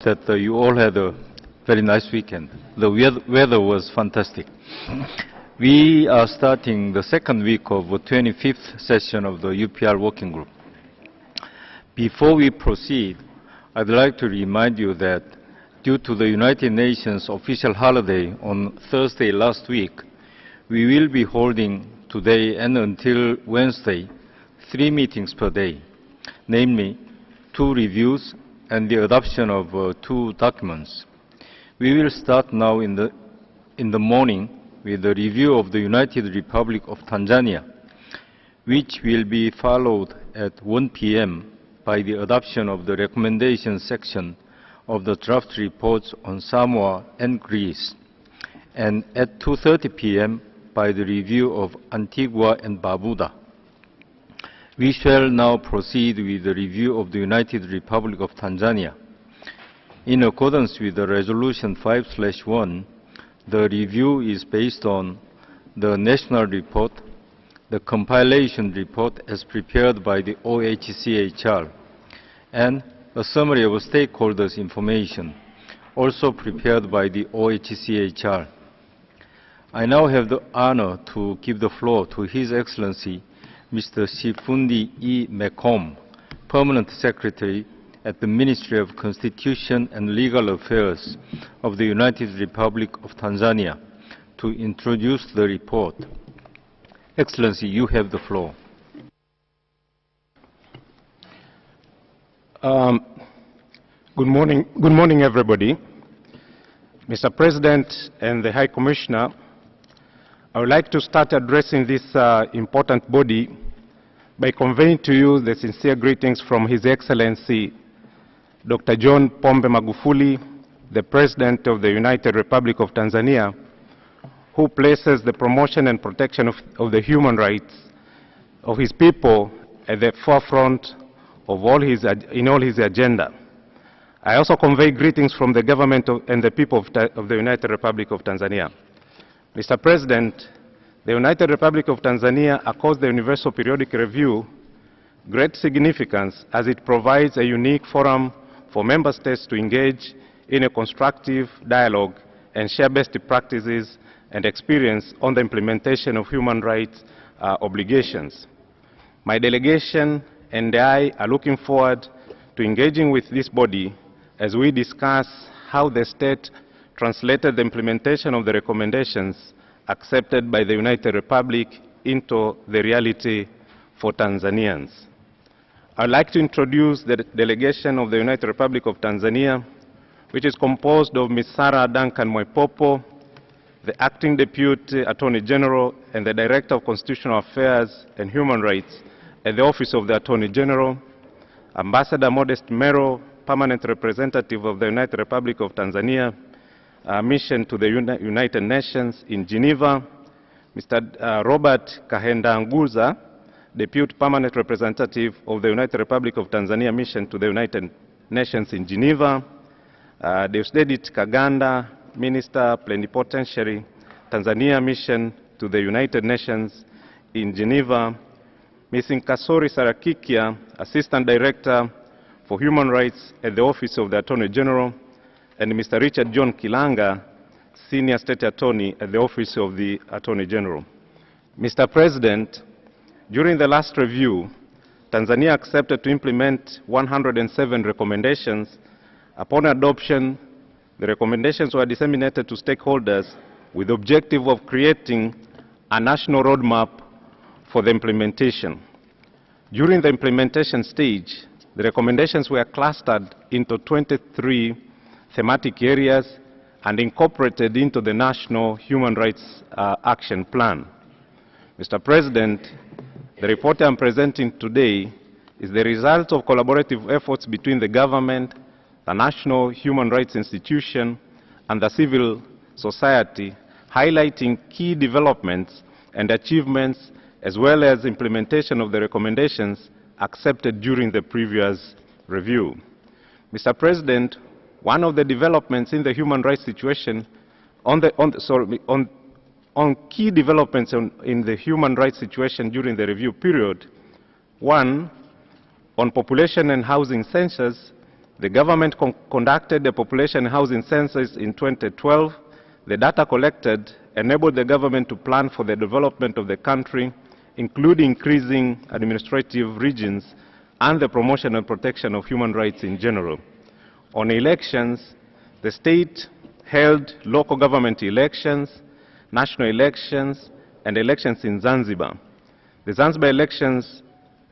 that you all had a very nice weekend. The weather was fantastic. We are starting the second week of the 25th session of the UPR Working Group. Before we proceed, I'd like to remind you that due to the United Nations official holiday on Thursday last week, we will be holding today and until Wednesday 3 meetings per day, namely 2 reviews and the adoption of 2 documents. We will start now in the morning with the review of the United Republic of Tanzania, which will be followed at 1 p.m. by the adoption of the recommendation section of the draft reports on Samoa and Greece, and at 2:30 p.m. by the review of Antigua and Barbuda. We shall now proceed with the review of the United Republic of Tanzania. In accordance with the Resolution 5/1, the review is based on the national report, the compilation report as prepared by the OHCHR, and a summary of stakeholders' information, also prepared by the OHCHR. I now have the honor to give the floor to His Excellency Mr. Sifuni E. Mchome, Permanent Secretary at the Ministry of Constitution and Legal Affairs of the United Republic of Tanzania, to introduce the report. Excellency, you have the floor. Good morning, everybody. Mr. President and the High Commissioner, I would like to start addressing this important body by conveying to you the sincere greetings from His Excellency Dr. John Pombe Magufuli, the President of the United Republic of Tanzania, who places the promotion and protection of the human rights of his people at the forefront of in all his agenda. I also convey greetings from the government and the people of the United Republic of Tanzania. Mr. President, the United Republic of Tanzania accords the Universal Periodic Review great significance as it provides a unique forum for member states to engage in a constructive dialogue and share best practices and experience on the implementation of human rights obligations. My delegation and I are looking forward to engaging with this body as we discuss how the state translated the implementation of the recommendations accepted by the United Republic into the reality for Tanzanians. I'd like to introduce the delegation of the United Republic of Tanzania, which is composed of Ms. Sarah Duncan Mwaipopo, the Acting Deputy Attorney General and the Director of Constitutional Affairs and Human Rights at the Office of the Attorney General, Ambassador Modest Mero, Permanent Representative of the United Republic of Tanzania, mission to the United Nations in Geneva, Mr. Robert Kahendanguza, Deputy Permanent Representative of the United Republic of Tanzania mission to the United Nations in Geneva, Deusdedit Kaganda, Minister Plenipotentiary, Tanzania mission to the United Nations in Geneva, Ms. Nkasori Sarakikia, Assistant Director for Human Rights at the Office of the Attorney General, and Mr. Richard John Kilanga, Senior State Attorney at the Office of the Attorney General. Mr. President, during the last review, Tanzania accepted to implement 107 recommendations. Upon adoption, the recommendations were disseminated to stakeholders with the objective of creating a national roadmap for the implementation. During the implementation stage, the recommendations were clustered into 23 thematic areas and incorporated into the National Human Rights Action Plan. Mr. President, the report I'm presenting today is the result of collaborative efforts between the government, the National Human Rights Institution, and the civil society, highlighting key developments and achievements as well as implementation of the recommendations accepted during the previous review. Mr. President, one of the developments in the human rights situation, on key developments in the human rights situation during the review period, one, on population and housing census, The government conducted the population housing census in 2012. The data collected enabled the government to plan for the development of the country, including increasing administrative regions and the promotion and protection of human rights in general. On elections, the state held local government elections, national elections, and elections in Zanzibar. The Zanzibar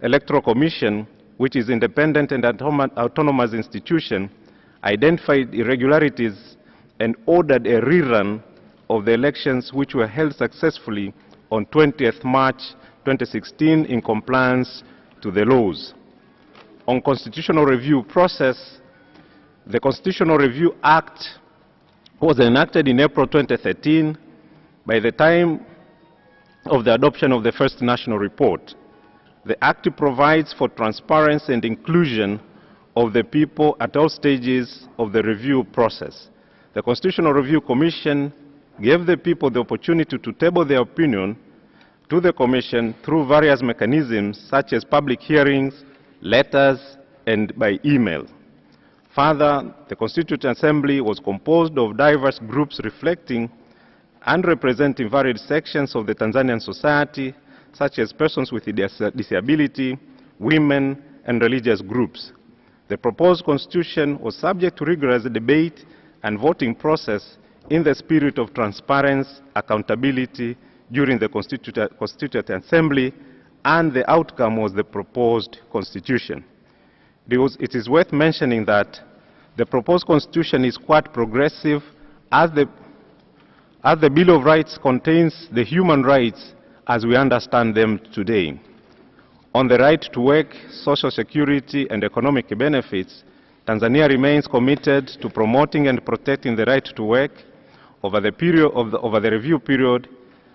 Electoral Commission, which is independent and autonomous institution, identified irregularities and ordered a rerun of the elections which were held successfully on 20th March 2016 in compliance to the laws. On constitutional review process, the Constitutional Review Act was enacted in April 2013 by the time of the adoption of the first national report. The Act provides for transparency and inclusion of the people at all stages of the review process. The Constitutional Review Commission gave the people the opportunity to table their opinion to the Commission through various mechanisms such as public hearings, letters, and by email. Further, the Constituent Assembly was composed of diverse groups reflecting and representing varied sections of the Tanzanian society, such as persons with disability, women, and religious groups. The proposed constitution was subject to rigorous debate and voting process in the spirit of transparency, accountability during the Constituent Assembly, and the outcome was the proposed constitution. It is worth mentioning that the proposed constitution is quite progressive, as the Bill of Rights contains the human rights as we understand them today. On the right to work, social security, and economic benefits, Tanzania remains committed to promoting and protecting the right to work. Over the review period,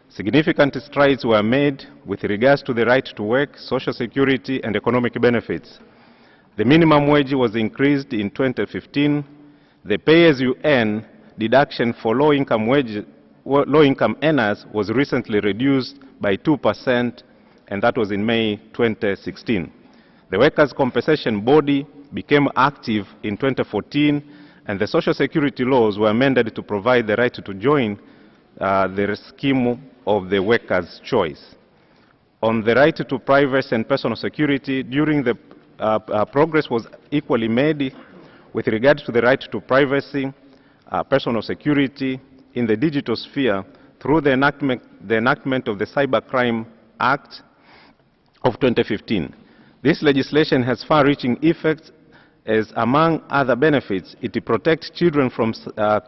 significant strides were made with regards to the right to work, social security, and economic benefits. The minimum wage was increased in 2015. The pay-as-you-earn deduction for low-income earners was recently reduced by 2%, and that was in May 2016. The Workers' Compensation Body became active in 2014, and the Social Security laws were amended to provide the right to join the scheme of the worker's choice. On the right to privacy and personal security, during the progress was equally made with regard to the right to privacy, personal security in the digital sphere through the enactment of the Cybercrime Act of 2015. This legislation has far-reaching effects as, among other benefits, it protects children from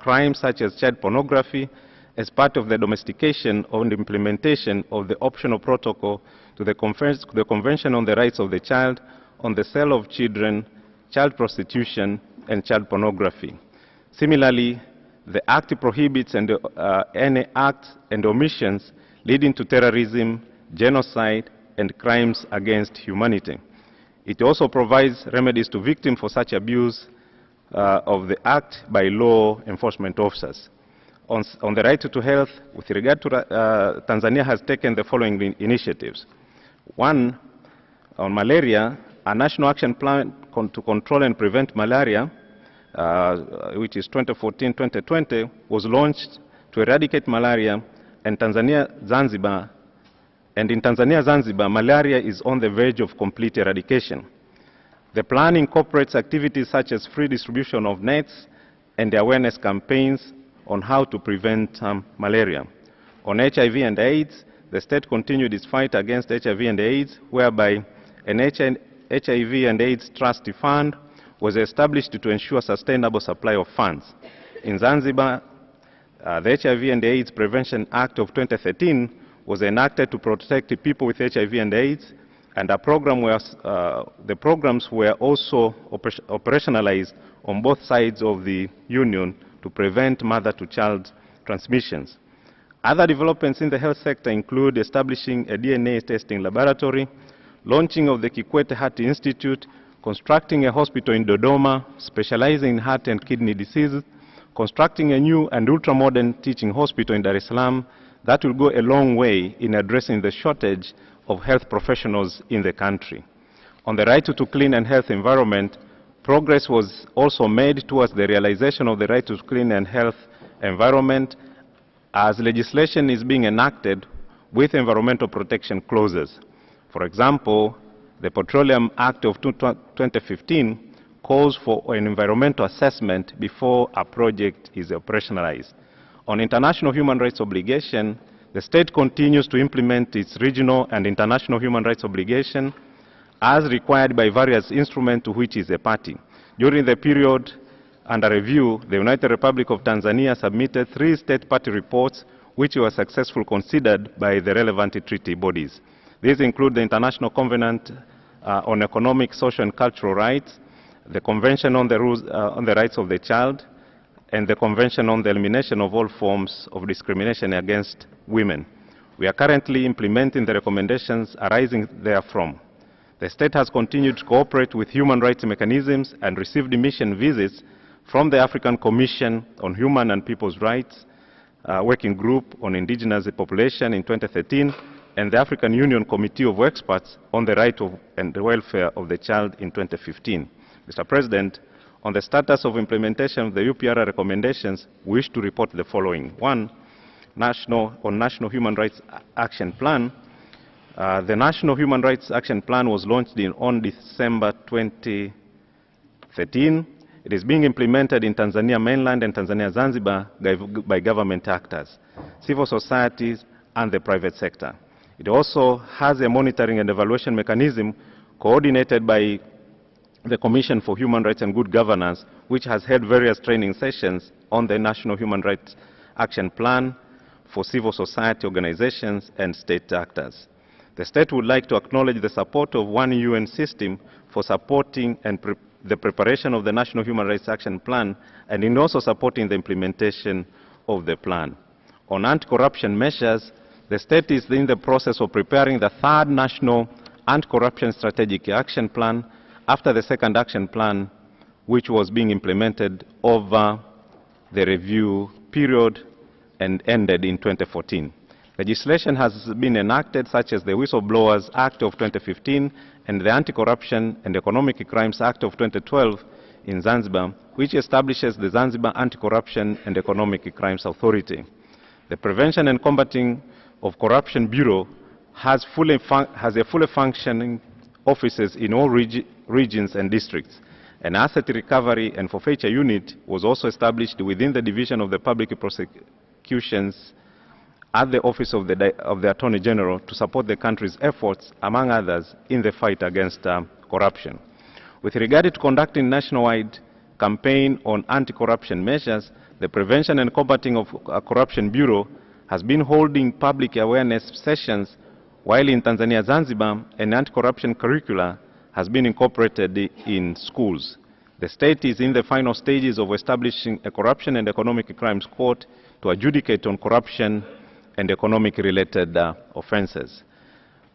crimes such as child pornography as part of the domestication and implementation of the optional protocol to the Convention on the Rights of the Child on the sale of children, child prostitution, and child pornography. Similarly, the Act prohibits any acts and omissions leading to terrorism, genocide, and crimes against humanity. It also provides remedies to victims for such abuse of the Act by law enforcement officers. On the right to health, with regard to Tanzania has taken the following initiatives. One, on malaria, a national action plan to control and prevent malaria, which is 2014-2020, was launched to eradicate malaria, and in Tanzania, Zanzibar, malaria is on the verge of complete eradication. The plan incorporates activities such as free distribution of nets and awareness campaigns on how to prevent malaria. On HIV and AIDS, the state continued its fight against HIV and AIDS, whereby an HIV and AIDS trust fund was established to ensure sustainable supply of funds. In Zanzibar, the HIV and AIDS Prevention Act of 2013 was enacted to protect people with HIV and AIDS, and the programs were also operationalized on both sides of the union to prevent mother-to-child transmissions. Other developments in the health sector include establishing a DNA testing laboratory, launching of the Kikwete Heart Institute, constructing a hospital in Dodoma specializing in heart and kidney diseases, constructing a new and ultra-modern teaching hospital in Dar es Salaam that will go a long way in addressing the shortage of health professionals in the country. On the right to clean and health environment, Progress was also made towards the realization of the right to clean and health environment as legislation is being enacted with environmental protection clauses. For example, the Petroleum Act of 2015 calls for an environmental assessment before a project is operationalized. On international human rights obligation, the state continues to implement its regional and international human rights obligation as required by various instruments to which it is a party. During the period under review, the United Republic of Tanzania submitted 3 state party reports which were successfully considered by the relevant treaty bodies. These include the International Covenant on Economic, Social and Cultural Rights, the Convention on the Rights of the Child, and the Convention on the Elimination of All Forms of Discrimination Against Women. We are currently implementing the recommendations arising therefrom. The state has continued to cooperate with human rights mechanisms and received mission visits from the African Commission on Human and People's Rights, Working Group on Indigenous Population in 2013, and the African Union Committee of Experts on the Right and the Welfare of the Child in 2015. Mr. President, on the status of implementation of the UPR recommendations, we wish to report the following. 1, National Human Rights Action Plan. The National Human Rights Action Plan was launched on December 2013. It is being implemented in Tanzania mainland and Tanzania Zanzibar by government actors, civil societies, and the private sector. It also has a monitoring and evaluation mechanism coordinated by the Commission for Human Rights and Good Governance, which has held various training sessions on the National Human Rights Action Plan for civil society organizations and state actors. The state would like to acknowledge the support of one UN system for supporting and the preparation of the National Human Rights Action Plan and in also supporting the implementation of the plan. On anti-corruption measures, the state is in the process of preparing the 3rd National Anti-Corruption Strategic Action Plan after the 2nd Action Plan, which was being implemented over the review period and ended in 2014. Legislation has been enacted such as the Whistleblowers Act of 2015 and the Anti-Corruption and Economic Crimes Act of 2012 in Zanzibar, which establishes the Zanzibar Anti-Corruption and Economic Crimes Authority. The Prevention and Combating of Corruption Bureau has a fully functioning offices in all regions and districts. An asset recovery and forfeiture unit was also established within the Division of the Public Prosecutions at the Office of the Attorney General to support the country's efforts, among others, in the fight against corruption. With regard to conducting nationwide campaign on anti-corruption measures, the Prevention and Combating of Corruption Bureau has been holding public awareness sessions, while in Tanzania Zanzibar, an anti-corruption curricula has been incorporated in schools. The state is in the final stages of establishing a Corruption and Economic Crimes Court to adjudicate on corruption and economic-related offenses.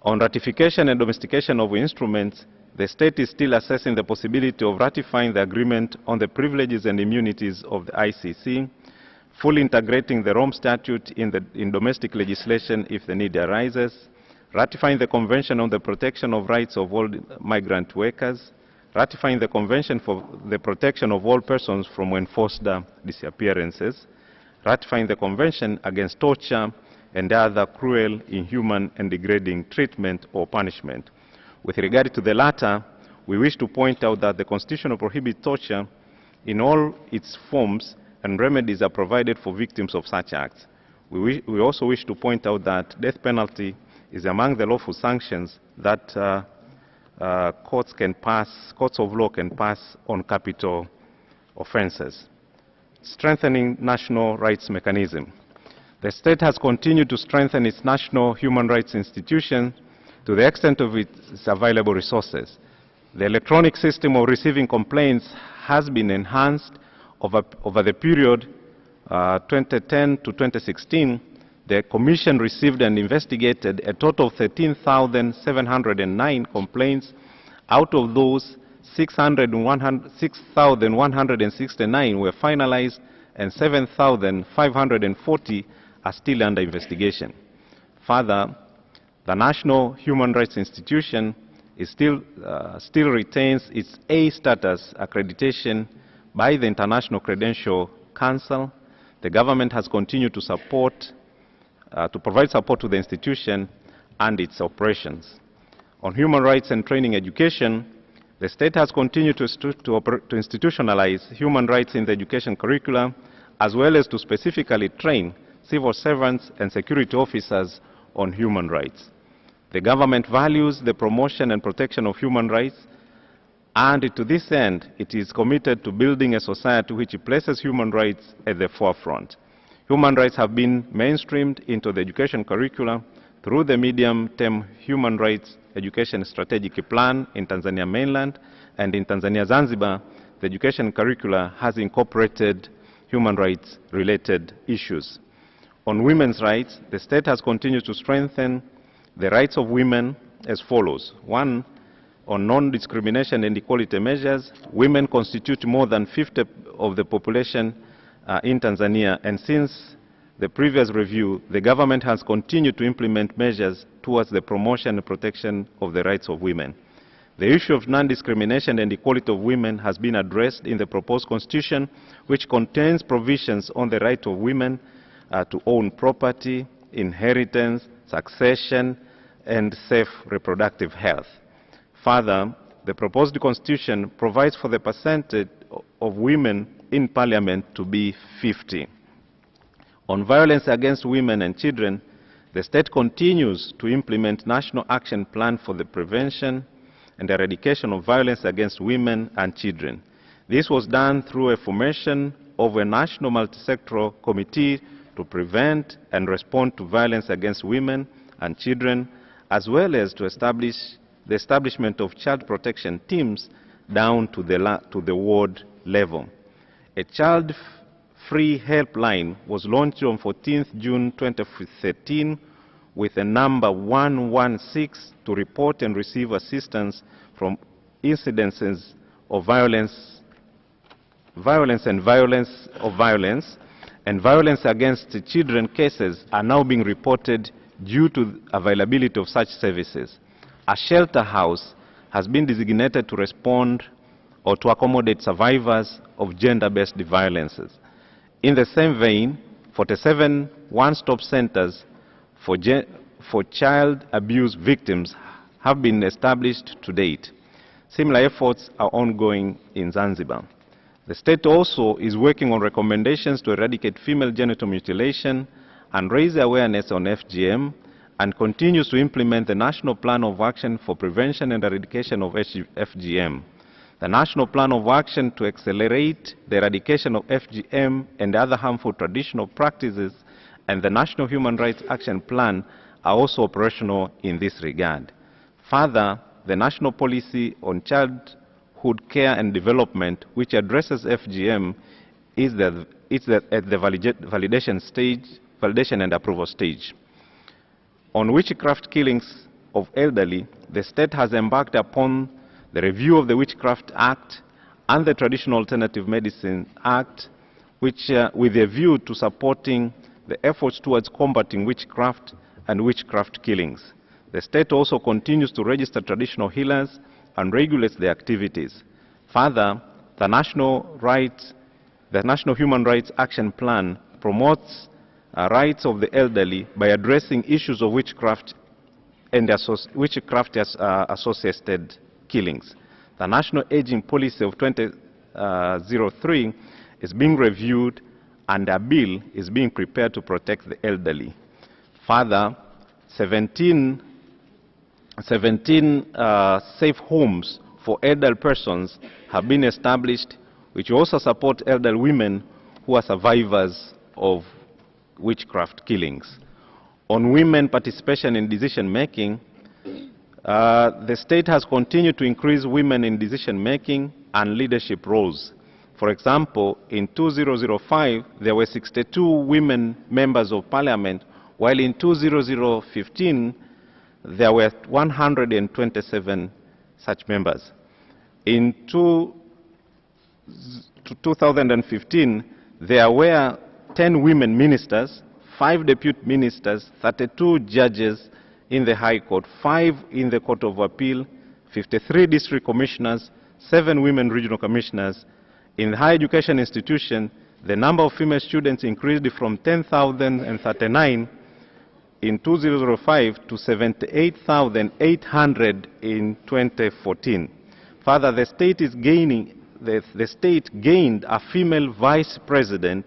On ratification and domestication of instruments, the state is still assessing the possibility of ratifying the agreement on the privileges and immunities of the ICC, fully integrating the Rome Statute in domestic legislation if the need arises, ratifying the Convention on the Protection of Rights of All Migrant Workers, ratifying the Convention for the Protection of All Persons from Enforced Disappearances, ratifying the Convention against torture and other cruel, inhuman, and degrading treatment or punishment. With regard to the latter, we wish to point out that the Constitution prohibits torture in all its forms, and remedies are provided for victims of such acts. We also wish to point out that death penalty is among the lawful sanctions that courts of law can pass on capital offenses. Strengthening national rights mechanism. The state has continued to strengthen its national human rights institution to the extent of its available resources. The electronic system of receiving complaints has been enhanced over the period 2010 to 2016. The Commission received and investigated a total of 13,709 complaints. Out of those, 6,169 were finalized and 7,540 are still under investigation. Further, the National Human Rights Institution it still retains its A status accreditation by the International Credential Council. The government has continued to provide support to the institution and its operations. On human rights and training education, the state has continued to institutionalize human rights in the education curricula, as well as to specifically train civil servants and security officers on human rights. The government values the promotion and protection of human rights, and to this end, it is committed to building a society which places human rights at the forefront. Human rights have been mainstreamed into the education curricula through the medium-term Human Rights Education Strategic Plan in Tanzania mainland, and in Tanzania Zanzibar, the education curricula has incorporated human rights-related issues. On women's rights, the state has continued to strengthen the rights of women as follows. One, on non-discrimination and equality measures, women constitute more than 50% of the population in Tanzania, and since the previous review, the government has continued to implement measures towards the promotion and protection of the rights of women. The issue of non-discrimination and equality of women has been addressed in the proposed constitution, which contains provisions on the right of women to own property, inheritance, succession, and safe reproductive health. Further, the proposed constitution provides for the percentage of women in parliament to be 50. On violence against women and children, the state continues to implement National Action Plan for the Prevention and Eradication of Violence Against Women and Children. This was done through a formation of a national multi-sectoral committee to prevent and respond to violence against women and children, as well as to establish the establishment of child protection teams down to the ward level. A child-free helpline was launched on 14th June 2013 with a number 116 to report and receive assistance from incidences of violence against children cases are now being reported due to availability of such services. A shelter house has been designated to respond or to accommodate survivors of gender-based violences. In the same vein, 47 one-stop centers for child abuse victims have been established to date. Similar efforts are ongoing in Zanzibar. The state also is working on recommendations to eradicate female genital mutilation and raise awareness on FGM, and continues to implement the National Plan of Action for Prevention and Eradication of FGM. The National Plan of Action to accelerate the eradication of FGM and other harmful traditional practices and the National Human Rights Action Plan are also operational in this regard. Further, the National Policy on Childhood Care and Development, which addresses FGM, is at the validation and approval stage. On witchcraft killings of elderly, the state has embarked upon the review of the Witchcraft Act and the Traditional Alternative Medicine Act, which with a view to supporting the efforts towards combating witchcraft and witchcraft killings. The state also continues to register traditional healers and regulates their activities. Further, the National Human Rights Action Plan promotes rights of the elderly by addressing issues of witchcraft and associated killings. The National Aging Policy of 2003 is being reviewed, and a bill is being prepared to protect the elderly. Further, 17 safe homes for elderly persons have been established, which also support elderly women who are survivors of witchcraft killings. On women participation in decision-making, the state has continued to increase women in decision-making and leadership roles. For example, in 2005, there were 62 women members of parliament, while in 2015, there were 127 such members. In 2015, there were 10 women ministers, 5 deputy ministers, 32 judges in the High Court, 5 in the Court of Appeal, 53 district commissioners, 7 women regional commissioners. In the higher education institution, the number of female students increased from 10,039 in 2005 to 78,800 in 2014. Further, the state gained a female vice president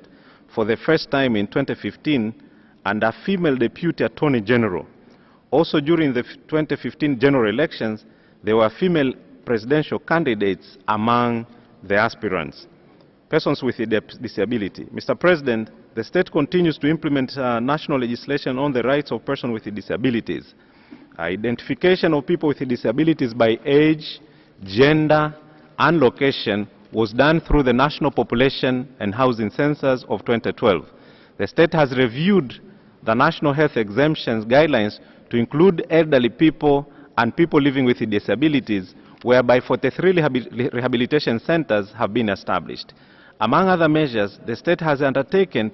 for the first time in 2015 and a female deputy attorney general. Also, during the 2015 general elections, there were female presidential candidates among the aspirants. Persons with disability. Mr. President, the state continues to implement national legislation on the rights of persons with disabilities. Identification of people with disabilities by age, gender, and location was done through the National Population and Housing Census of 2012. The state has reviewed the National Health Exemptions Guidelines to include elderly people and people living with disabilities, whereby 43 rehabilitation centers have been established. Among other measures, the state has undertaken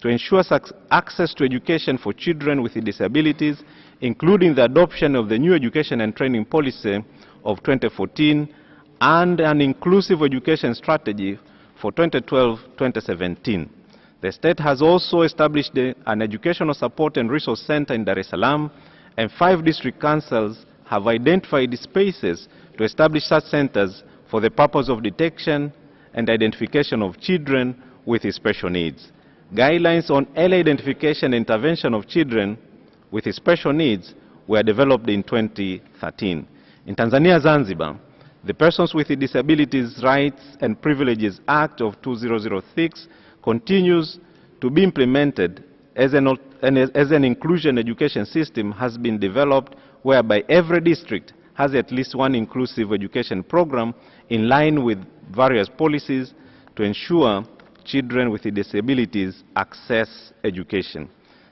to ensure access to education for children with disabilities, including the adoption of the new education and training policy of 2014 and an inclusive education strategy for 2012-2017. The state has also established an educational support and resource center in Dar es Salaam, and 5 district councils have identified spaces to establish such centers for the purpose of detection and identification of children with special needs. Guidelines on early identification and intervention of children with special needs were developed in 2013. In Tanzania, Zanzibar, the Persons with Disabilities Rights and Privileges Act of 2006 continues to be implemented as an inclusion education system has been developed, whereby every district has at least one inclusive education program in line with various policies to ensure children with disabilities access education.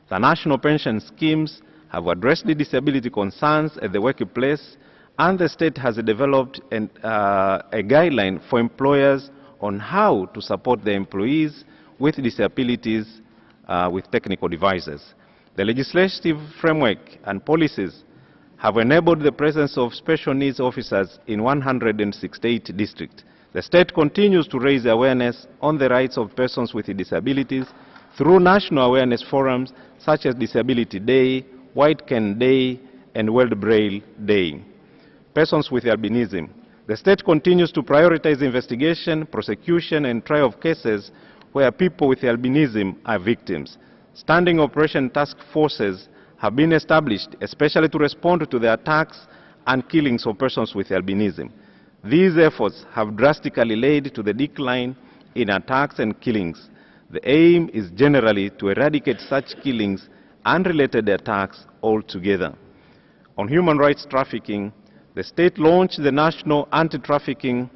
The national pension schemes have addressed the disability concerns at the workplace, and the state has developed a guideline for employers on how to support their employees with disabilities with technical devices. The legislative framework and policies have enabled the presence of special needs officers in 168 districts. The state continues to raise awareness on the rights of persons with disabilities through national awareness forums such as Disability Day, White Cane Day, and World Braille Day. Persons with albinism. The state continues to prioritize investigation, prosecution, and trial of cases where people with albinism are victims. Standing operation task forces have been established, especially to respond to the attacks and killings of persons with albinism. These efforts have drastically led to the decline in attacks and killings. The aim is generally to eradicate such killings and related attacks altogether. On human rights trafficking, the state launched the National Anti-Trafficking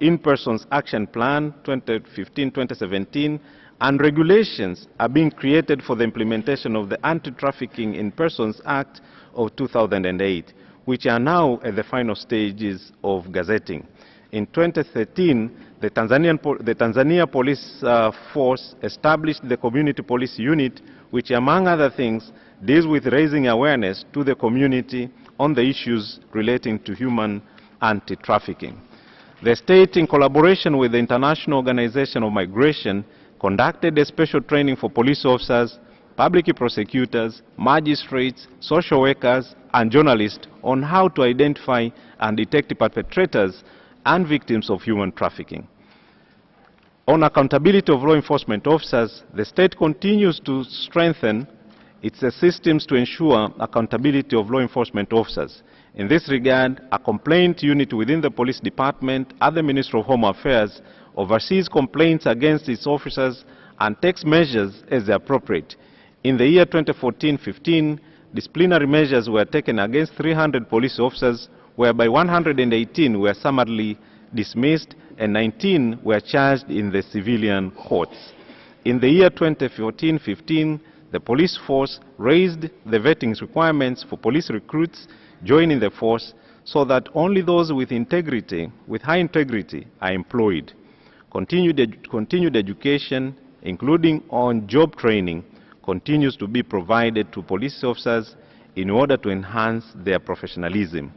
in Persons Action Plan 2015-2017, and regulations are being created for the implementation of the Anti-Trafficking in Persons Act of 2008, which are now at the final stages of gazetting. In 2013, the Tanzania Police Force established the Community Police Unit, which, among other things, deals with raising awareness to the community on the issues relating to human anti-trafficking. The state, in collaboration with the International Organization of Migration, conducted a special training for police officers, public prosecutors, magistrates, social workers, and journalists on how to identify and detect perpetrators and victims of human trafficking. On accountability of law enforcement officers, the state continues to strengthen its systems to ensure accountability of law enforcement officers. In this regard, a complaint unit within the police department at the Ministry of Home Affairs oversees complaints against its officers and takes measures as appropriate. In the year 2014-15, disciplinary measures were taken against 300 police officers, whereby 118 were summarily dismissed and 19 were charged in the civilian courts. In the year 2014-15, the police force raised the vetting requirements for police recruits joining the force so that only those with integrity, with high integrity, are employed. Continued education, including on-job training, continues to be provided to police officers in order to enhance their professionalism.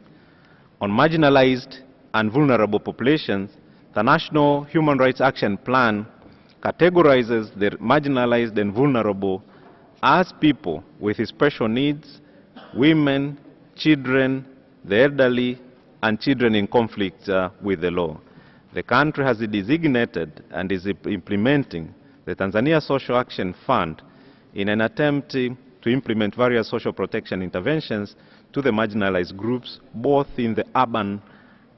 On marginalized and vulnerable populations, the National Human Rights Action Plan categorizes the marginalized and vulnerable as people with special needs, women, children, the elderly, and children in conflict with the law. The country has designated and is implementing the Tanzania Social Action Fund in an attempt to implement various social protection interventions to the marginalized groups, both in the urban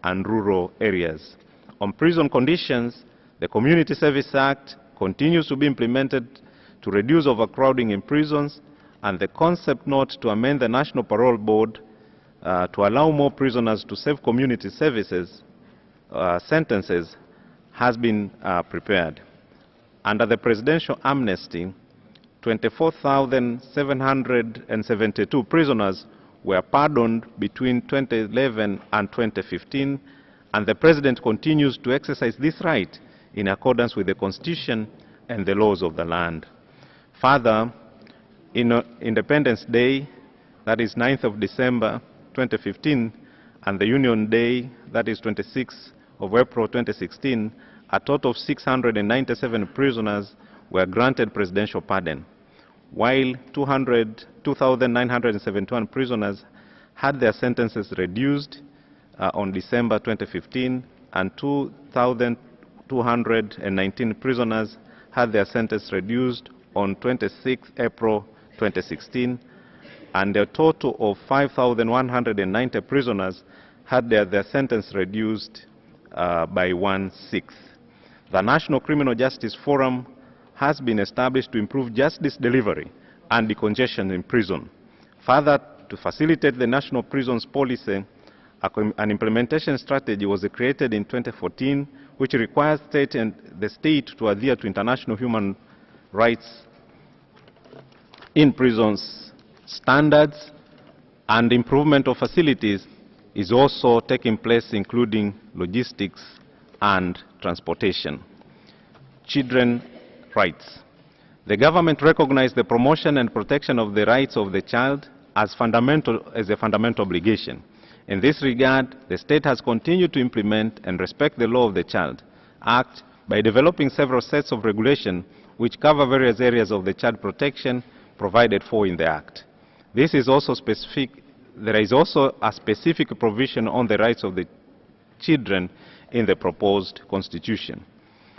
and rural areas. On prison conditions, the Community Service Act continues to be implemented to reduce overcrowding in prisons, and the concept note to amend the National Parole Board to allow more prisoners to serve community services sentences has been prepared. Under the presidential amnesty, 24,772 prisoners were pardoned between 2011 and 2015, and the President continues to exercise this right in accordance with the Constitution and the laws of the land. Further, in Independence Day, that is 9th of December 2015, and the Union Day, that is 26th of April 2016, a total of 697 prisoners were granted presidential pardon, while 2,971 prisoners had their sentences reduced on December 2015, and 2,219 prisoners had their sentence reduced on 26 April 2016, and a total of 5,190 prisoners had their sentence reduced by 1/6. The National Criminal Justice Forum has been established to improve justice delivery and decongestion in prison. Further, to facilitate the national prisons policy, an implementation strategy was created in 2014, which requires the state to adhere to international human rights in prisons standards, and improvement of facilities is also taking place, including logistics and transportation. Children's rights. The government recognized the promotion and protection of the rights of the child as a fundamental obligation. In this regard, the state has continued to implement and respect the Law of the Child Act by developing several sets of regulation which cover various areas of the child protection provided for in the Act. This is also specific. There is also a specific provision on the rights of the children in the proposed constitution.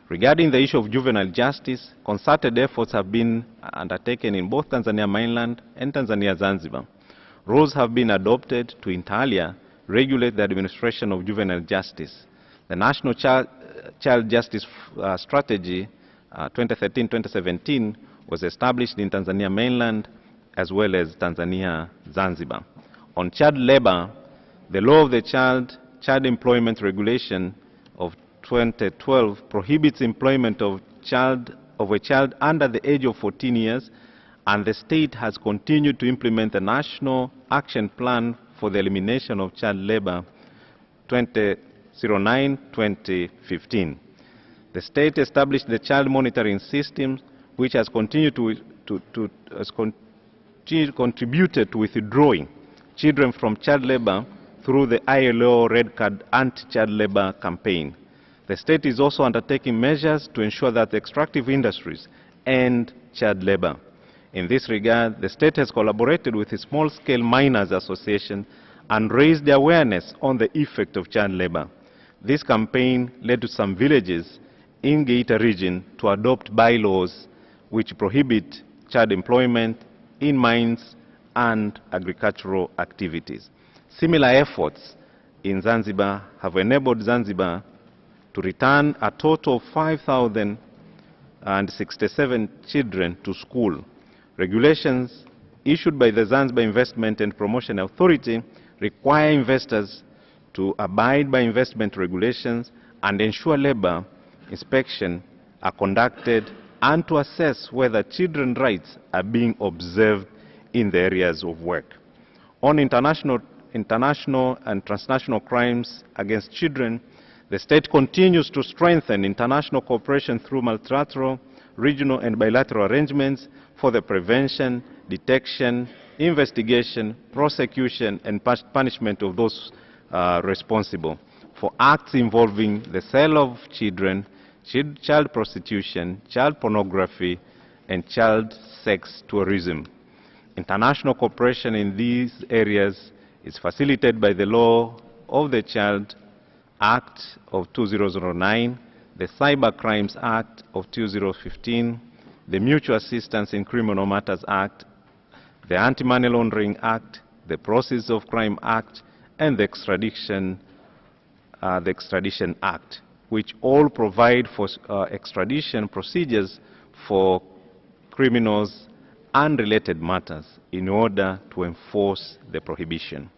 Regarding the issue of juvenile justice, concerted efforts have been undertaken in both Tanzania mainland and Tanzania Zanzibar. Rules have been adopted to inter alia regulate the administration of juvenile justice. The National Child Justice Strategy 2013-2017 was established in Tanzania mainland as well as Tanzania Zanzibar. On child labor, the Law of the Child Employment Regulation of 2012 prohibits employment of a child under the age of 14 years, and the state has continued to implement the National Action Plan for the Elimination of Child Labor 2009-2015. The state established the child monitoring system, which has contributed to withdrawing children from child labor through the ILO Red Card Anti-Child Labor campaign. The state is also undertaking measures to ensure that the extractive industries end child labor. In this regard, the state has collaborated with the Small-Scale Miners Association and raised the awareness on the effect of child labor. This campaign led to some villages in Geita region to adopt bylaws which prohibit child employment in mines and agricultural activities. Similar efforts in Zanzibar have enabled Zanzibar to return a total of 5,067 children to school. Regulations issued by the Zanzibar Investment and Promotion Authority require investors to abide by investment regulations and ensure labor inspection are conducted and to assess whether children's rights are being observed in the areas of work. On international and transnational crimes against children, the state continues to strengthen international cooperation through multilateral, regional and bilateral arrangements for the prevention, detection, investigation, prosecution and punishment of those responsible for acts involving the sale of children, child prostitution, child pornography, and child sex tourism. International cooperation in these areas is facilitated by the Law of the Child Act of 2009, the Cyber Crimes Act of 2015, the Mutual Assistance in Criminal Matters Act, the Anti-Money Laundering Act, the Proceeds of Crime Act, and the Extradition Act, which all provide for extradition procedures for criminals and related matters in order to enforce the prohibition.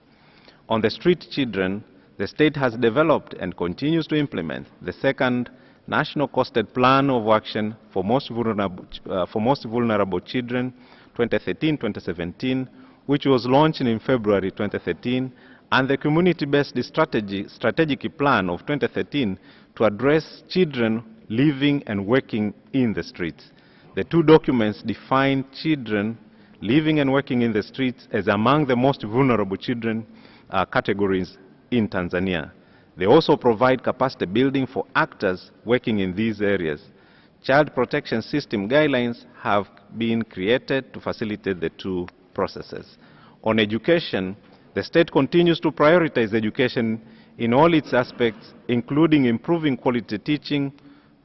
On the street children, the state has developed and continues to implement the second National Costed Plan of Action for Most Vulnerable Children 2013-2017, which was launched in February 2013, and the Community-Based Strategic Plan of 2013 to address children living and working in the streets. The two documents define children living and working in the streets as among the most vulnerable children categories in Tanzania. They also provide capacity building for actors working in these areas. Child protection system guidelines have been created to facilitate the two processes. On education, the state continues to prioritize education in all its aspects, including improving quality teaching,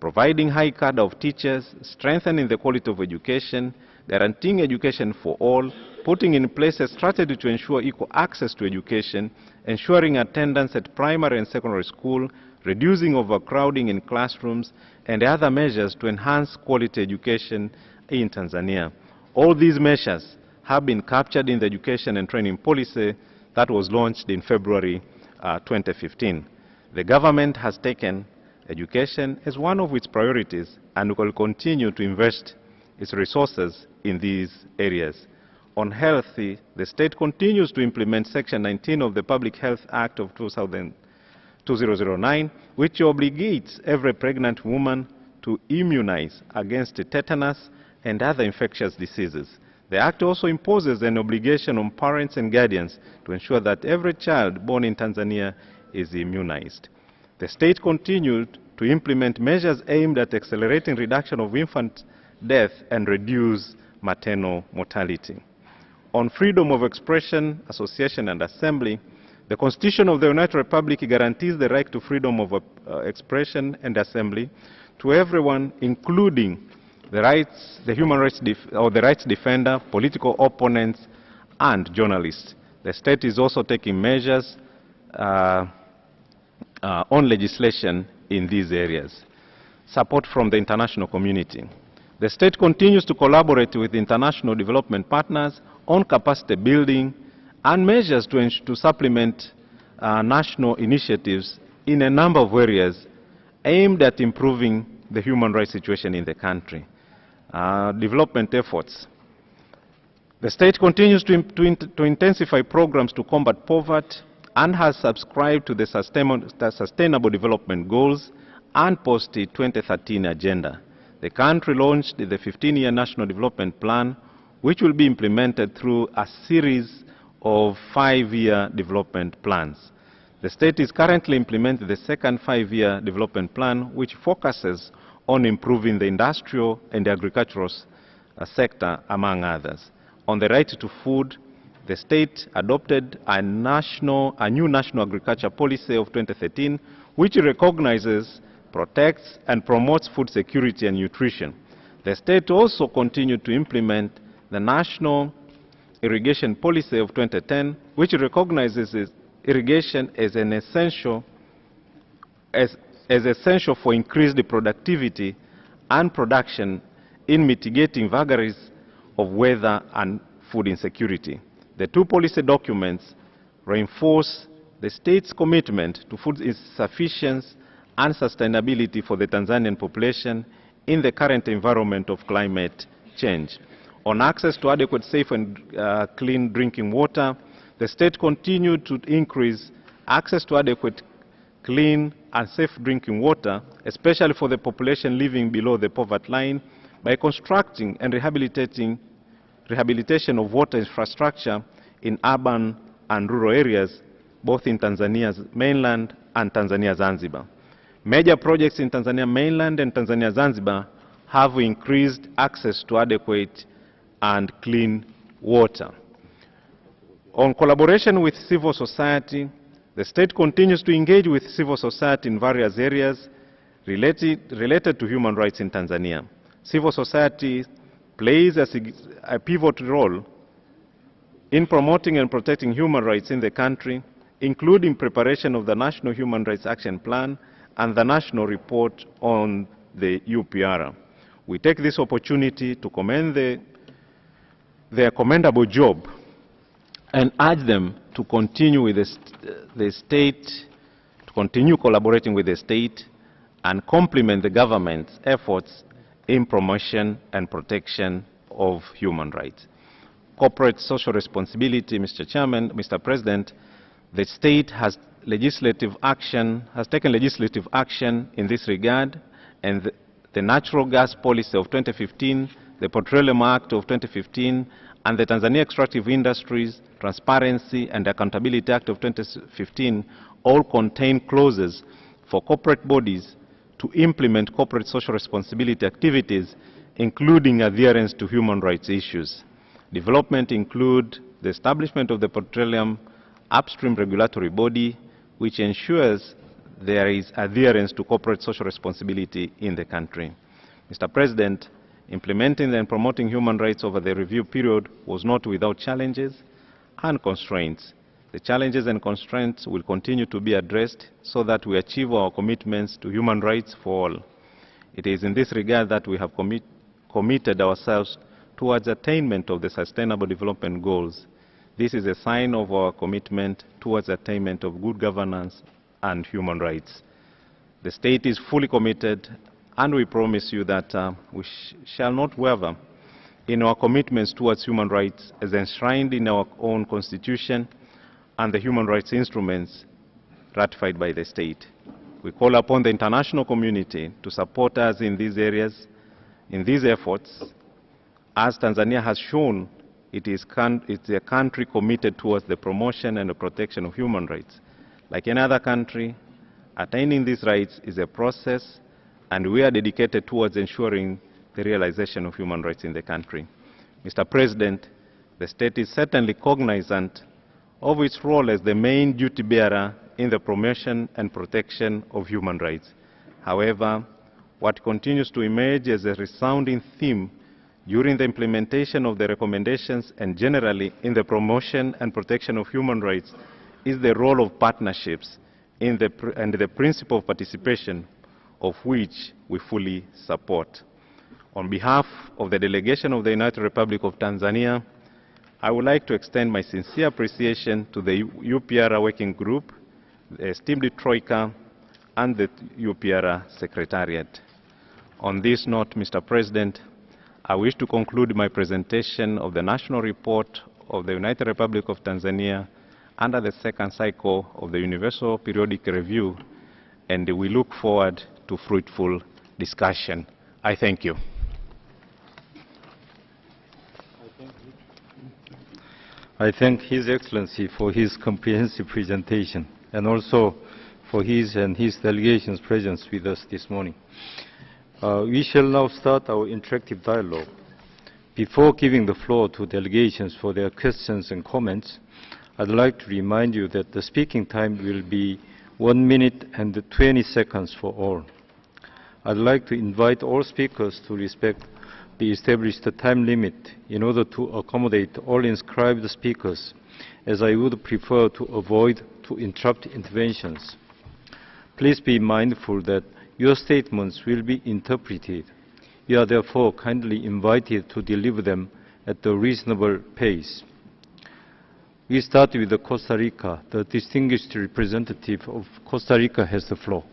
providing high cadre of teachers, strengthening the quality of education, guaranteeing education for all, putting in place a strategy to ensure equal access to education, ensuring attendance at primary and secondary school, reducing overcrowding in classrooms, and other measures to enhance quality education in Tanzania. All these measures have been captured in the education and training policy that was launched in February 2015. The government has taken education as one of its priorities and will continue to invest its resources in these areas. On health, the state continues to implement Section 19 of the Public Health Act of 2009, which obligates every pregnant woman to immunize against tetanus and other infectious diseases. The Act also imposes an obligation on parents and guardians to ensure that every child born in Tanzania is immunized. The state continued to implement measures aimed at accelerating reduction of infant death and reduce maternal mortality. On freedom of expression, association, and assembly, the Constitution of the United Republic guarantees the right to freedom of expression and assembly to everyone, including the rights defender, political opponents, and journalists. The state is also taking measures on legislation in these areas. Support from the international community. The state continues to collaborate with international development partners on capacity building and measures to supplement national initiatives in a number of areas aimed at improving the human rights situation in the country. Development efforts. The state continues to intensify programs to combat poverty and has subscribed to the Sustainable Development Goals and post-2013 agenda. The country launched the 15-year National Development Plan, which will be implemented through a series of 5-year development plans. The state is currently implementing the second 5-year development plan, which focuses on improving the industrial and agricultural sector, among others. On the right to food, the state adopted a new national agriculture policy of 2013, which recognizes, protects, and promotes food security and nutrition. The state also continued to implement the national irrigation policy of 2010, which recognizes irrigation as an essential for increased productivity and production in mitigating vagaries of weather and food insecurity. The two policy documents reinforce the state's commitment to food sufficiency and sustainability for the Tanzanian population in the current environment of climate change. On access to adequate, safe, and clean drinking water, the state continued to increase access to adequate, clean, and safe drinking water, especially for the population living below the poverty line, by constructing and rehabilitation of water infrastructure in urban and rural areas both in Tanzania's mainland and Tanzania Zanzibar. Major projects in Tanzania mainland and Tanzania Zanzibar have increased access to adequate and clean water. On collaboration with civil society, the state continues to engage with civil society in various areas related to human rights in Tanzania. Civil society plays a pivotal role in promoting and protecting human rights in the country, including preparation of the National Human Rights Action Plan and the National Report on the UPR. We take this opportunity to commend their commendable job and urge them to continue with the state, to continue collaborating with the state and complement the government's efforts in promotion and protection of human rights. Corporate social responsibility, Mr. Chairman, Mr. President, the state has taken legislative action in this regard, and the Natural Gas Policy of 2015, the Petroleum Act of 2015, and the Tanzania Extractive Industries Transparency and Accountability Act of 2015 all contain clauses for corporate bodies to implement corporate social responsibility activities, including adherence to human rights issues. Development include the establishment of the Petroleum Upstream Regulatory Body, which ensures there is adherence to corporate social responsibility in the country. Mr. President, implementing and promoting human rights over the review period was not without challenges and constraints. The challenges and constraints will continue to be addressed so that we achieve our commitments to human rights for all. It is in this regard that we have committed ourselves towards attainment of the Sustainable Development Goals. This is a sign of our commitment towards attainment of good governance and human rights. The state is fully committed, and we promise you that we shall not waver in our commitments towards human rights as enshrined in our own constitution and the human rights instruments ratified by the state. We call upon the international community to support us in these areas, in these efforts, as Tanzania has shown it's a country committed towards the promotion and the protection of human rights. Like any other country, attaining these rights is a process, and we are dedicated towards ensuring the realization of human rights in the country. Mr. President, the state is certainly cognizant of its role as the main duty bearer in the promotion and protection of human rights. However, what continues to emerge as a resounding theme during the implementation of the recommendations and generally in the promotion and protection of human rights is the role of partnerships and the principle of participation, of which we fully support. On behalf of the delegation of the United Republic of Tanzania, I would like to extend my sincere appreciation to the UPR Working Group, the esteemed Troika, and the UPR Secretariat. On this note, Mr. President, I wish to conclude my presentation of the National Report of the United Republic of Tanzania under the second cycle of the Universal Periodic Review, and we look forward to fruitful discussion. I thank you. I thank His Excellency for his comprehensive presentation and also for his and his delegation's presence with us this morning. We shall now start our interactive dialogue. Before giving the floor to delegations for their questions and comments, I'd like to remind you that the speaking time will be 1 minute and 20 seconds for all. I'd like to invite all speakers to respect the established time limit in order to accommodate all inscribed speakers, as I would prefer to avoid to interrupt interventions. Please be mindful that your statements will be interpreted. You are therefore kindly invited to deliver them at a reasonable pace. We start with Costa Rica. The distinguished representative of Costa Rica has the floor.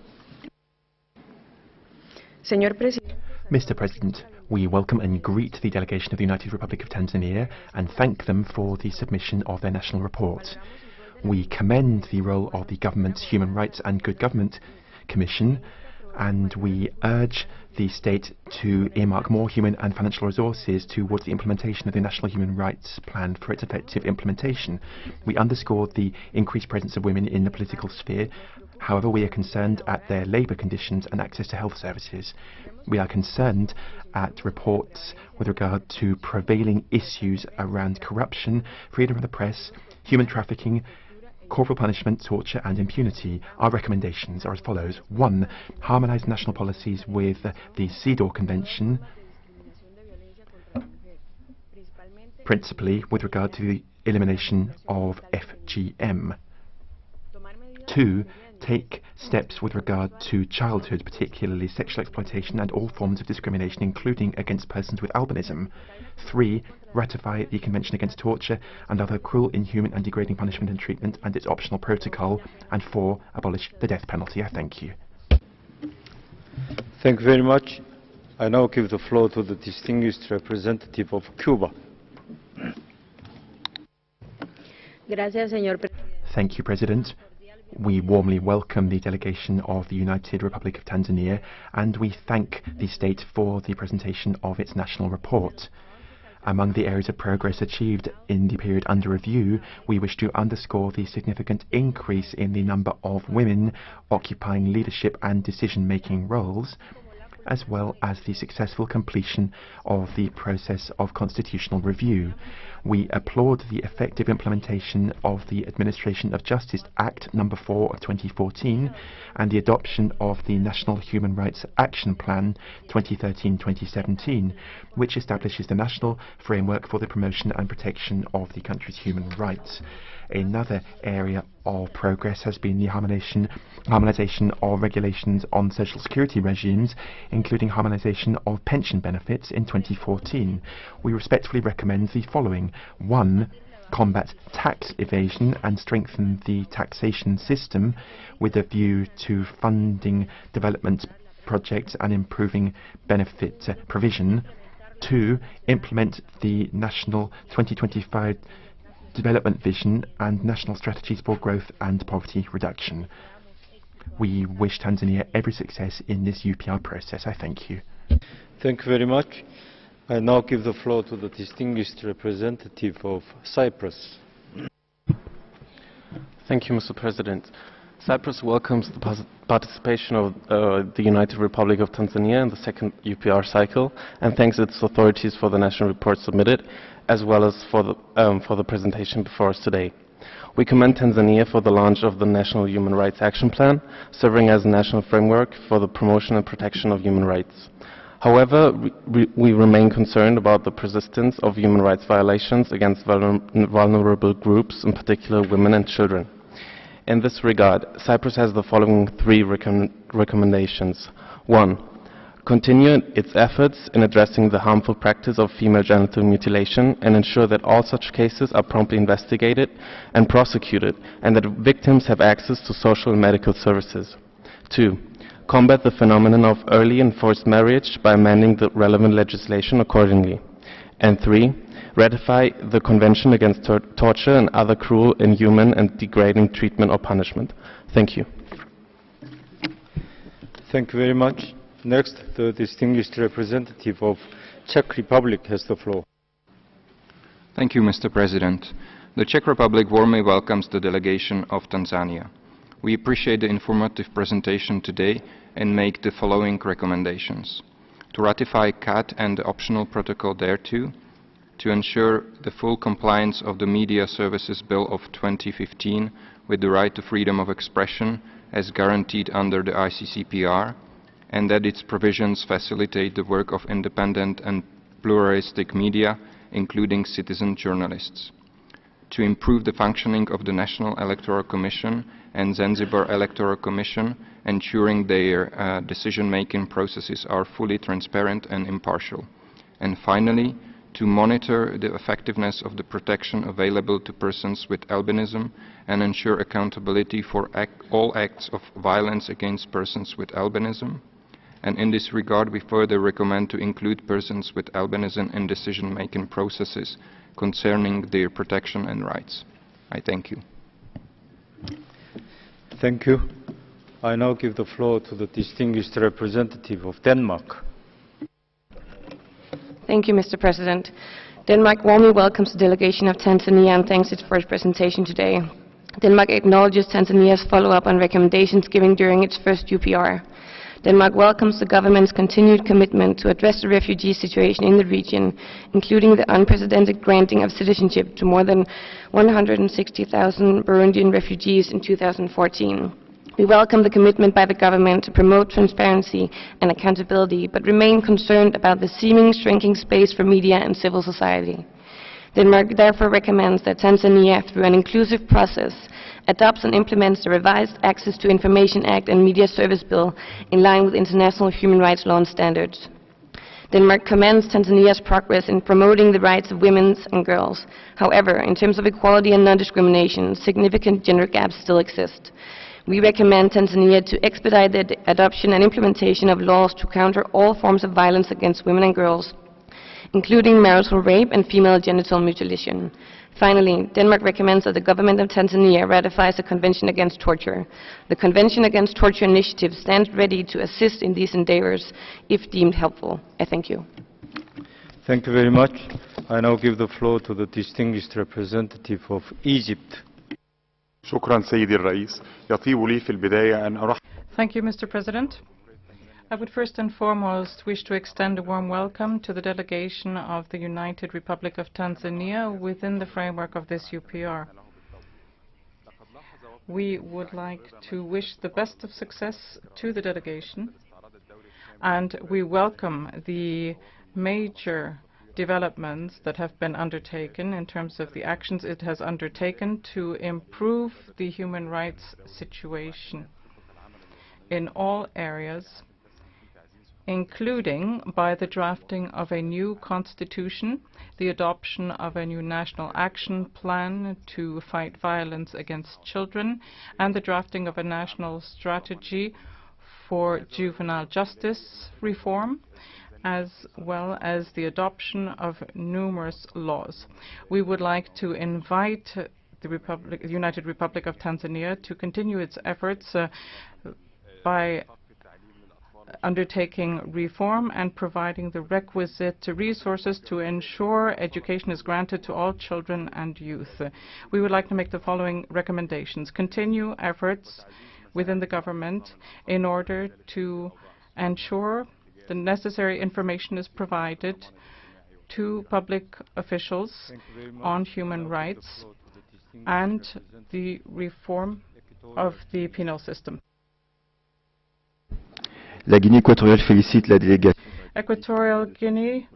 Mr. President, we welcome and greet the delegation of the United Republic of Tanzania and thank them for the submission of their national report. We commend the role of the government's Human Rights and Good Government Commission and we urge the state to earmark more human and financial resources towards the implementation of the National Human Rights Plan for its effective implementation. We underscore the increased presence of women in the political sphere. However, we are concerned at their labour conditions and access to health services. We are concerned at reports with regard to prevailing issues around corruption, freedom of the press, human trafficking, corporal punishment, torture and impunity. Our recommendations are as follows. 1. Harmonise national policies with the CEDAW Convention, principally with regard to the elimination of FGM. 2. Take steps with regard to childhood, particularly sexual exploitation and all forms of discrimination, including against persons with albinism. 3. Ratify the Convention Against Torture and other cruel, inhuman and degrading punishment and treatment and its optional protocol. And 4. Abolish the death penalty. I thank you. Thank you very much. I now give the floor to the distinguished representative of Cuba. Thank you, President. We warmly welcome the delegation of the United Republic of Tanzania, and we thank the state for the presentation of its national report. Among the areas of progress achieved in the period under review, we wish to underscore the significant increase in the number of women occupying leadership and decision-making roles, as well as the successful completion of the process of constitutional review. We applaud the effective implementation of the Administration of Justice Act No. 4 of 2014 and the adoption of the National Human Rights Action Plan 2013-2017, which establishes the national framework for the promotion and protection of the country's human rights. Another area of progress has been the harmonization of regulations on social security regimes, including harmonization of pension benefits in 2014. We respectfully recommend the following. 1. Combat tax evasion and strengthen the taxation system with a view to funding development projects and improving benefit provision. 2. Implement the National 2025 Development Vision and national strategies for growth and poverty reduction. We wish Tanzania every success in this UPR process. I thank you. Thank you very much. I now give the floor to the distinguished representative of Cyprus. Thank you, Mr. President. Cyprus welcomes the participation of the United Republic of Tanzania in the second UPR cycle and thanks its authorities for the national report submitted, as well as for the presentation before us today. We commend Tanzania for the launch of the National Human Rights Action Plan, serving as a national framework for the promotion and protection of human rights. However, we remain concerned about the persistence of human rights violations against vulnerable groups, in particular women and children. In this regard, Cyprus has the following 3 recommendations. 1. Continue its efforts in addressing the harmful practice of female genital mutilation and ensure that all such cases are promptly investigated and prosecuted and that victims have access to social and medical services. 2. Combat the phenomenon of early and forced marriage by amending the relevant legislation accordingly. And 3. Ratify the Convention Against Torture and other cruel, inhuman and degrading treatment or punishment. Thank you. Thank you very much. Next, the distinguished representative of Czech Republic has the floor. Thank you, Mr. President. The Czech Republic warmly welcomes the delegation of Tanzania. We appreciate the informative presentation today and make the following recommendations. To ratify CAT and the optional protocol thereto, to ensure the full compliance of the Media Services Bill of 2015 with the right to freedom of expression as guaranteed under the ICCPR, and that its provisions facilitate the work of independent and pluralistic media, including citizen journalists. To improve the functioning of the National Electoral Commission and Zanzibar Electoral Commission, ensuring their decision-making processes are fully transparent and impartial. And finally, to monitor the effectiveness of the protection available to persons with albinism and ensure accountability for all acts of violence against persons with albinism. And in this regard, we further recommend to include persons with albinism in decision-making processes concerning their protection and rights. I thank you. Thank you. I now give the floor to the distinguished representative of Denmark. Thank you, Mr. President. Denmark warmly welcomes the delegation of Tanzania and thanks it for its presentation today. Denmark acknowledges Tanzania's follow-up on recommendations given during its first UPR. Denmark welcomes the government's continued commitment to address the refugee situation in the region, including the unprecedented granting of citizenship to more than 160,000 Burundian refugees in 2014. We welcome the commitment by the government to promote transparency and accountability, but remain concerned about the seeming shrinking space for media and civil society. Denmark therefore recommends that Tanzania, through an inclusive process, adopts and implements the revised Access to Information Act and Media Service Bill in line with international human rights law and standards. Denmark commends Tanzania's progress in promoting the rights of women and girls. However, in terms of equality and non-discrimination, significant gender gaps still exist. We recommend Tanzania to expedite the adoption and implementation of laws to counter all forms of violence against women and girls, including marital rape and female genital mutilation. Finally, Denmark recommends that the government of Tanzania ratifies the Convention Against Torture. The Convention Against Torture initiative stands ready to assist in these endeavors if deemed helpful. I thank you. Thank you very much. I now give the floor to the distinguished representative of Egypt. شكرا سيدي الرئيس. يطيب لي في البداية أن أرحب. Thank you, Mr. President. I would first and foremost wish to extend a warm welcome to the delegation of the United Republic of Tanzania within the framework of this UPR. We would like to wish the best of success to the delegation, and we welcome the major developments that have been undertaken in terms of the actions it has undertaken to improve the human rights situation in all areas, including by the drafting of a new constitution, the adoption of a new national action plan to fight violence against children, and the drafting of a national strategy for juvenile justice reform, as well as the adoption of numerous laws. We would like to invite the United Republic of Tanzania to continue its efforts by undertaking reform and providing the requisite resources to ensure education is granted to all children and youth. We would like to make the following recommendations. Continue efforts within the government in order to ensure the necessary information is provided to public officials on human rights and the reform of the penal system. La Guinée équatoriale félicite la délégation. Equatorial Guinea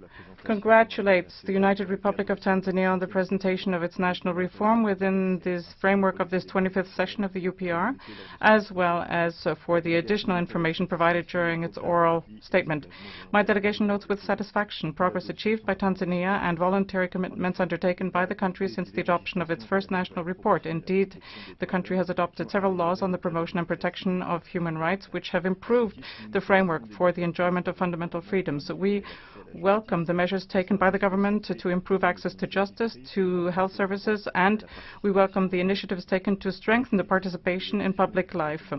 congratulates the United Republic of Tanzania on the presentation of its national reform within this framework of this 25th session of the UPR, as well as for the additional information provided during its oral statement. My delegation notes with satisfaction progress achieved by Tanzania and voluntary commitments undertaken by the country since the adoption of its first national report. Indeed, the country has adopted several laws on the promotion and protection of human rights, which have improved the framework for the enjoyment of fundamental freedoms. We welcome the measures taken by the government to improve access to justice, to health services, and we welcome the initiatives taken to strengthen the participation in public life.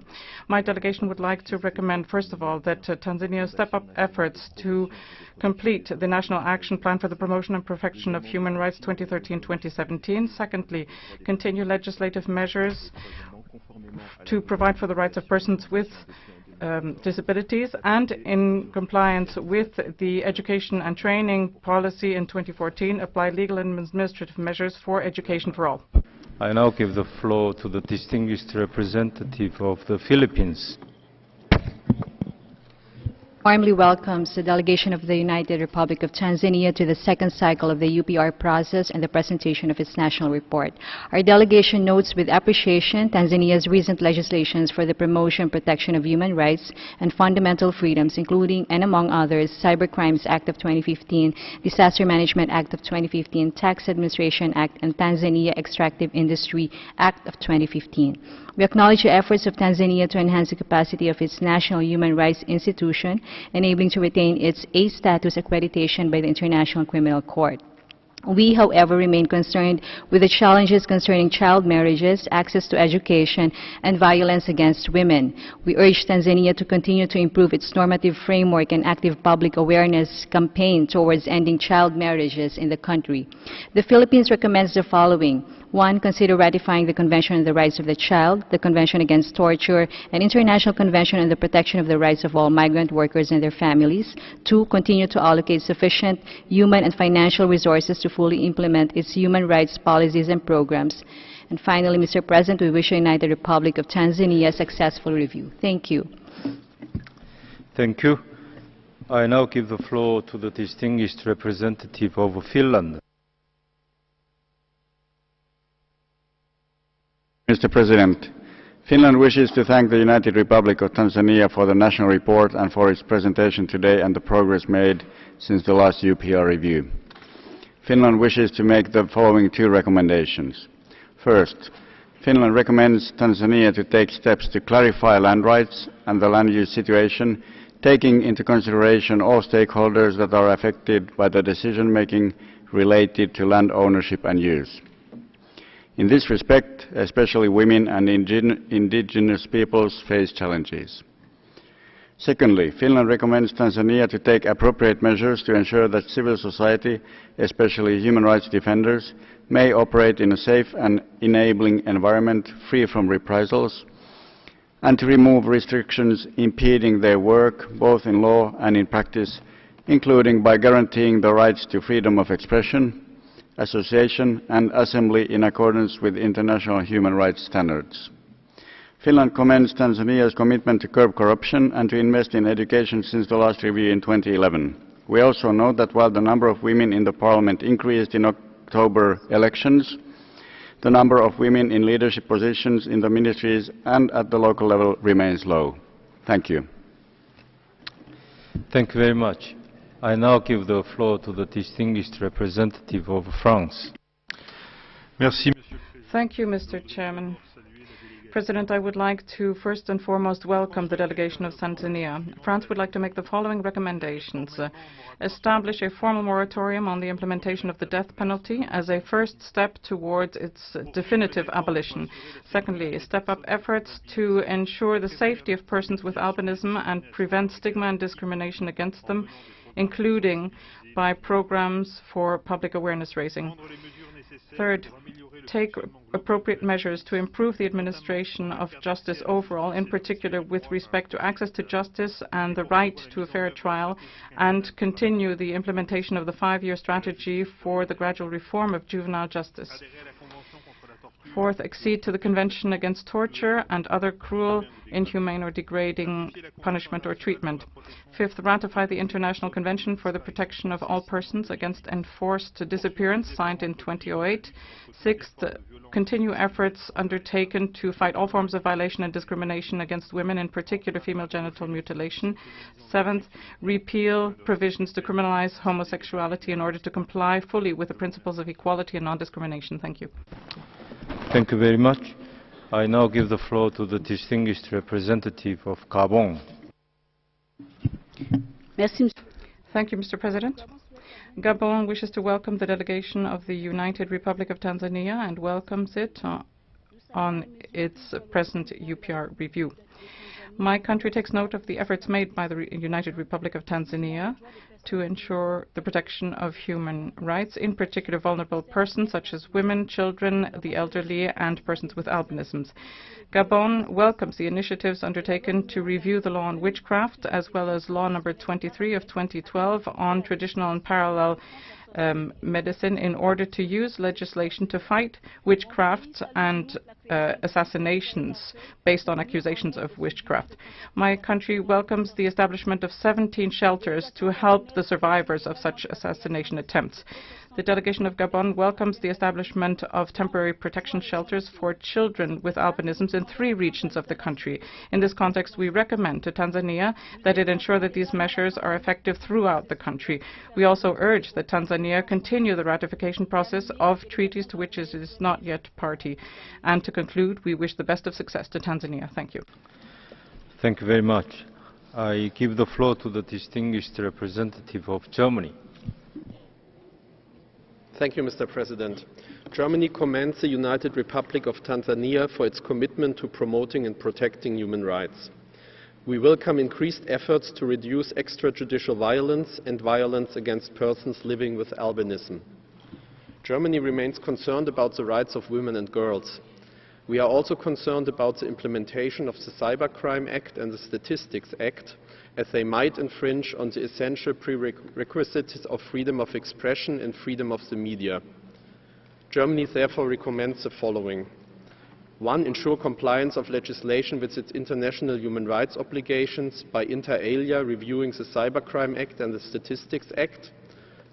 My delegation would like to recommend, first of all, that Tanzania step up efforts to complete the National Action Plan for the Promotion and Protection of Human Rights 2013-2017. Secondly, continue legislative measures to provide for the rights of persons with disabilities, and in compliance with the education and training policy in 2014, apply legal and administrative measures for education for all. I now give the floor to the distinguished representative of the Philippines. Warmly welcomes the delegation of the United Republic of Tanzania to the second cycle of the UPR process and the presentation of its national report. Our delegation notes with appreciation Tanzania's recent legislations for the promotion and protection of human rights and fundamental freedoms, including and among others, Cybercrimes Act of 2015, Disaster Management Act of 2015, Tax Administration Act, and Tanzania Extractive Industry Act of 2015. We acknowledge the efforts of Tanzania to enhance the capacity of its national human rights institution, enabling to retain its A status accreditation by the International Criminal Court. We, however, remain concerned with the challenges concerning child marriages, access to education, and violence against women. We urge Tanzania to continue to improve its normative framework and active public awareness campaign towards ending child marriages in the country. The Philippines recommends the following. 1. Consider ratifying the Convention on the Rights of the Child, the Convention Against Torture, and International Convention on the Protection of the Rights of All Migrant Workers and their Families. 2. Continue to allocate sufficient human and financial resources to fully implement its human rights policies and programs. And finally, Mr. President, we wish the United Republic of Tanzania a successful review. Thank you. Thank you. I now give the floor to the distinguished representative of Finland. Mr. President, Finland wishes to thank the United Republic of Tanzania for the national report and for its presentation today and the progress made since the last UPR review. Finland wishes to make the following 2 recommendations. First, Finland recommends Tanzania to take steps to clarify land rights and the land use situation, taking into consideration all stakeholders that are affected by the decision-making related to land ownership and use. In this respect, especially women and indigenous peoples face challenges. Secondly, Finland recommends Tanzania to take appropriate measures to ensure that civil society, especially human rights defenders, may operate in a safe and enabling environment free from reprisals, and to remove restrictions impeding their work, both in law and in practice, including by guaranteeing the rights to freedom of expression, association and assembly in accordance with international human rights standards. Finland commends Tanzania's commitment to curb corruption and to invest in education since the last review in 2011. We also note that while the number of women in the parliament increased in October elections, the number of women in leadership positions in the ministries and at the local level remains low. Thank you. Thank you very much. I now give the floor to the distinguished representative of France. Thank you, Mr. Chairman. President, I would like to first and foremost welcome the delegation of Tanzania. France would like to make the following recommendations. Establish a formal moratorium on the implementation of the death penalty as a first step towards its definitive abolition. Secondly, step up efforts to ensure the safety of persons with albinism and prevent stigma and discrimination against them, including by programs for public awareness raising. Third, take appropriate measures to improve the administration of justice overall, in particular with respect to access to justice and the right to a fair trial, and continue the implementation of the 5-year strategy for the gradual reform of juvenile justice. Fourth, accede to the Convention Against Torture and other cruel, inhumane or degrading punishment or treatment. Fifth, ratify the International Convention for the Protection of All Persons Against Enforced Disappearance, signed in 2008. Sixth, continue efforts undertaken to fight all forms of violation and discrimination against women, in particular female genital mutilation. Seventh, repeal provisions to criminalize homosexuality in order to comply fully with the principles of equality and non-discrimination. Thank you. Thank you very much. I now give the floor to the distinguished representative of Gabon. Thank you, Mr. President. Gabon wishes to welcome the delegation of the United Republic of Tanzania and welcomes it on its present UPR review. My country takes note of the efforts made by the United Republic of Tanzania to ensure the protection of human rights, in particular vulnerable persons such as women, children, the elderly, and persons with albinisms. Gabon welcomes the initiatives undertaken to review the law on witchcraft, as well as law number 23 of 2012 on traditional and parallel medicine, in order to use legislation to fight witchcraft and assassinations based on accusations of witchcraft. My country welcomes the establishment of 17 shelters to help the survivors of such assassination attempts. The delegation of Gabon welcomes the establishment of temporary protection shelters for children with albinisms in 3 regions of the country. In this context, we recommend to Tanzania that it ensure that these measures are effective throughout the country. We also urge that Tanzania continue the ratification process of treaties to which it is not yet party. And to conclude, we wish the best of success to Tanzania. Thank you. Thank you very much. I give the floor to the distinguished representative of Germany. Thank you, Mr. President. Germany commends the United Republic of Tanzania for its commitment to promoting and protecting human rights. We welcome increased efforts to reduce extrajudicial violence and violence against persons living with albinism. Germany remains concerned about the rights of women and girls. We are also concerned about the implementation of the Cybercrime Act and the Statistics Act, as they might infringe on the essential prerequisites of freedom of expression and freedom of the media. Germany therefore recommends the following. 1. Ensure compliance of legislation with its international human rights obligations by inter alia reviewing the Cybercrime Act and the Statistics Act.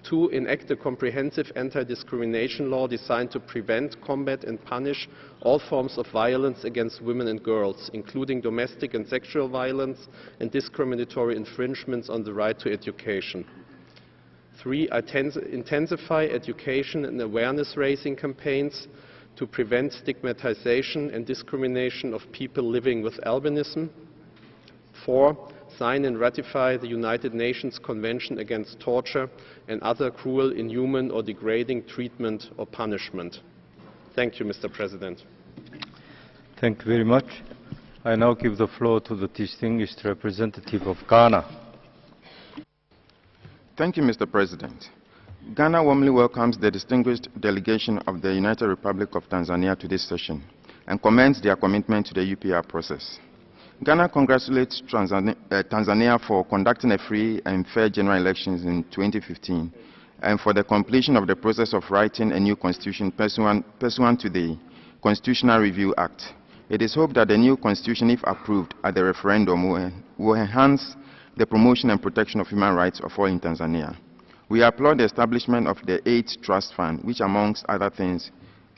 2. Enact a comprehensive anti-discrimination law designed to prevent, combat and punish all forms of violence against women and girls, including domestic and sexual violence and discriminatory infringements on the right to education. 3. Intensify education and awareness-raising campaigns to prevent stigmatization and discrimination of people living with albinism. 4. Sign and ratify the United Nations Convention Against Torture and other cruel, inhuman or degrading treatment or punishment. Thank you, Mr. President. Thank you very much. I now give the floor to the distinguished representative of Ghana. Thank you, Mr. President. Ghana warmly welcomes the distinguished delegation of the United Republic of Tanzania to this session and commends their commitment to the UPR process. Ghana congratulates Tanzania for conducting a free and fair general elections in 2015 and for the completion of the process of writing a new constitution pursuant to the Constitutional Review Act. It is hoped that the new constitution, if approved at the referendum, will enhance the promotion and protection of human rights of all in Tanzania. We applaud the establishment of the AIDS Trust Fund, which, amongst other things,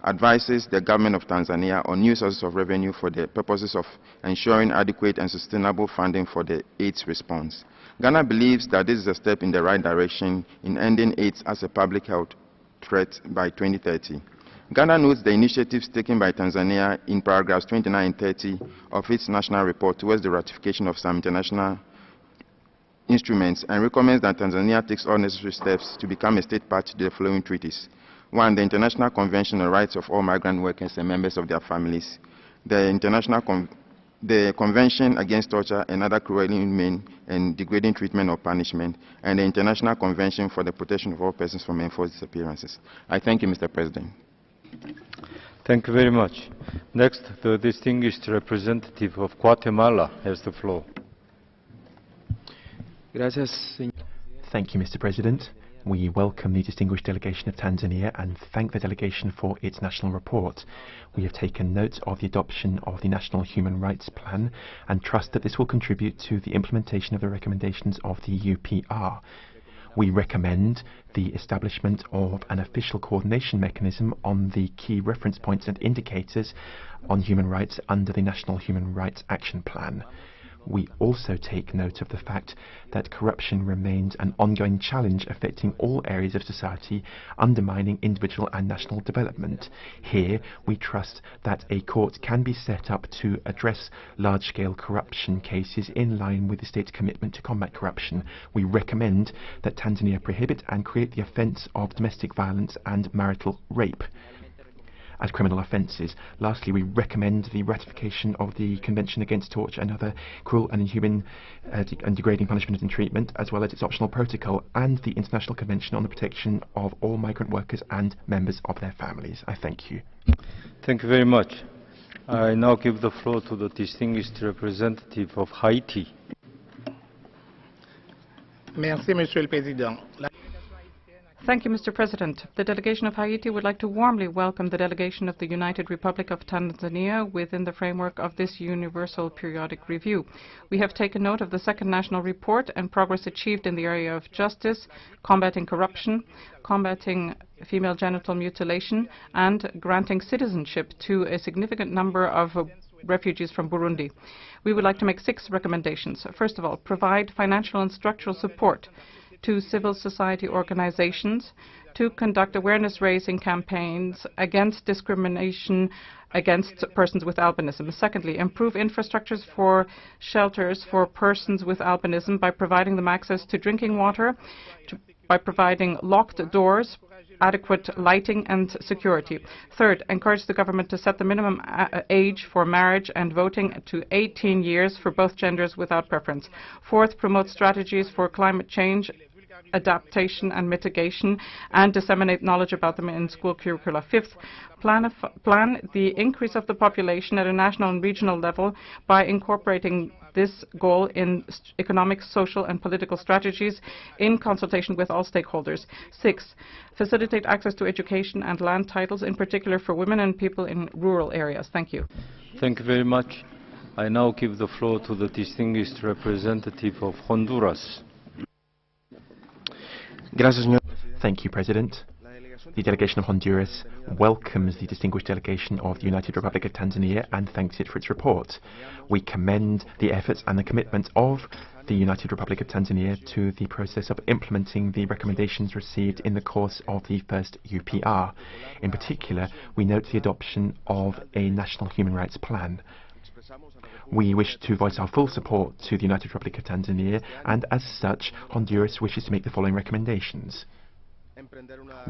advises the government of Tanzania on new sources of revenue for the purposes of ensuring adequate and sustainable funding for the AIDS response. Ghana believes that this is a step in the right direction in ending AIDS as a public health threat by 2030. Ghana notes the initiatives taken by Tanzania in paragraphs 29 and 30 of its national report towards the ratification of some international instruments and recommends that Tanzania takes all necessary steps to become a state party to the following treaties. 1. The International Convention on the Rights of All Migrant Workers and Members of Their Families, the Convention Against Torture and Other Cruel, Inhumane and Degrading Treatment or Punishment, and the International Convention for the Protection of All Persons from Enforced Disappearances. I thank you, Mr. President. Thank you very much. Next, the distinguished representative of Guatemala has the floor. Thank you, Mr. President. We welcome the distinguished delegation of Tanzania and thank the delegation for its national report. We have taken note of the adoption of the National Human Rights Plan and trust that this will contribute to the implementation of the recommendations of the UPR. We recommend the establishment of an official coordination mechanism on the key reference points and indicators on human rights under the National Human Rights Action Plan. We also take note of the fact that corruption remains an ongoing challenge affecting all areas of society, undermining individual and national development. Here, we trust that a court can be set up to address large-scale corruption cases in line with the state's commitment to combat corruption. We recommend that Tanzania prohibit and create the offence of domestic violence and marital rape as criminal offences. Lastly, we recommend the ratification of the Convention Against Torture and Other Cruel and Inhuman and Degrading Punishment and Treatment, as well as its optional protocol, and the International Convention on the Protection of All Migrant Workers and Members of Their Families. I thank you. Thank you very much. I now give the floor to the distinguished representative of Haiti. Merci, Monsieur le Président. Thank you, Mr. President. The delegation of Haiti would like to warmly welcome the delegation of the United Republic of Tanzania within the framework of this Universal Periodic Review. We have taken note of the second national report and progress achieved in the area of justice, combating corruption, combating female genital mutilation, and granting citizenship to a significant number of refugees from Burundi. We would like to make 6 recommendations. First of all, provide financial and structural support to civil society organizations to conduct awareness-raising campaigns against discrimination against persons with albinism. Secondly, improve infrastructures for shelters for persons with albinism by providing them access to drinking water, by providing locked doors, adequate lighting and security. Third, encourage the government to set the minimum age for marriage and voting to 18 years for both genders without preference. Fourth, promote strategies for climate change, adaptation and mitigation, and disseminate knowledge about them in school curricula. Fifth, plan the increase of the population at a national and regional level by incorporating this goal in economic, social, and political strategies in consultation with all stakeholders. Six, facilitate access to education and land titles, in particular for women and people in rural areas. Thank you. Thank you very much. I now give the floor to the distinguished representative of Honduras. Thank you, President. The delegation of Honduras welcomes the distinguished delegation of the United Republic of Tanzania and thanks it for its report. We commend the efforts and the commitment of the United Republic of Tanzania to the process of implementing the recommendations received in the course of the first UPR. In particular, we note the adoption of a national human rights plan. We wish to voice our full support to the United Republic of Tanzania, and as such, Honduras wishes to make the following recommendations.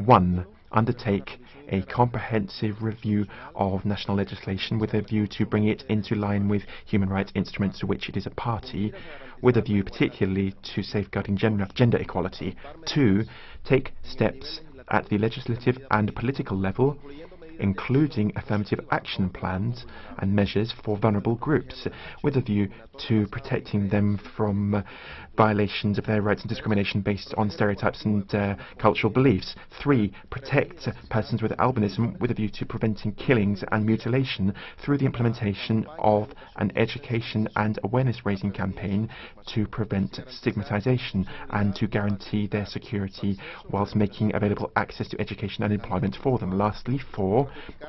1. Undertake a comprehensive review of national legislation with a view to bring it into line with human rights instruments to which it is a party, with a view particularly to safeguarding gender equality. 2. Take steps at the legislative and political level, including affirmative action plans and measures for vulnerable groups, with a view to protecting them from violations of their rights and discrimination based on stereotypes and cultural beliefs. 3. Protect persons with albinism with a view to preventing killings and mutilation through the implementation of an education and awareness-raising campaign to prevent stigmatization and to guarantee their security whilst making available access to education and employment for them. Lastly, 4.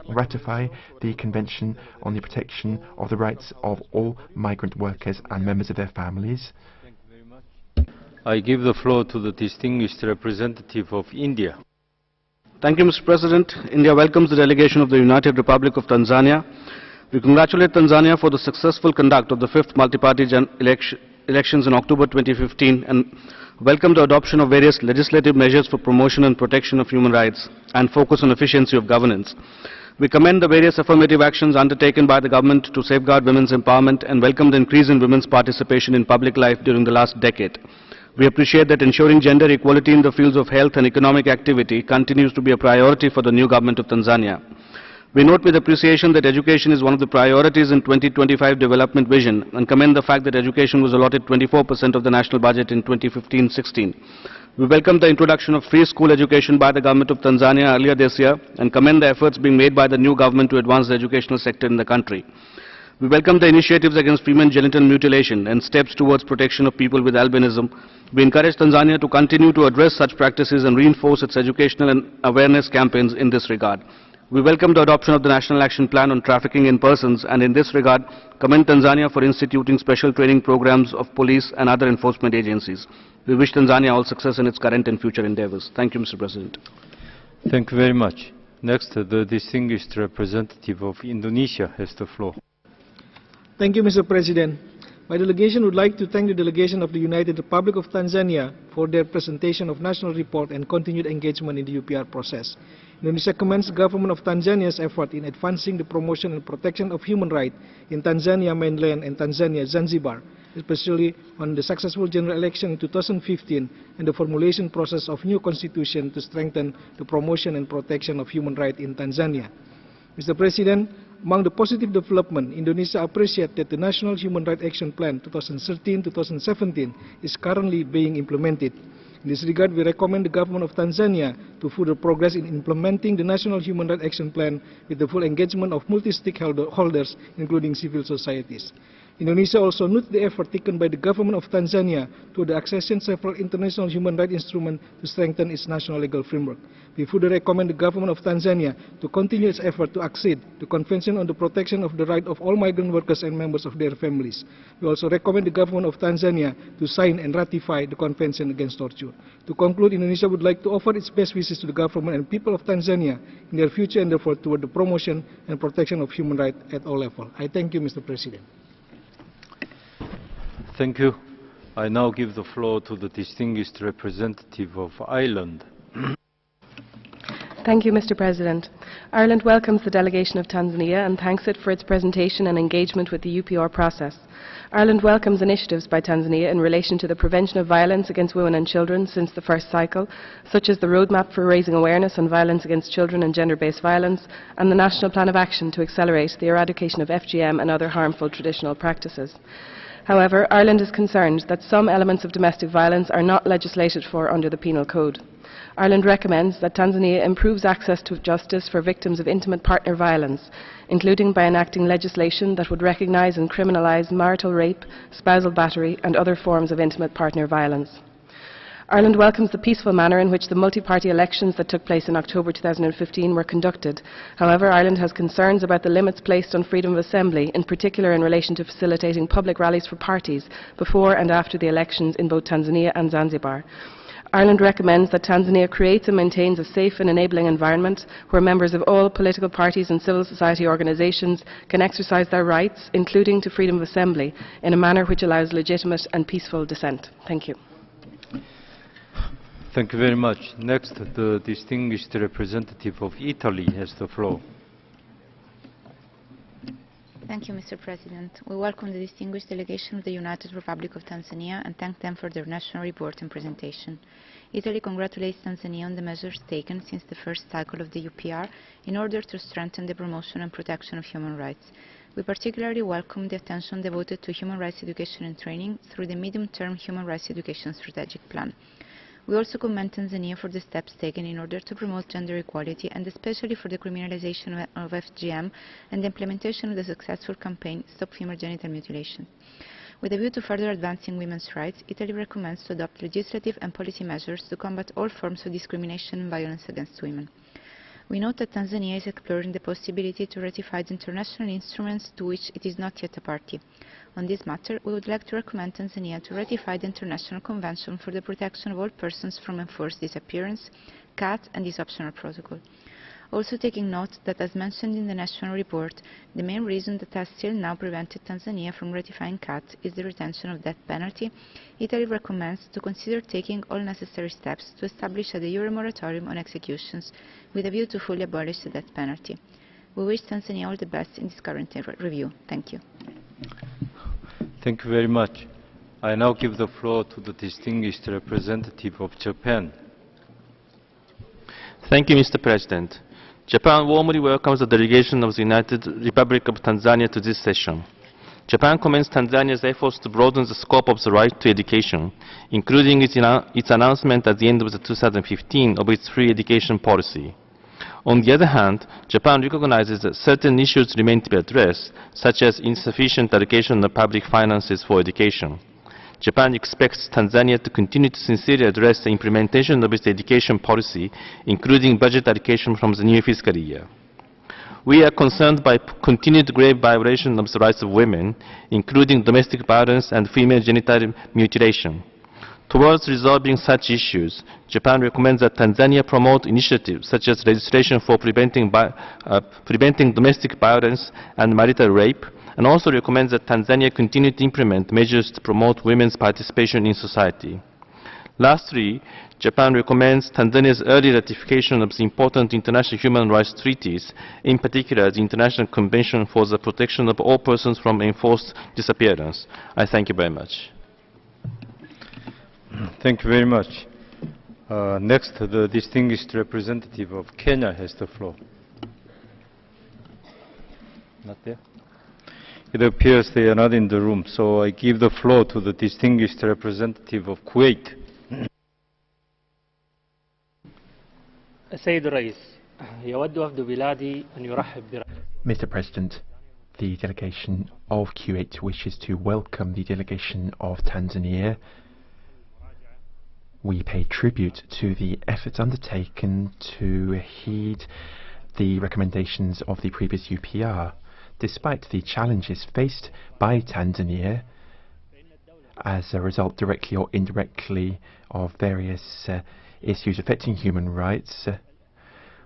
Ratify the Convention on the Protection of the Rights of all Migrant Workers and members of their families. I give the floor to the distinguished representative of India. Thank you, Mr. President. India welcomes the delegation of the United Republic of Tanzania. We congratulate Tanzania for the successful conduct of the 5th multi-party elections in October 2015 and welcome the adoption of various legislative measures for promotion and protection of human rights and focus on efficiency of governance. We commend the various affirmative actions undertaken by the government to safeguard women's empowerment and welcome the increase in women's participation in public life during the last decade. We appreciate that ensuring gender equality in the fields of health and economic activity continues to be a priority for the new government of Tanzania. We note with appreciation that education is one of the priorities in 2025 development vision and commend the fact that education was allotted 24% of the national budget in 2015-16. We welcome the introduction of free school education by the government of Tanzania earlier this year and commend the efforts being made by the new government to advance the educational sector in the country. We welcome the initiatives against female genital mutilation and steps towards protection of people with albinism. We encourage Tanzania to continue to address such practices and reinforce its educational and awareness campaigns in this regard. We welcome the adoption of the National Action Plan on Trafficking in Persons and in this regard commend Tanzania for instituting special training programs of police and other enforcement agencies. We wish Tanzania all success in its current and future endeavors. Thank you, Mr. President. Thank you very much. Next, the distinguished representative of Indonesia has the floor. Thank you, Mr. President. My delegation would like to thank the delegation of the United Republic of Tanzania for their presentation of national report and continued engagement in the UPR process. Indonesia commends the government of Tanzania's effort in advancing the promotion and protection of human rights in Tanzania mainland and Tanzania Zanzibar, especially on the successful general election in 2015 and the formulation process of new constitution to strengthen the promotion and protection of human rights in Tanzania. Mr. President, among the positive development, Indonesia appreciates that the National Human Rights Action Plan 2013-2017 is currently being implemented. In this regard, we recommend the government of Tanzania to further progress in implementing the National Human Rights Action Plan with the full engagement of multi-stakeholders, including civil societies. Indonesia also notes the effort taken by the government of Tanzania to the accession several international human rights instruments to strengthen its national legal framework. We further recommend the government of Tanzania to continue its effort to accede to the Convention on the Protection of the Rights of all Migrant Workers and members of their families. We also recommend the government of Tanzania to sign and ratify the Convention Against Torture. To conclude, Indonesia would like to offer its best wishes to the government and people of Tanzania in their future endeavor toward the promotion and protection of human rights at all levels. I thank you, Mr. President. Thank you. I now give the floor to the distinguished representative of Ireland. Thank you, Mr. President. Ireland welcomes the delegation of Tanzania and thanks it for its presentation and engagement with the UPR process. Ireland welcomes initiatives by Tanzania in relation to the prevention of violence against women and children since the first cycle, such as the roadmap for raising awareness on violence against children and gender-based violence, and the National Plan of Action to accelerate the eradication of FGM and other harmful traditional practices. However, Ireland is concerned that some elements of domestic violence are not legislated for under the Penal Code. Ireland recommends that Tanzania improves access to justice for victims of intimate partner violence, including by enacting legislation that would recognise and criminalise marital rape, spousal battery and other forms of intimate partner violence. Ireland welcomes the peaceful manner in which the multi-party elections that took place in October 2015 were conducted. However, Ireland has concerns about the limits placed on freedom of assembly, in particular in relation to facilitating public rallies for parties before and after the elections in both Tanzania and Zanzibar. Ireland recommends that Tanzania creates and maintains a safe and enabling environment where members of all political parties and civil society organisations can exercise their rights, including to freedom of assembly, in a manner which allows legitimate and peaceful dissent. Thank you. Thank you very much. Next, the distinguished representative of Italy has the floor. Thank you, Mr. President. We welcome the distinguished delegation of the United Republic of Tanzania and thank them for their national report and presentation. Italy congratulates Tanzania on the measures taken since the first cycle of the UPR in order to strengthen the promotion and protection of human rights. We particularly welcome the attention devoted to human rights education and training through the medium-term Human Rights Education Strategic Plan. We also commend Tanzania for the steps taken in order to promote gender equality and especially for the criminalization of FGM and the implementation of the successful campaign Stop Female Genital Mutilation. With a view to further advancing women's rights, Italy recommends to adopt legislative and policy measures to combat all forms of discrimination and violence against women. We note that Tanzania is exploring the possibility to ratify the international instruments to which it is not yet a party. On this matter, we would like to recommend Tanzania to ratify the International Convention for the Protection of All Persons from Enforced Disappearance, CAT, and this optional protocol. Also taking note that, as mentioned in the national report, the main reason that has still now prevented Tanzania from ratifying CAT is the retention of death penalty. Italy recommends to consider taking all necessary steps to establish a de jure moratorium on executions with a view to fully abolish the death penalty. We wish Tanzania all the best in this current review. Thank you. Thank you very much. I now give the floor to the distinguished representative of Japan. Thank you, Mr. President. Japan warmly welcomes the delegation of the United Republic of Tanzania to this session. Japan commends Tanzania's efforts to broaden the scope of the right to education, including its announcement at the end of 2015 of its free education policy. On the other hand, Japan recognizes that certain issues remain to be addressed, such as insufficient allocation of public finances for education. Japan expects Tanzania to continue to sincerely address the implementation of its education policy, including budget allocation from the new fiscal year. We are concerned by continued grave violation of the rights of women, including domestic violence and female genital mutilation. Towards resolving such issues, Japan recommends that Tanzania promote initiatives such as legislation for preventing domestic violence and marital rape, and also recommends that Tanzania continue to implement measures to promote women's participation in society. Lastly, Japan recommends Tanzania's early ratification of the important international human rights treaties, in particular the International Convention for the Protection of All Persons from Enforced Disappearance. I thank you very much. Thank you very much. Next, the distinguished representative of Kenya has the floor. Not there? It appears they are not in the room, so I give the floor to the distinguished representative of Kuwait. Mr. President, the delegation of Kuwait wishes to welcome the delegation of Tanzania. We pay tribute to the efforts undertaken to heed the recommendations of the previous UPR, despite the challenges faced by Tanzania as a result, directly or indirectly, of various issues affecting human rights.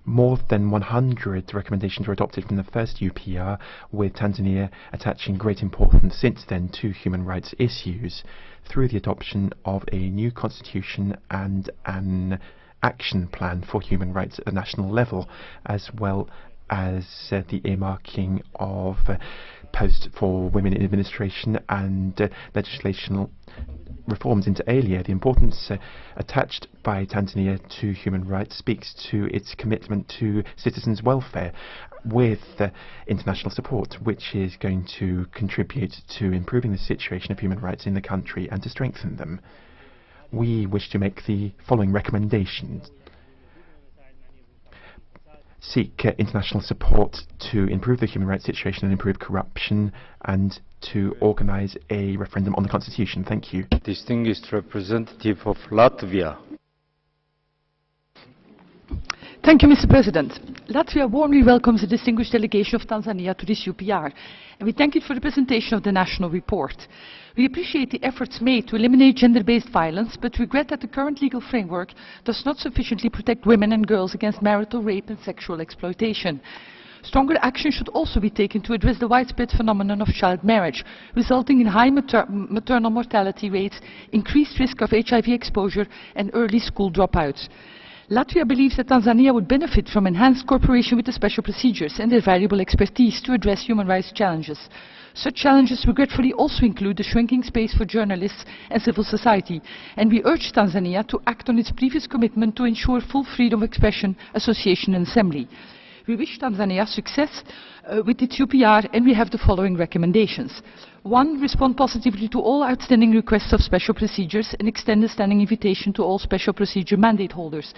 More than 100 recommendations were adopted from the first UPR, with Tanzania attaching great importance since then to human rights issues through the adoption of a new constitution and an action plan for human rights at the national level, as well as the earmarking of posts for women in administration and legislational reforms inter alia. The importance attached by Tanzania to human rights speaks to its commitment to citizens' welfare with international support, which is going to contribute to improving the situation of human rights in the country and to strengthen them. We wish to make the following recommendations. Seek international support to improve the human rights situation and improve corruption, and to organize a referendum on the constitution. Thank you. Distinguished representative of Latvia. Thank you, Mr. President. Latvia warmly welcomes the distinguished delegation of Tanzania to this UPR, and we thank it for the presentation of the national report. We appreciate the efforts made to eliminate gender-based violence, but regret that the current legal framework does not sufficiently protect women and girls against marital rape and sexual exploitation. Stronger action should also be taken to address the widespread phenomenon of child marriage, resulting in high maternal mortality rates, increased risk of HIV exposure, and early school dropouts. Latvia believes that Tanzania would benefit from enhanced cooperation with the special procedures and their valuable expertise to address human rights challenges. Such challenges regretfully also include the shrinking space for journalists and civil society, and we urge Tanzania to act on its previous commitment to ensure full freedom of expression, association and assembly. We wish Tanzania success with its UPR, and we have the following recommendations. 1. Respond positively to all outstanding requests of special procedures and extend a standing invitation to all special procedure mandate holders.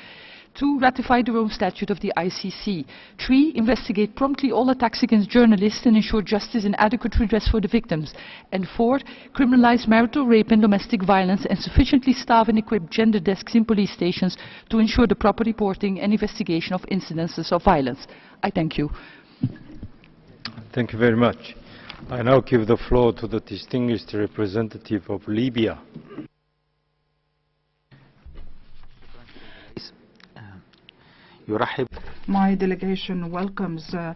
2. Ratify the Rome Statute of the ICC. 3. Investigate promptly all attacks against journalists and ensure justice and adequate redress for the victims. And 4. Criminalize marital rape and domestic violence and sufficiently staff and equip gender desks in police stations to ensure the proper reporting and investigation of incidences of violence. I thank you. Thank you very much. I now give the floor to the distinguished representative of Libya. My delegation welcomes the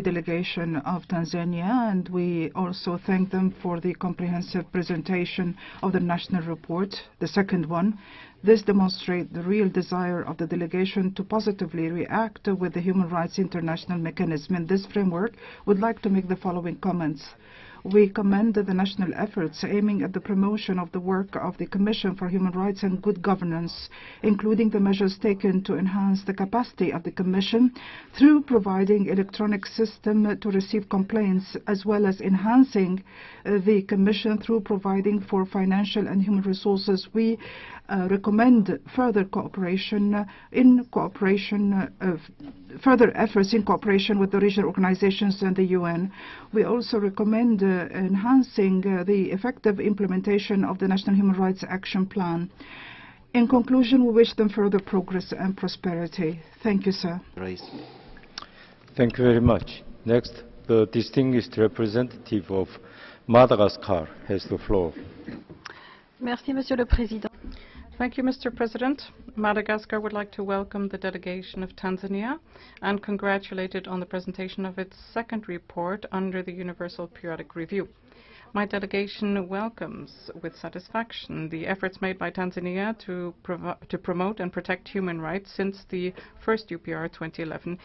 delegation of Tanzania, and we also thank them for the comprehensive presentation of the national report, the second one. This demonstrates the real desire of the delegation to positively react with the Human Rights International mechanism. In this framework, would like to make the following comments. We commend the national efforts aiming at the promotion of the work of the Commission for Human Rights and Good Governance, including the measures taken to enhance the capacity of the Commission through providing electronic system to receive complaints, as well as enhancing the Commission through providing for financial and human resources. We recommend further cooperation further efforts in cooperation with the regional organizations and the UN. We also recommend enhancing the effective implementation of the National Human Rights Action Plan. In conclusion, we wish them further progress and prosperity. Thank you, sir. Thank you very much. Next, the distinguished representative of Madagascar has the floor. Merci, Monsieur le Président. Thank you, Mr. President. Madagascar would like to welcome the delegation of Tanzania and congratulate it on the presentation of its second report under the Universal Periodic Review. My delegation welcomes with satisfaction the efforts made by Tanzania to promote and protect human rights since the first UPR 2011,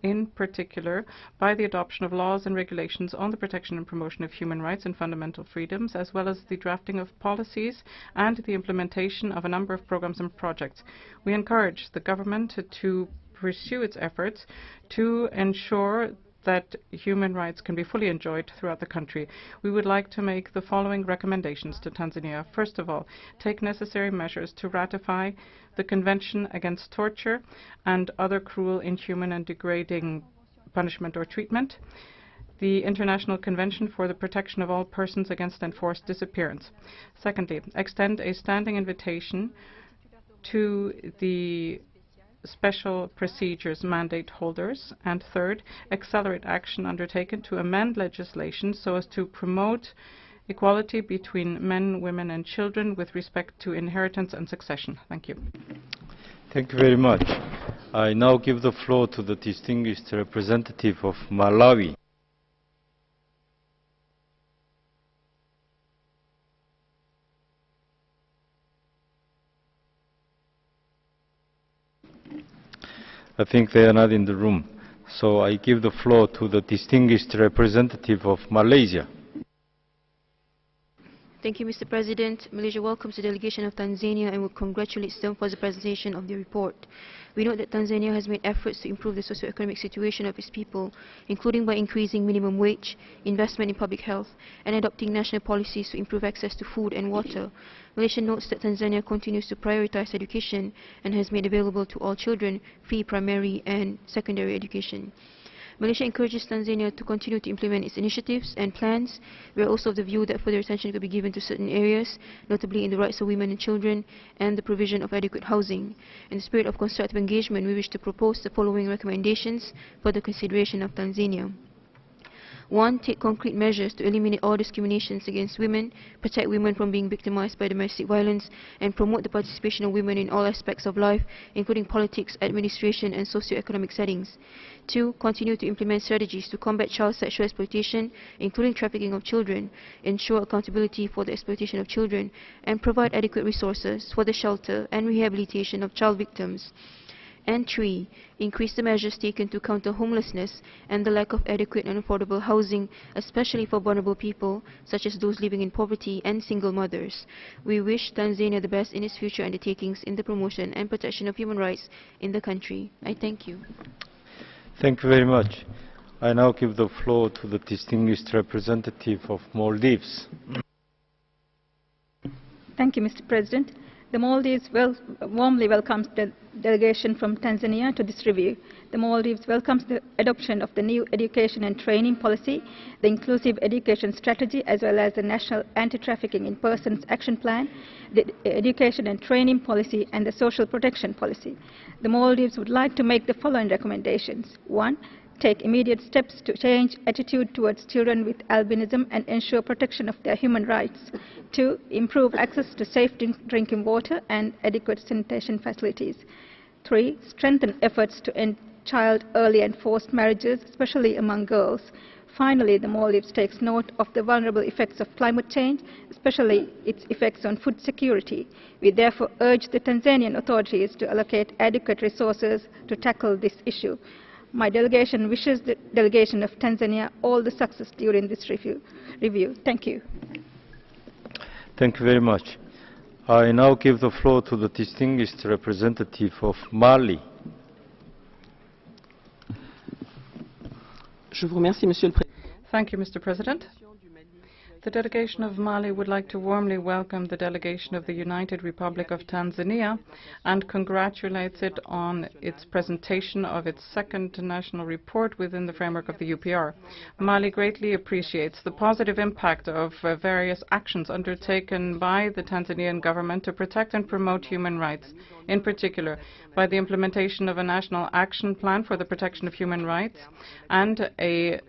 in particular by the adoption of laws and regulations on the protection and promotion of human rights and fundamental freedoms, as well as the drafting of policies and the implementation of a number of programs and projects. We encourage the government to pursue its efforts to ensure that human rights can be fully enjoyed throughout the country. We would like to make the following recommendations to Tanzania. First of all, take necessary measures to ratify the Convention Against Torture and other cruel, inhuman and degrading punishment or treatment, the International Convention for the Protection of All Persons Against Enforced Disappearance. Secondly, extend a standing invitation to the special procedures mandate holders, and third, accelerate action undertaken to amend legislation so as to promote equality between men, women and children with respect to inheritance and succession. Thank you. Thank you very much. I now give the floor to the distinguished representative of Malawi. I think they are not in the room. So I give the floor to the distinguished representative of Malaysia. Thank you, Mr. President. Malaysia welcomes the delegation of Tanzania and will congratulate them for the presentation of the report. We note that Tanzania has made efforts to improve the socio-economic situation of its people, including by increasing minimum wage, investment in public health, and adopting national policies to improve access to food and water. Malaysia notes that Tanzania continues to prioritize education and has made available to all children free primary and secondary education. Malaysia encourages Tanzania to continue to implement its initiatives and plans. We are also of the view that further attention could be given to certain areas, notably in the rights of women and children and the provision of adequate housing. In the spirit of constructive engagement, we wish to propose the following recommendations for the consideration of Tanzania. 1. Take concrete measures to eliminate all discriminations against women, protect women from being victimized by domestic violence, and promote the participation of women in all aspects of life, including politics, administration, and socio-economic settings. 2. Continue to implement strategies to combat child sexual exploitation, including trafficking of children, ensure accountability for the exploitation of children, and provide adequate resources for the shelter and rehabilitation of child victims. And 3. Increase the measures taken to counter homelessness and the lack of adequate and affordable housing, especially for vulnerable people, such as those living in poverty and single mothers. We wish Tanzania the best in its future undertakings in the promotion and protection of human rights in the country. I thank you. Thank you very much. I now give the floor to the distinguished representative of Maldives. Thank you, Mr. President. The Maldives warmly welcomes the delegation from Tanzania to this review. The Maldives welcomes the adoption of the new education and training policy, the inclusive education strategy, as well as the National Anti-Trafficking in Persons Action Plan, the education and training policy, and the social protection policy. The Maldives would like to make the following recommendations. 1. Take immediate steps to change attitude towards children with albinism and ensure protection of their human rights. 2. Improve access to safe drinking water and adequate sanitation facilities. 3. Strengthen efforts to end child early and forced marriages, especially among girls. Finally, the Maldives takes note of the vulnerable effects of climate change, especially its effects on food security. We therefore urge the Tanzanian authorities to allocate adequate resources to tackle this issue. My delegation wishes the delegation of Tanzania all the success during this review. Thank you. Thank you very much. I now give the floor to the distinguished representative of Mali. Thank you, Mr. President. The delegation of Mali would like to warmly welcome the delegation of the United Republic of Tanzania and congratulates it on its presentation of its second national report within the framework of the UPR. Mali greatly appreciates the positive impact of various actions undertaken by the Tanzanian government to protect and promote human rights, in particular by the implementation of a national action plan for the protection of human rights and a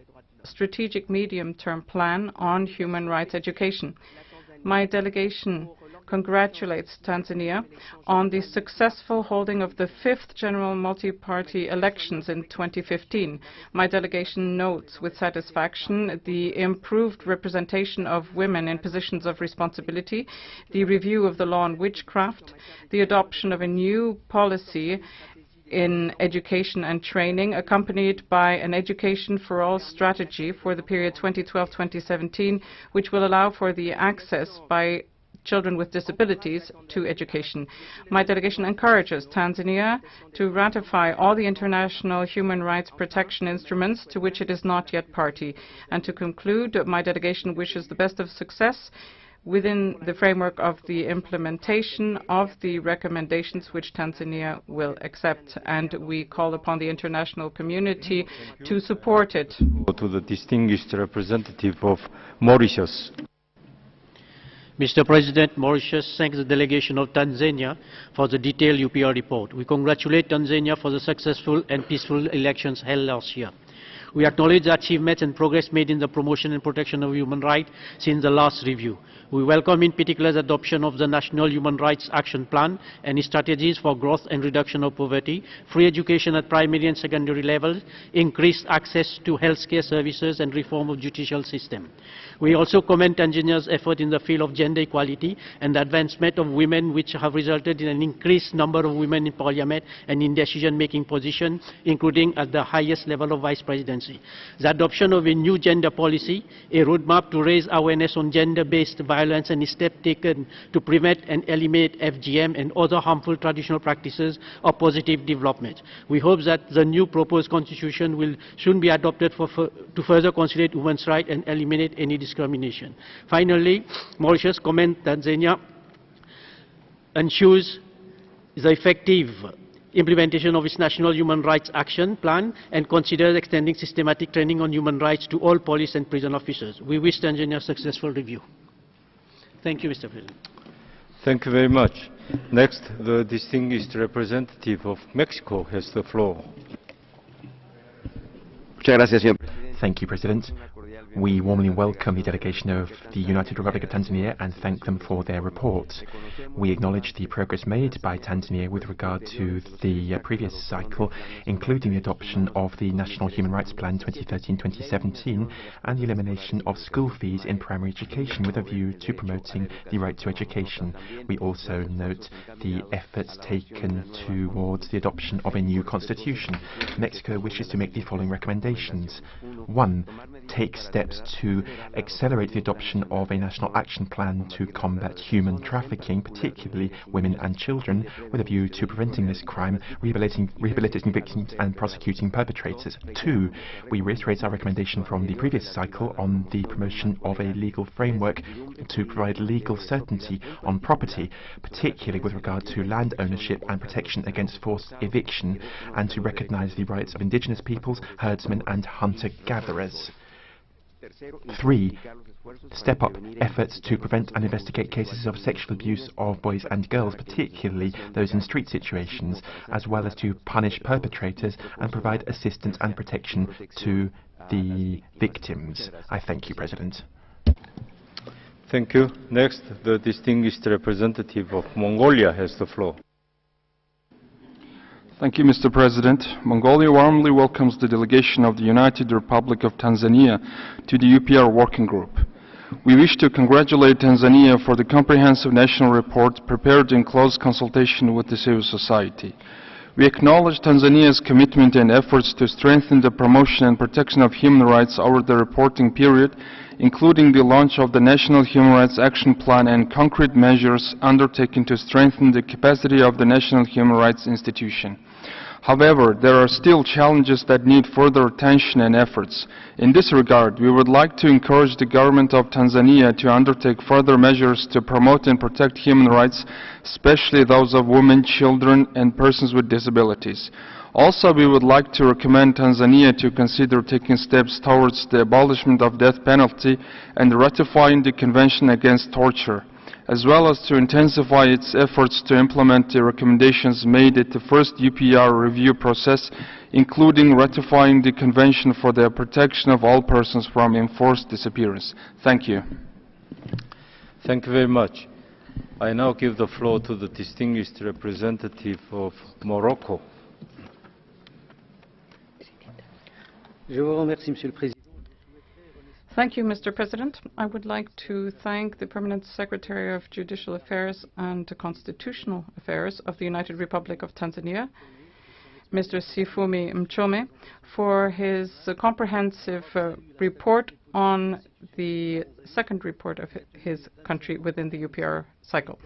strategic medium-term plan on human rights education. My delegation congratulates Tanzania on the successful holding of the 5th General Multi-Party elections in 2015. My delegation notes with satisfaction the improved representation of women in positions of responsibility, the review of the law on witchcraft, the adoption of a new policy in education and training, accompanied by an Education for All strategy for the period 2012-2017, which will allow for the access by children with disabilities to education. My delegation encourages Tanzania to ratify all the international human rights protection instruments to which it is not yet party. And to conclude, my delegation wishes the best of success within the framework of the implementation of the recommendations which Tanzania will accept, and we call upon the international community to support it. To the distinguished representative of Mauritius. Mr. President, Mauritius thanks the delegation of Tanzania for the detailed UPR report. We congratulate Tanzania for the successful and peaceful elections held last year. We acknowledge the achievements and progress made in the promotion and protection of human rights since the last review. We welcome in particular the adoption of the National Human Rights Action Plan and strategies for growth and reduction of poverty, free education at primary and secondary levels, increased access to healthcare services and reform of judicial system. We also commend Tanzania's effort in the field of gender equality and the advancement of women, which have resulted in an increased number of women in parliament and in decision-making positions, including at the highest level of vice presidency. The adoption of a new gender policy, a roadmap to raise awareness on gender-based violence, and a step taken to prevent and eliminate FGM and other harmful traditional practices are positive developments. We hope that the new proposed constitution will soon be adopted to further consolidate women's rights and eliminate any discrimination. Finally, Mauritius commends Tanzania ensures the effective implementation of its National Human Rights Action Plan and considers extending systematic training on human rights to all police and prison officers. We wish Tanzania a successful review. Thank you, Mr. President. Thank you very much. Next, the distinguished representative of Mexico has the floor. Thank you, President. We warmly welcome the delegation of the United Republic of Tanzania and thank them for their report. We acknowledge the progress made by Tanzania with regard to the previous cycle, including the adoption of the National Human Rights Plan 2013-2017 and the elimination of school fees in primary education with a view to promoting the right to education. We also note the efforts taken towards the adoption of a new constitution. Mexico wishes to make the following recommendations. 1. Take steps to accelerate the adoption of a national action plan to combat human trafficking, particularly women and children, with a view to preventing this crime, rehabilitating victims and prosecuting perpetrators. 2. We reiterate our recommendation from the previous cycle on the promotion of a legal framework to provide legal certainty on property, particularly with regard to land ownership and protection against forced eviction, and to recognize the rights of indigenous peoples, herdsmen and hunter-gatherers. 3. Step up efforts to prevent and investigate cases of sexual abuse of boys and girls, particularly those in street situations, as well as to punish perpetrators and provide assistance and protection to the victims. I thank you, President. Thank you. Next, the distinguished representative of Mongolia has the floor. Thank you, Mr. President. Mongolia warmly welcomes the delegation of the United Republic of Tanzania to the UPR Working Group. We wish to congratulate Tanzania for the comprehensive national report prepared in close consultation with the civil society. We acknowledge Tanzania's commitment and efforts to strengthen the promotion and protection of human rights over the reporting period, including the launch of the National Human Rights Action Plan and concrete measures undertaken to strengthen the capacity of the National Human Rights Institution. However, there are still challenges that need further attention and efforts. In this regard, we would like to encourage the government of Tanzania to undertake further measures to promote and protect human rights, especially those of women, children, and persons with disabilities. Also, we would like to recommend Tanzania to consider taking steps towards the abolishment of death penalty and ratifying the Convention Against Torture, as well as to intensify its efforts to implement the recommendations made at the first UPR review process, including ratifying the Convention for the Protection of All Persons from Enforced Disappearance. Thank you. Thank you very much. I now give the floor to the distinguished representative of Morocco. Thank you, Mr. President. I would like to thank the Permanent Secretary of Judicial Affairs and Constitutional Affairs of the United Republic of Tanzania, Mr. Sifuni Mchome, for his comprehensive report on the second report of his country within the UPR cycle.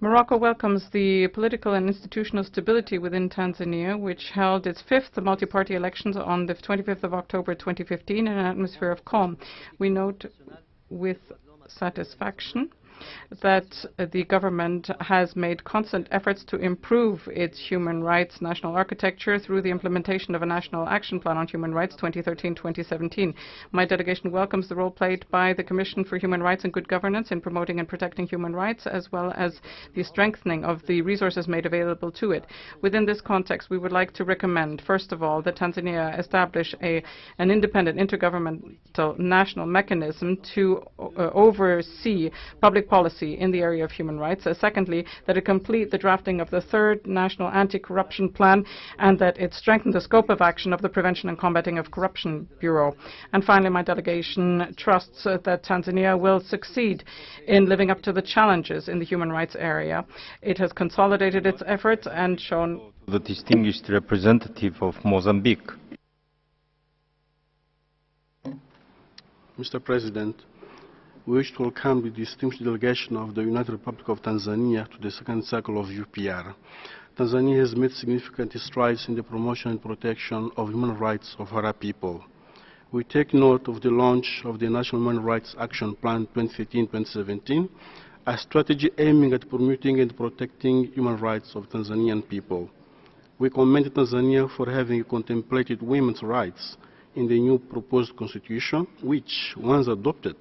Morocco welcomes the political and institutional stability within Tanzania, which held its fifth multi-party elections on the 25th of October 2015 in an atmosphere of calm. We note with satisfaction that the government has made constant efforts to improve its human rights national architecture through the implementation of a National Action Plan on Human Rights 2013-2017. My delegation welcomes the role played by the Commission for Human Rights and Good Governance in promoting and protecting human rights, as well as the strengthening of the resources made available to it. Within this context, we would like to recommend, first of all, that Tanzania establish an independent intergovernmental national mechanism to oversee public policy in the area of human rights. Secondly, that it complete the drafting of the third National Anti-Corruption Plan, and that it strengthen the scope of action of the Prevention and Combating of Corruption Bureau. And finally, my delegation trusts that Tanzania will succeed in living up to the challenges in the human rights area. It has consolidated its efforts and shown the distinguished representative of Mozambique. Mr. President, we wish to welcome the distinguished delegation of the United Republic of Tanzania to the second cycle of UPR. Tanzania has made significant strides in the promotion and protection of human rights of her people. We take note of the launch of the National Human Rights Action Plan 2013-2017, a strategy aiming at promoting and protecting human rights of Tanzanian people. We commend Tanzania for having contemplated women's rights in the new proposed constitution, which, once adopted,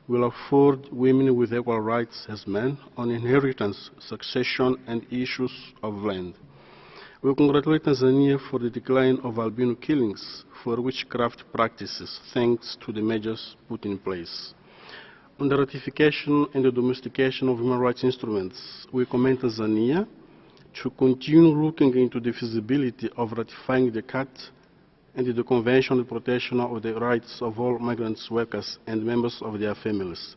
will afford women with equal rights as men on inheritance, succession, and issues of land. We congratulate Tanzania for the decline of albino killings for witchcraft practices, thanks to the measures put in place. On the ratification and the domestication of human rights instruments, we commend Tanzania to continue looking into the feasibility of ratifying the CAT and the Convention on the Protection of the Rights of all Migrant Workers and Members of their Families.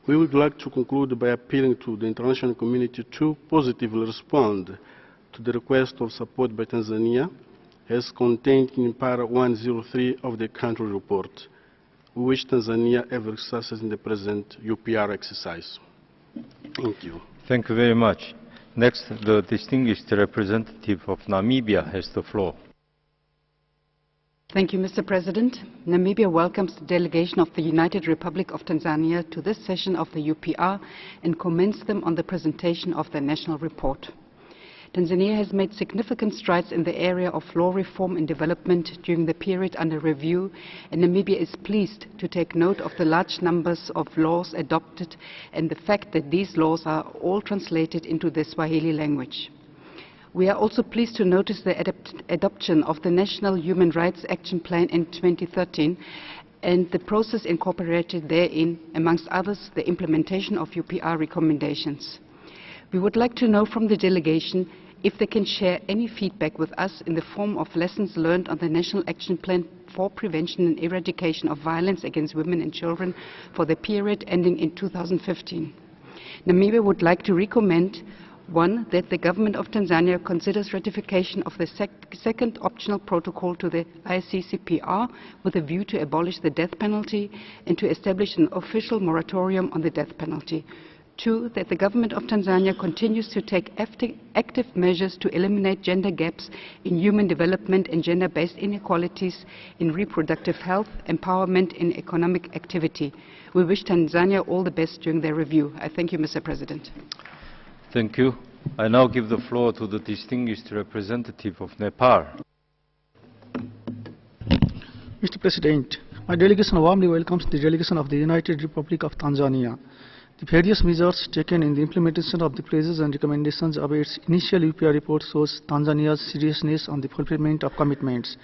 We would like to conclude by appealing to the international community to positively respond to the request of support by Tanzania as contained in Para 103 of the country report. We wish Tanzania every success in the present UPR exercise. Thank you. Thank you very much. Next, the distinguished representative of Namibia has the floor. Thank you, Mr. President. Namibia welcomes the delegation of the United Republic of Tanzania to this session of the UPR and commends them on the presentation of their national report. Tanzania has made significant strides in the area of law reform and development during the period under review, and Namibia is pleased to take note of the large numbers of laws adopted and the fact that these laws are all translated into the Swahili language. We are also pleased to notice the adoption of the National Human Rights Action Plan in 2013 and the process incorporated therein, amongst others, the implementation of UPR recommendations. We would like to know from the delegation if they can share any feedback with us in the form of lessons learned on the National Action Plan for Prevention and Eradication of Violence against Women and Children for the period ending in 2015. Namibia would like to recommend: 1, that the government of Tanzania considers ratification of the second optional protocol to the ICCPR with a view to abolish the death penalty and to establish an official moratorium on the death penalty. 2, that the government of Tanzania continues to take active measures to eliminate gender gaps in human development and gender-based inequalities in reproductive health, empowerment, and economic activity. We wish Tanzania all the best during their review. I thank you, Mr. President. Thank you. I now give the floor to the distinguished representative of Nepal. Mr. President, my delegation warmly welcomes the delegation of the United Republic of Tanzania. The various measures taken in the implementation of the pledges and recommendations of its initial UPR report shows Tanzania's seriousness on the fulfillment of commitments.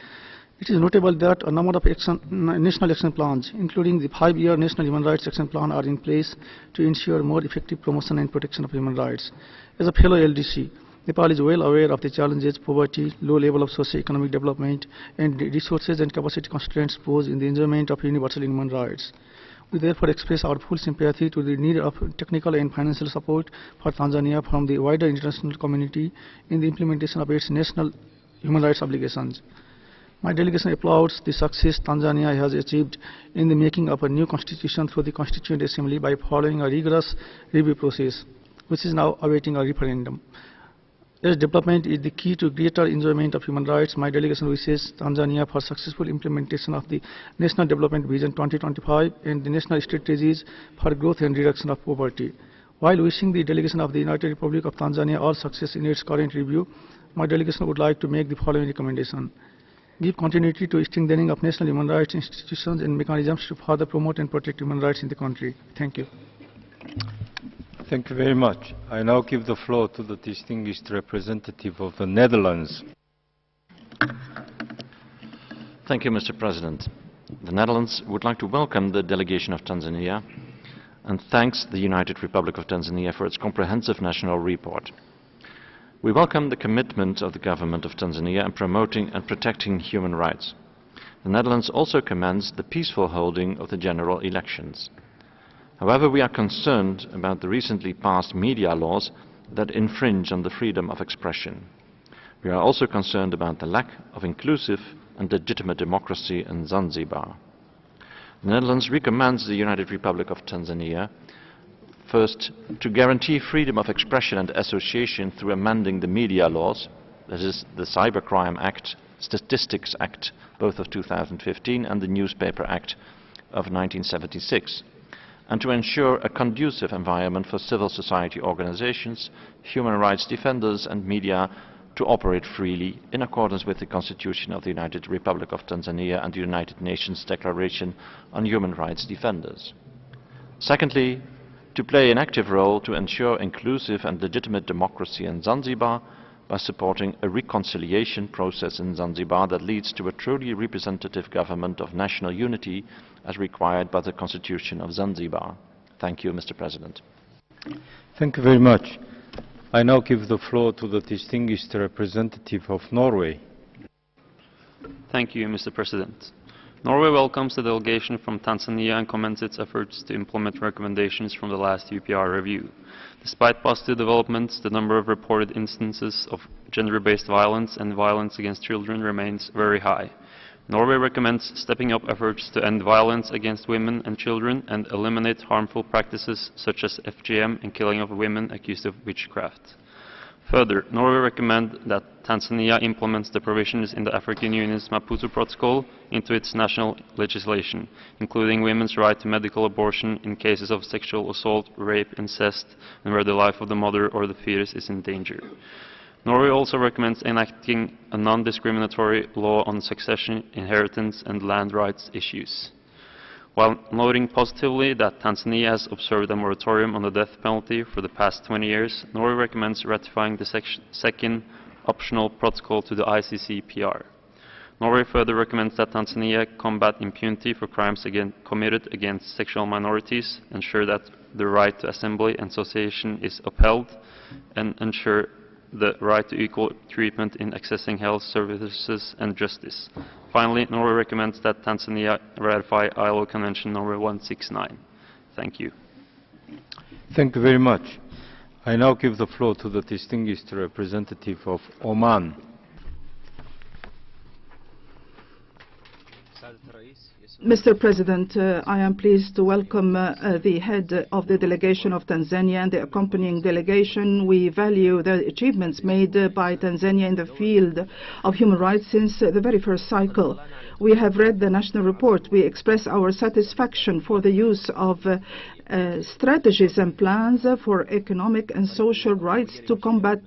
It is notable that a number of national action plans, including the 5-year National Human Rights Action Plan, are in place to ensure more effective promotion and protection of human rights. As a fellow LDC, Nepal is well aware of the challenges poverty, low level of socio-economic development, and the resources and capacity constraints pose in the enjoyment of universal human rights. We therefore express our full sympathy to the need of technical and financial support for Tanzania from the wider international community in the implementation of its national human rights obligations. My delegation applauds the success Tanzania has achieved in the making of a new constitution through the Constituent Assembly by following a rigorous review process, which is now awaiting a referendum. As development is the key to greater enjoyment of human rights, my delegation wishes Tanzania for successful implementation of the National Development Vision 2025 and the national strategies for growth and reduction of poverty. While wishing the delegation of the United Republic of Tanzania all success in its current review, my delegation would like to make the following recommendation. Give continuity to strengthening of national human rights institutions and mechanisms to further promote and protect human rights in the country. Thank you. Thank you very much. I now give the floor to the distinguished representative of the Netherlands. Thank you, Mr. President. The Netherlands would like to welcome the delegation of Tanzania and thanks the United Republic of Tanzania for its comprehensive national report. We welcome the commitment of the government of Tanzania in promoting and protecting human rights. The Netherlands also commends the peaceful holding of the general elections. However, we are concerned about the recently passed media laws that infringe on the freedom of expression. We are also concerned about the lack of inclusive and legitimate democracy in Zanzibar. The Netherlands recommends the United Republic of Tanzania first to guarantee freedom of expression and association through amending the media laws, that is the Cybercrime Act, Statistics Act, both of 2015, and the Newspaper Act of 1976. And to ensure a conducive environment for civil society organizations, human rights defenders and media to operate freely in accordance with the Constitution of the United Republic of Tanzania and the United Nations Declaration on Human Rights Defenders. Secondly, to play an active role to ensure inclusive and legitimate democracy in Zanzibar by supporting a reconciliation process in Zanzibar that leads to a truly representative government of national unity as required by the Constitution of Zanzibar. Thank you, Mr. President. Thank you very much. I now give the floor to the distinguished representative of Norway. Thank you, Mr. President. Norway welcomes the delegation from Tanzania and commends its efforts to implement recommendations from the last UPR review. Despite positive developments, the number of reported instances of gender-based violence and violence against children remains very high. Norway recommends stepping up efforts to end violence against women and children and eliminate harmful practices such as FGM and killing of women accused of witchcraft. Further, Norway recommends that Tanzania implements the provisions in the African Union's Maputo Protocol into its national legislation, including women's right to medical abortion in cases of sexual assault, rape, incest, and where the life of the mother or the fetus is in danger. Norway also recommends enacting a non-discriminatory law on succession, inheritance, and land rights issues. While noting positively that Tanzania has observed a moratorium on the death penalty for the past 20 years, Norway recommends ratifying the second optional protocol to the ICCPR. Norway further recommends that Tanzania combat impunity for crimes committed against sexual minorities, ensure that the right to assembly and association is upheld, and ensure the right to equal treatment in accessing health services and justice. Finally, Norway recommends that Tanzania ratify ILO Convention number 169. Thank you. Thank you very much. I now give the floor to the distinguished representative of Oman. Mr. President, I am pleased to welcome the head of the delegation of Tanzania and the accompanying delegation. We value the achievements made by Tanzania in the field of human rights since the very first cycle. We have read the national report. We express our satisfaction for the use of strategies and plans for economic and social rights to combat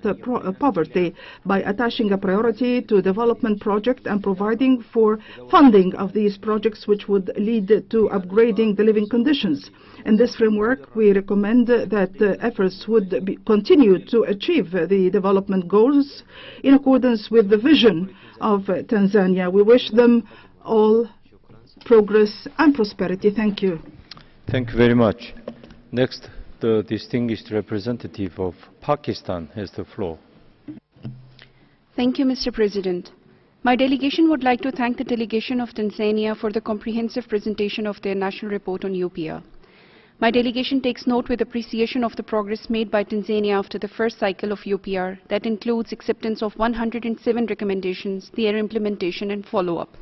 poverty by attaching a priority to development projects and providing for funding of these projects which would lead to upgrading the living conditions. In this framework, we recommend that efforts would continue to achieve the development goals in accordance with the vision of Tanzania. We wish them all progress and prosperity. Thank you. Thank you very much. Next, the distinguished representative of Pakistan has the floor. Thank you, Mr. President. My delegation would like to thank the delegation of Tanzania for the comprehensive presentation of their national report on UPR. My delegation takes note with appreciation of the progress made by Tanzania after the first cycle of UPR that includes acceptance of 107 recommendations, their implementation and follow-up.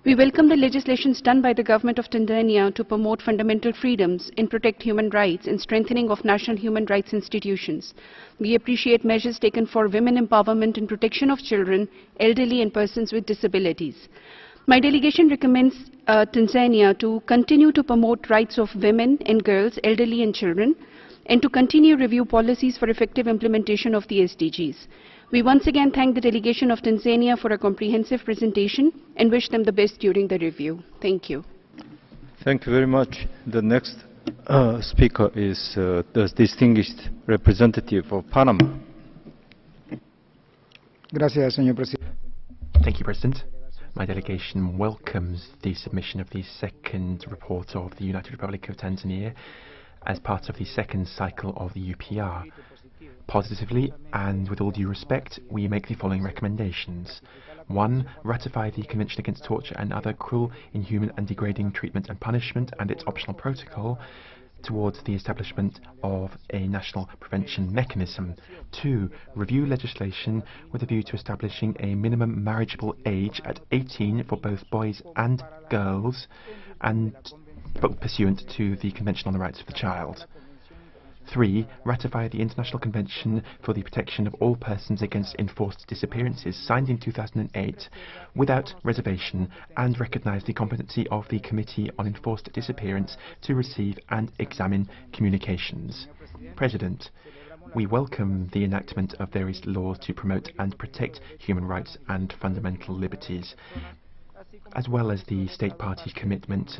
We welcome the legislations done by the government of Tanzania to promote fundamental freedoms and protect human rights and strengthening of national human rights institutions. We appreciate measures taken for women empowerment and protection of children, elderly and persons with disabilities. My delegation recommends Tanzania to continue to promote rights of women and girls, elderly and children, and to continue review policies for effective implementation of the SDGs. We once again thank the delegation of Tanzania for a comprehensive presentation and wish them the best during the review. Thank you. Thank you very much. The next speaker is the distinguished representative of Panama. Gracias, señor presidente. Thank you, President. My delegation welcomes the submission of the second report of the United Republic of Tanzania as part of the second cycle of the UPR. Positively, and with all due respect, we make the following recommendations. 1. Ratify the Convention Against Torture and Other Cruel, Inhuman and Degrading Treatment and Punishment and its optional protocol towards the establishment of a national prevention mechanism. 2. Review legislation with a view to establishing a minimum marriageable age at 18 for both boys and girls, and pursuant to the Convention on the Rights of the Child. 3. Ratify the International Convention for the Protection of All Persons Against Enforced Disappearances, signed in 2008, without reservation, and recognise the competency of the Committee on Enforced Disappearance to receive and examine communications. President, we welcome the enactment of various laws to promote and protect human rights and fundamental liberties, as well as the State Party commitment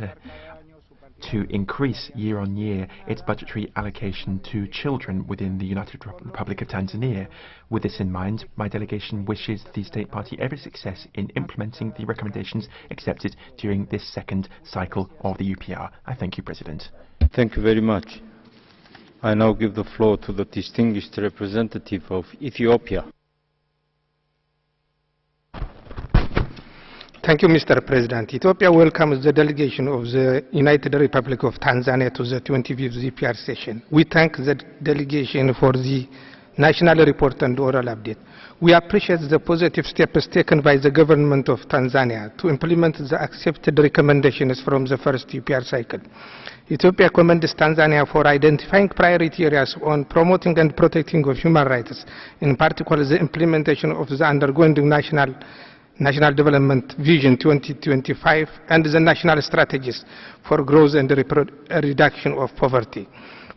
to increase year on year its budgetary allocation to children within the United Republic of Tanzania. With this in mind, my delegation wishes the State Party every success in implementing the recommendations accepted during this second cycle of the UPR. I thank you, President. Thank you very much. I now give the floor to the distinguished representative of Ethiopia. Thank you, Mr. President. Ethiopia welcomes the delegation of the United Republic of Tanzania to the 25th ZPR session. We thank the delegation for the national report and oral update. We appreciate the positive steps taken by the government of Tanzania to implement the accepted recommendations from the first UPR cycle. Ethiopia commends Tanzania for identifying priority areas on promoting and protecting of human rights, in particular the implementation of the undergoing National Development Vision 2025 and the national strategies for growth and reduction of poverty.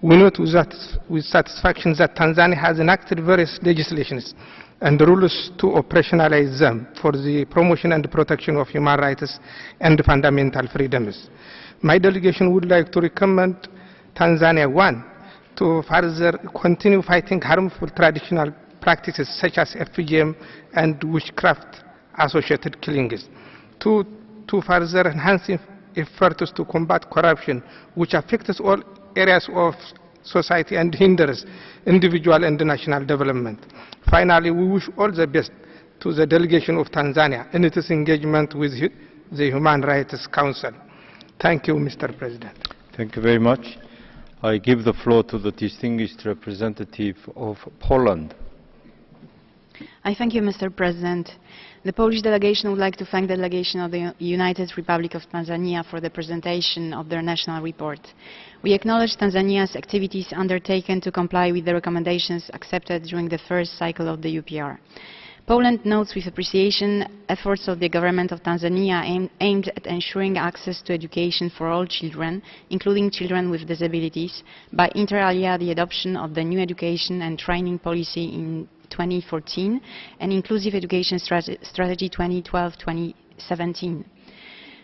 We note with satisfaction that Tanzania has enacted various legislations and rules to operationalize them for the promotion and protection of human rights and fundamental freedoms. My delegation would like to recommend Tanzania, 1, to further continue fighting harmful traditional practices such as FGM and witchcraft associated killings. 2, to further enhance efforts to combat corruption, which affects all areas of society and hinders individual and national development. Finally, we wish all the best to the delegation of Tanzania in its engagement with the Human Rights Council. Thank you, Mr. President. Thank you very much. I give the floor to the distinguished representative of Poland. I thank you, Mr. President. The Polish delegation would like to thank the delegation of the United Republic of Tanzania for the presentation of their national report. We acknowledge Tanzania's activities undertaken to comply with the recommendations accepted during the first cycle of the UPR. Poland notes with appreciation efforts of the government of Tanzania aimed at ensuring access to education for all children, including children with disabilities, by inter alia the adoption of the new education and training policy in 2014 and Inclusive Education Strategy 2012-2017.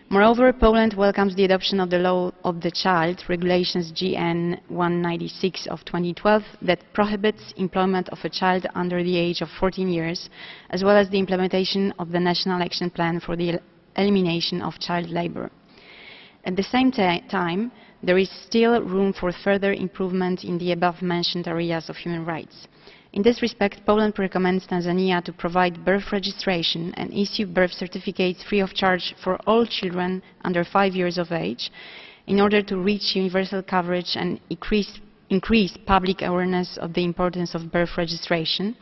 Moreover, Poland welcomes the adoption of the Law of the Child, Regulations GN 196 of 2012, that prohibits employment of a child under the age of 14 years, as well as the implementation of the National Action Plan for the Elimination of Child Labour. At the same time, there is still room for further improvement in the above-mentioned areas of human rights. In this respect, Poland recommends Tanzania to provide birth registration and issue birth certificates free of charge for all children under 5 years of age, in order to reach universal coverage and increase public awareness of the importance of birth registration.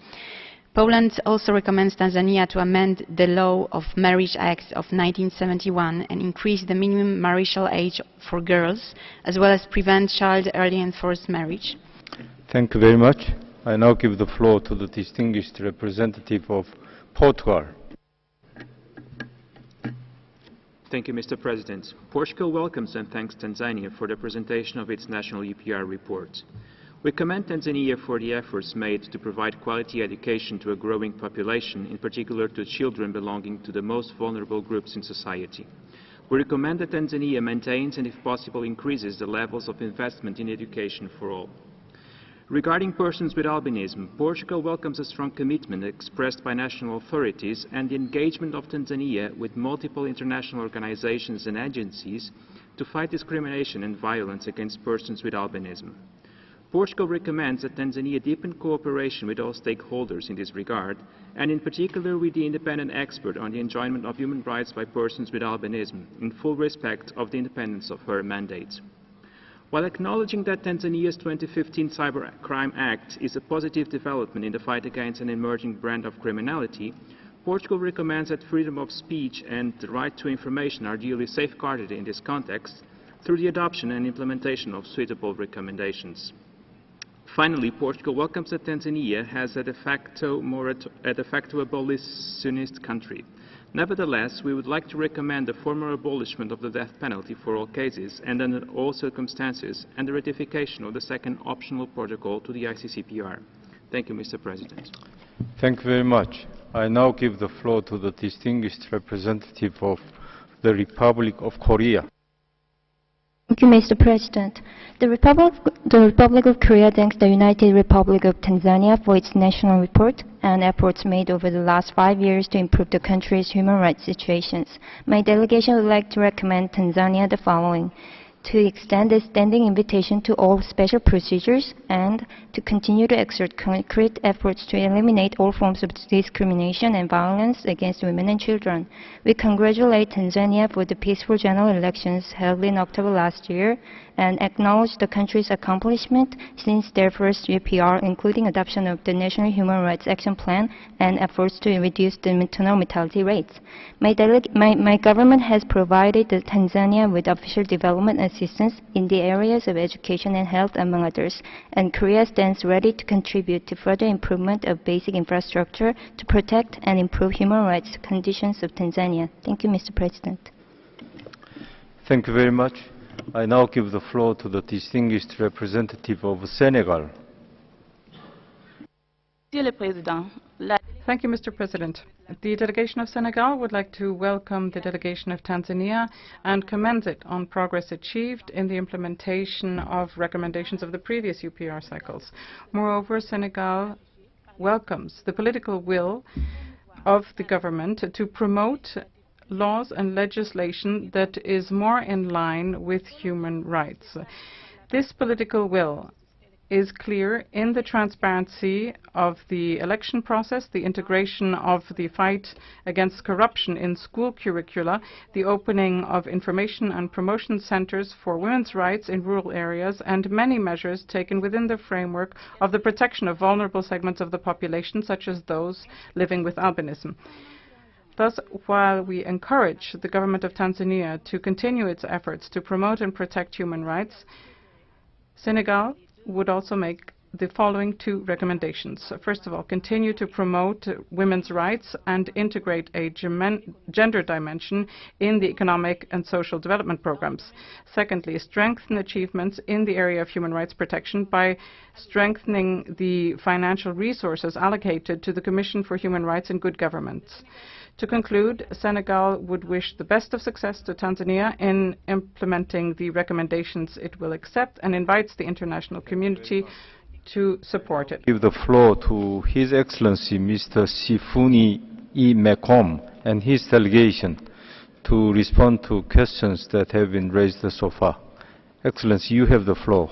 Poland also recommends Tanzania to amend the Law of Marriage Act of 1971 and increase the minimum marital age for girls, as well as prevent child early and forced marriage. Thank you very much. I now give the floor to the distinguished representative of Portugal. Thank you, Mr. President. Portugal welcomes and thanks Tanzania for the presentation of its national UPR report. We commend Tanzania for the efforts made to provide quality education to a growing population, in particular to children belonging to the most vulnerable groups in society. We recommend that Tanzania maintains and, if possible, increases the levels of investment in education for all. Regarding persons with albinism, Portugal welcomes a strong commitment expressed by national authorities and the engagement of Tanzania with multiple international organizations and agencies to fight discrimination and violence against persons with albinism. Portugal recommends that Tanzania deepen cooperation with all stakeholders in this regard, and in particular with the independent expert on the enjoyment of human rights by persons with albinism, in full respect of the independence of her mandate. While acknowledging that Tanzania's 2015 Cybercrime Act is a positive development in the fight against an emerging brand of criminality, Portugal recommends that freedom of speech and the right to information are duly safeguarded in this context through the adoption and implementation of suitable recommendations. Finally, Portugal welcomes that Tanzania has a de facto abolitionist country. Nevertheless, we would like to recommend the formal abolishment of the death penalty for all cases and under all circumstances, and the ratification of the second optional protocol to the ICCPR. Thank you, Mr. President. Thank you very much. I now give the floor to the distinguished representative of the Republic of Korea. Thank you, Mr. President. The Republic of Korea thanks the United Republic of Tanzania for its national report and efforts made over the last 5 years to improve the country's human rights situations. My delegation would like to recommend Tanzania the following: to extend a standing invitation to all special procedures and to continue to exert concrete efforts to eliminate all forms of discrimination and violence against women and children. We congratulate Tanzania for the peaceful general elections held in October last year and acknowledge the country's accomplishment since their first UPR, including adoption of the National Human Rights Action Plan and efforts to reduce the maternal mortality rates. My government has provided Tanzania with official development assistance in the areas of education and health, among others, and Korea stands ready to contribute to further improvement of basic infrastructure to protect and improve human rights conditions of Tanzania. Thank you, Mr. President. Thank you very much. I now give the floor to the distinguished representative of Senegal. Thank you, Mr. President. The delegation of Senegal would like to welcome the delegation of Tanzania and commend it on progress achieved in the implementation of recommendations of the previous UPR cycles. Moreover, Senegal welcomes the political will of the government to promote laws and legislation that is more in line with human rights. This political will is clear in the transparency of the election process, the integration of the fight against corruption in school curricula, the opening of information and promotion centers for women's rights in rural areas, and many measures taken within the framework of the protection of vulnerable segments of the population, such as those living with albinism. Thus, while we encourage the government of Tanzania to continue its efforts to promote and protect human rights, Senegal would also make the following two recommendations. First of all, continue to promote women's rights and integrate a gender dimension in the economic and social development programs. Secondly, strengthen achievements in the area of human rights protection by strengthening the financial resources allocated to the Commission for Human Rights and Good Governance. To conclude, Senegal would wish the best of success to Tanzania in implementing the recommendations it will accept and invites the international community to support it. Give the floor to His Excellency Mr. Sifuni Mchome and his delegation to respond to questions that have been raised so far. Excellency, you have the floor.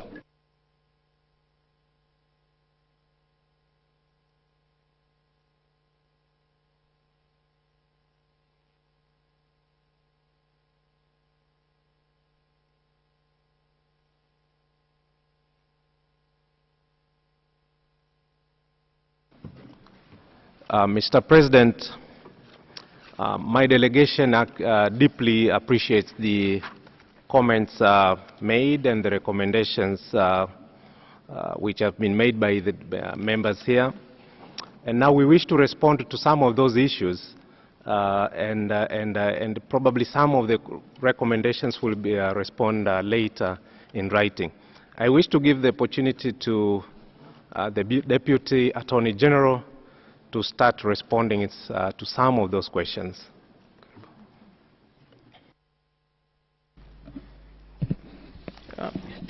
Mr. President, my delegation deeply appreciates the comments made and the recommendations which have been made by the members here. And now we wish to respond to some of those issues, and probably some of the recommendations will be respond later in writing. I wish to give the opportunity to the Deputy Attorney General to start responding to some of those questions.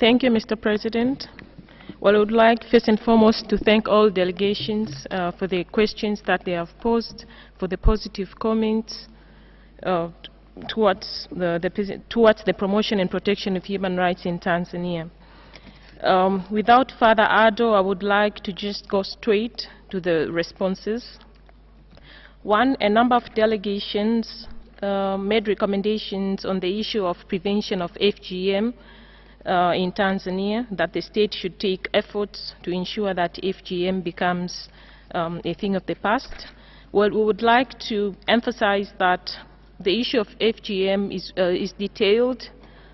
Thank you, Mr. President. Well, I would like first and foremost to thank all delegations for the questions that they have posed, for the positive comments towards the promotion and protection of human rights in Tanzania. Without further ado, I would like to just go straight to the responses. One, a number of delegations made recommendations on the issue of prevention of FGM in Tanzania, that the state should take efforts to ensure that FGM becomes a thing of the past. Well, we would like to emphasize that the issue of FGM is detailed.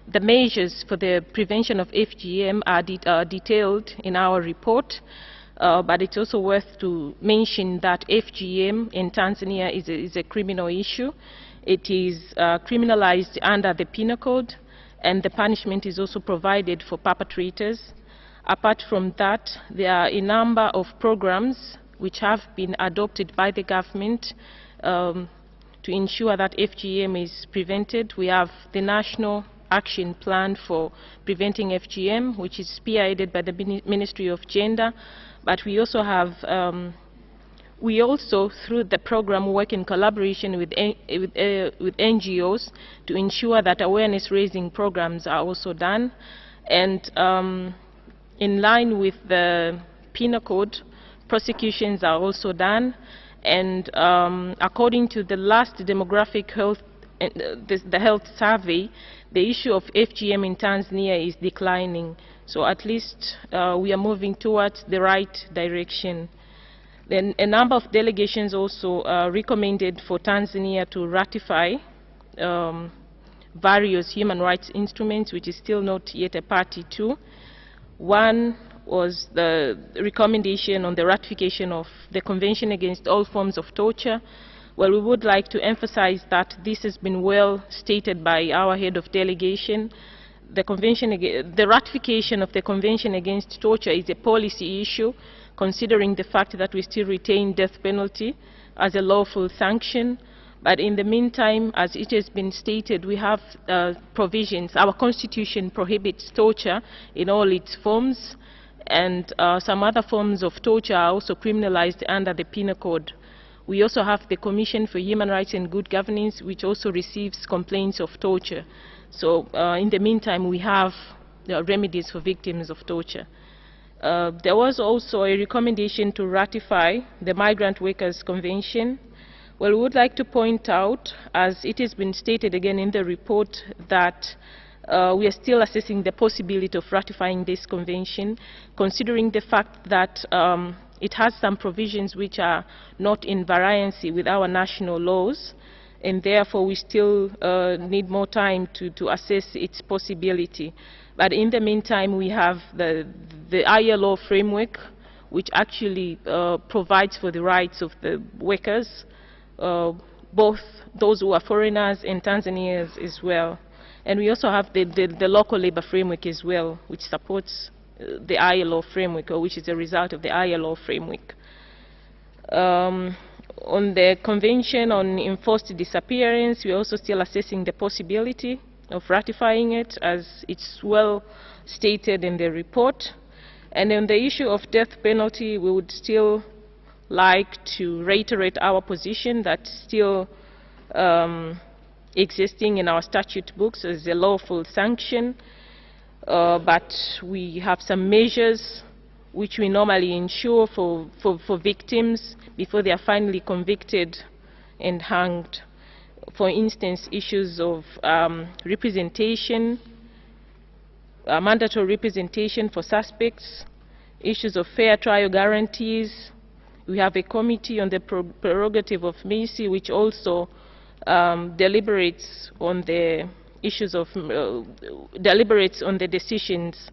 The measures for the prevention of FGM are detailed in our report, but it's also worth to mention that FGM in Tanzania is a criminal issue. It is criminalized under the Penal Code, and the punishment is also provided for perpetrators. Apart from that, there are a number of programs which have been adopted by the government to ensure that FGM is prevented. We have the National Action Plan for Preventing FGM, which is spearheaded by the Ministry of Gender, but we also have through the program, work in collaboration with NGOs to ensure that awareness-raising programs are also done. And in line with the Penal Code, prosecutions are also done. And according to the last demographic health, the health survey, the issue of FGM in Tanzania is declining. So at least we are moving towards the right direction. Then a number of delegations also recommended for Tanzania to ratify various human rights instruments, which is still not yet a party to. One was the recommendation on the ratification of the Convention Against All Forms of Torture. Well, we would like to emphasize that this has been well stated by our head of delegation. The ratification of the Convention Against Torture is a policy issue, considering the fact that we still retain death penalty as a lawful sanction. But in the meantime, as it has been stated, we have provisions. Our constitution prohibits torture in all its forms, and some other forms of torture are also criminalized under the Penal Code. We also have the Commission for Human Rights and Good Governance, which also receives complaints of torture. So in the meantime, we have remedies for victims of torture. There was also a recommendation to ratify the Migrant Workers Convention. Well, we would like to point out, as it has been stated again in the report, that we are still assessing the possibility of ratifying this convention, considering the fact that it has some provisions which are not in variancy with our national laws, and therefore we still need more time to assess its possibility. But in the meantime, we have the ILO framework, which actually provides for the rights of the workers, both those who are foreigners and Tanzanians as well. And we also have the local labor framework as well, which supports the ILO framework, or which is a result of the ILO framework. On the Convention on Enforced Disappearance, we're also still assessing the possibility of ratifying it, as it's well stated in the report. And on the issue of death penalty, we would still like to reiterate our position that still existing in our statute books as a lawful sanction, but we have some measures which we normally ensure for victims before they are finally convicted and hanged. For instance, issues of representation, mandatory representation for suspects, issues of fair trial guarantees, We have a committee on the prerogative of mercy, which also deliberates on the issues of deliberates on the decisions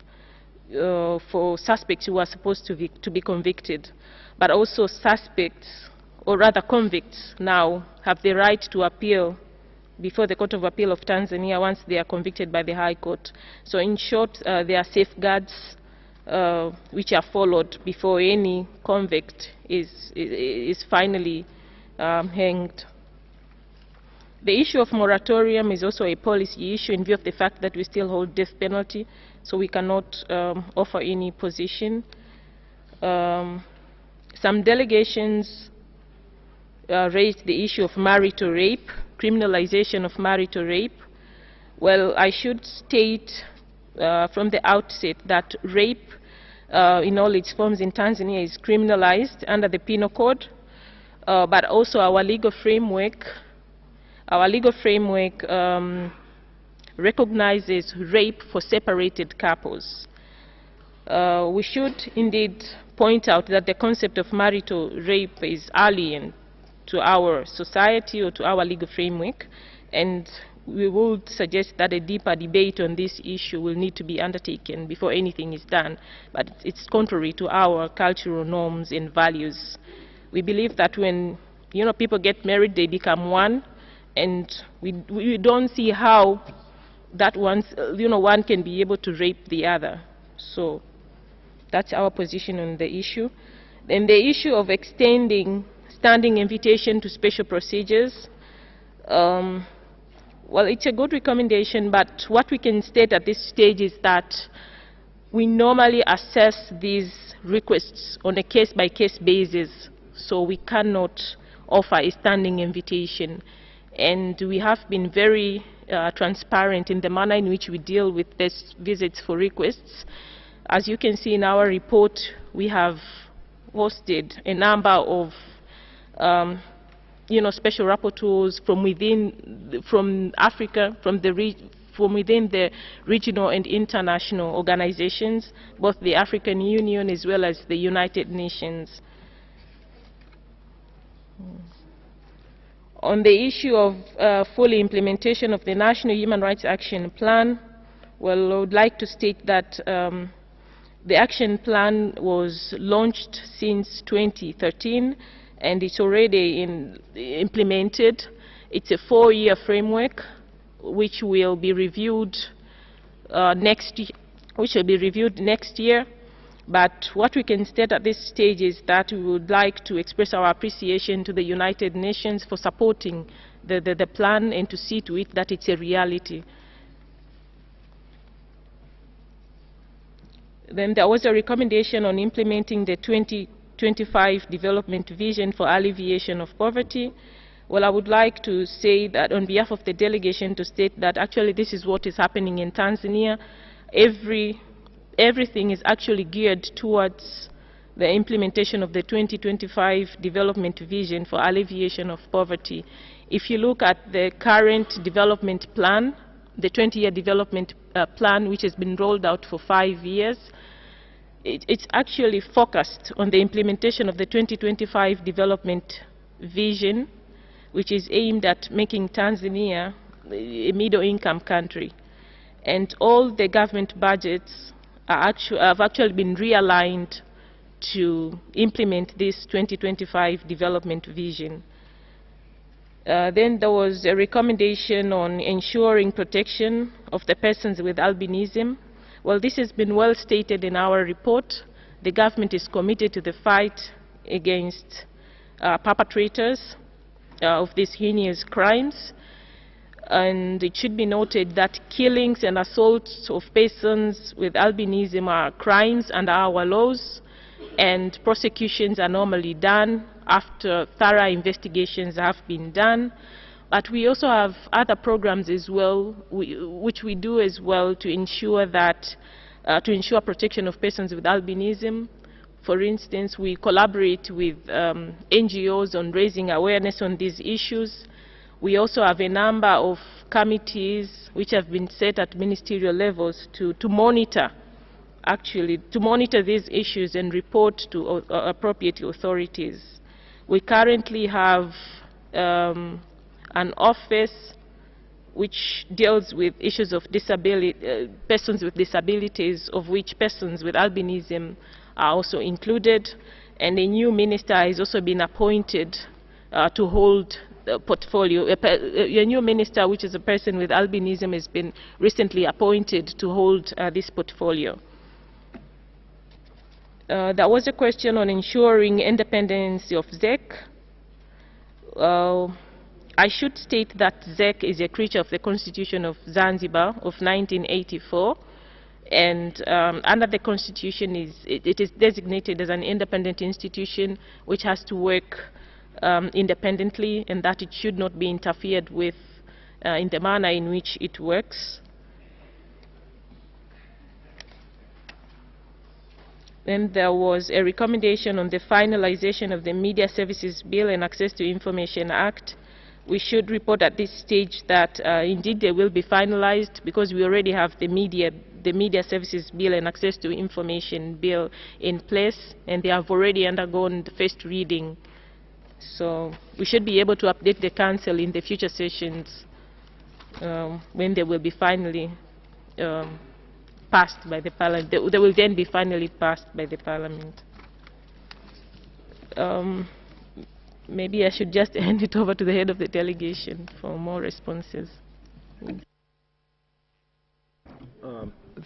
for suspects who are supposed to be convicted, but also suspects, or rather convicts now, have the right to appeal before the Court of Appeal of Tanzania once they are convicted by the High Court. So in short, there are safeguards which are followed before any convict is finally hanged. The issue of moratorium is also a policy issue in view of the fact that we still hold death penalty, so we cannot offer any position. Some delegations raised the issue of marital rape, criminalization of marital rape. Well, I should state from the outset that rape in all its forms in Tanzania is criminalized under the Penal Code, but also our legal framework recognizes rape for separated couples. We should indeed point out that the concept of marital rape is alien to our society or to our legal framework, and we would suggest that a deeper debate on this issue will need to be undertaken before anything is done, but it's contrary to our cultural norms and values. We believe that when people get married, they become one, and we don't see how that one can be able to rape the other. So that's our position on the issue. Then the issue of extending standing invitation to special procedures. Well, it's a good recommendation, but what we can state at this stage is that we normally assess these requests on a case-by-case basis, so we cannot offer a standing invitation. And we have been very transparent in the manner in which we deal with these visits for requests. As you can see in our report, we have hosted a number of special rapporteurs from Africa, from within the regional and international organizations, both the African Union as well as the United Nations. On the issue of full implementation of the National Human Rights Action Plan, well, I would like to state that the action plan was launched since 2013, and it's already implemented. It's a 4-year framework which will be reviewed next year. But what we can state at this stage is that we would like to express our appreciation to the United Nations for supporting the plan and to see to it that it's a reality. Then there was a recommendation on implementing the 2025 development vision for alleviation of poverty. Well, I would like to say that on behalf of the delegation to state that actually this is what is happening in Tanzania. Everything is actually geared towards the implementation of the 2025 development vision for alleviation of poverty. If you look at the current development plan, the 20-year development plan, which has been rolled out for 5 years, it's actually focused on the implementation of the 2025 development vision, which is aimed at making Tanzania a middle-income country. And all the government budgets have actually been realigned to implement this 2025 development vision. Then there was a recommendation on ensuring protection of the persons with albinism. Well, this has been well stated in our report. The government is committed to the fight against perpetrators of these heinous crimes. And it should be noted that killings and assaults of persons with albinism are crimes under our laws, and prosecutions are normally done after thorough investigations have been done. But we also have other programs as well, which we do as well to ensure that, to ensure protection of persons with albinism. For instance, we collaborate with NGOs on raising awareness on these issues. We also have a number of committees which have been set at ministerial levels to monitor actually to monitor these issues and report to appropriate authorities. We currently have an office which deals with issues of disability, persons with disabilities, of which persons with albinism are also included, and a new minister has also been appointed to hold the portfolio. A new minister, which is a person with albinism, has been recently appointed to hold this portfolio. There was a question on ensuring independence of ZEC. I should state that ZEC is a creature of the Constitution of Zanzibar of 1984, and under the Constitution it is designated as an independent institution which has to work independently, and that it should not be interfered with in the manner in which it works. Then there was a recommendation on the finalization of the Media Services Bill and Access to Information Act. We should report at this stage that indeed they will be finalized, because we already have the Media Services Bill and Access to Information Bill in place, and they have already undergone the first reading. So we should be able to update the Council in the future sessions when they will be finally passed by the Parliament. They will then be finally passed by the Parliament. Maybe I should just hand it over to the head of the delegation for more responses.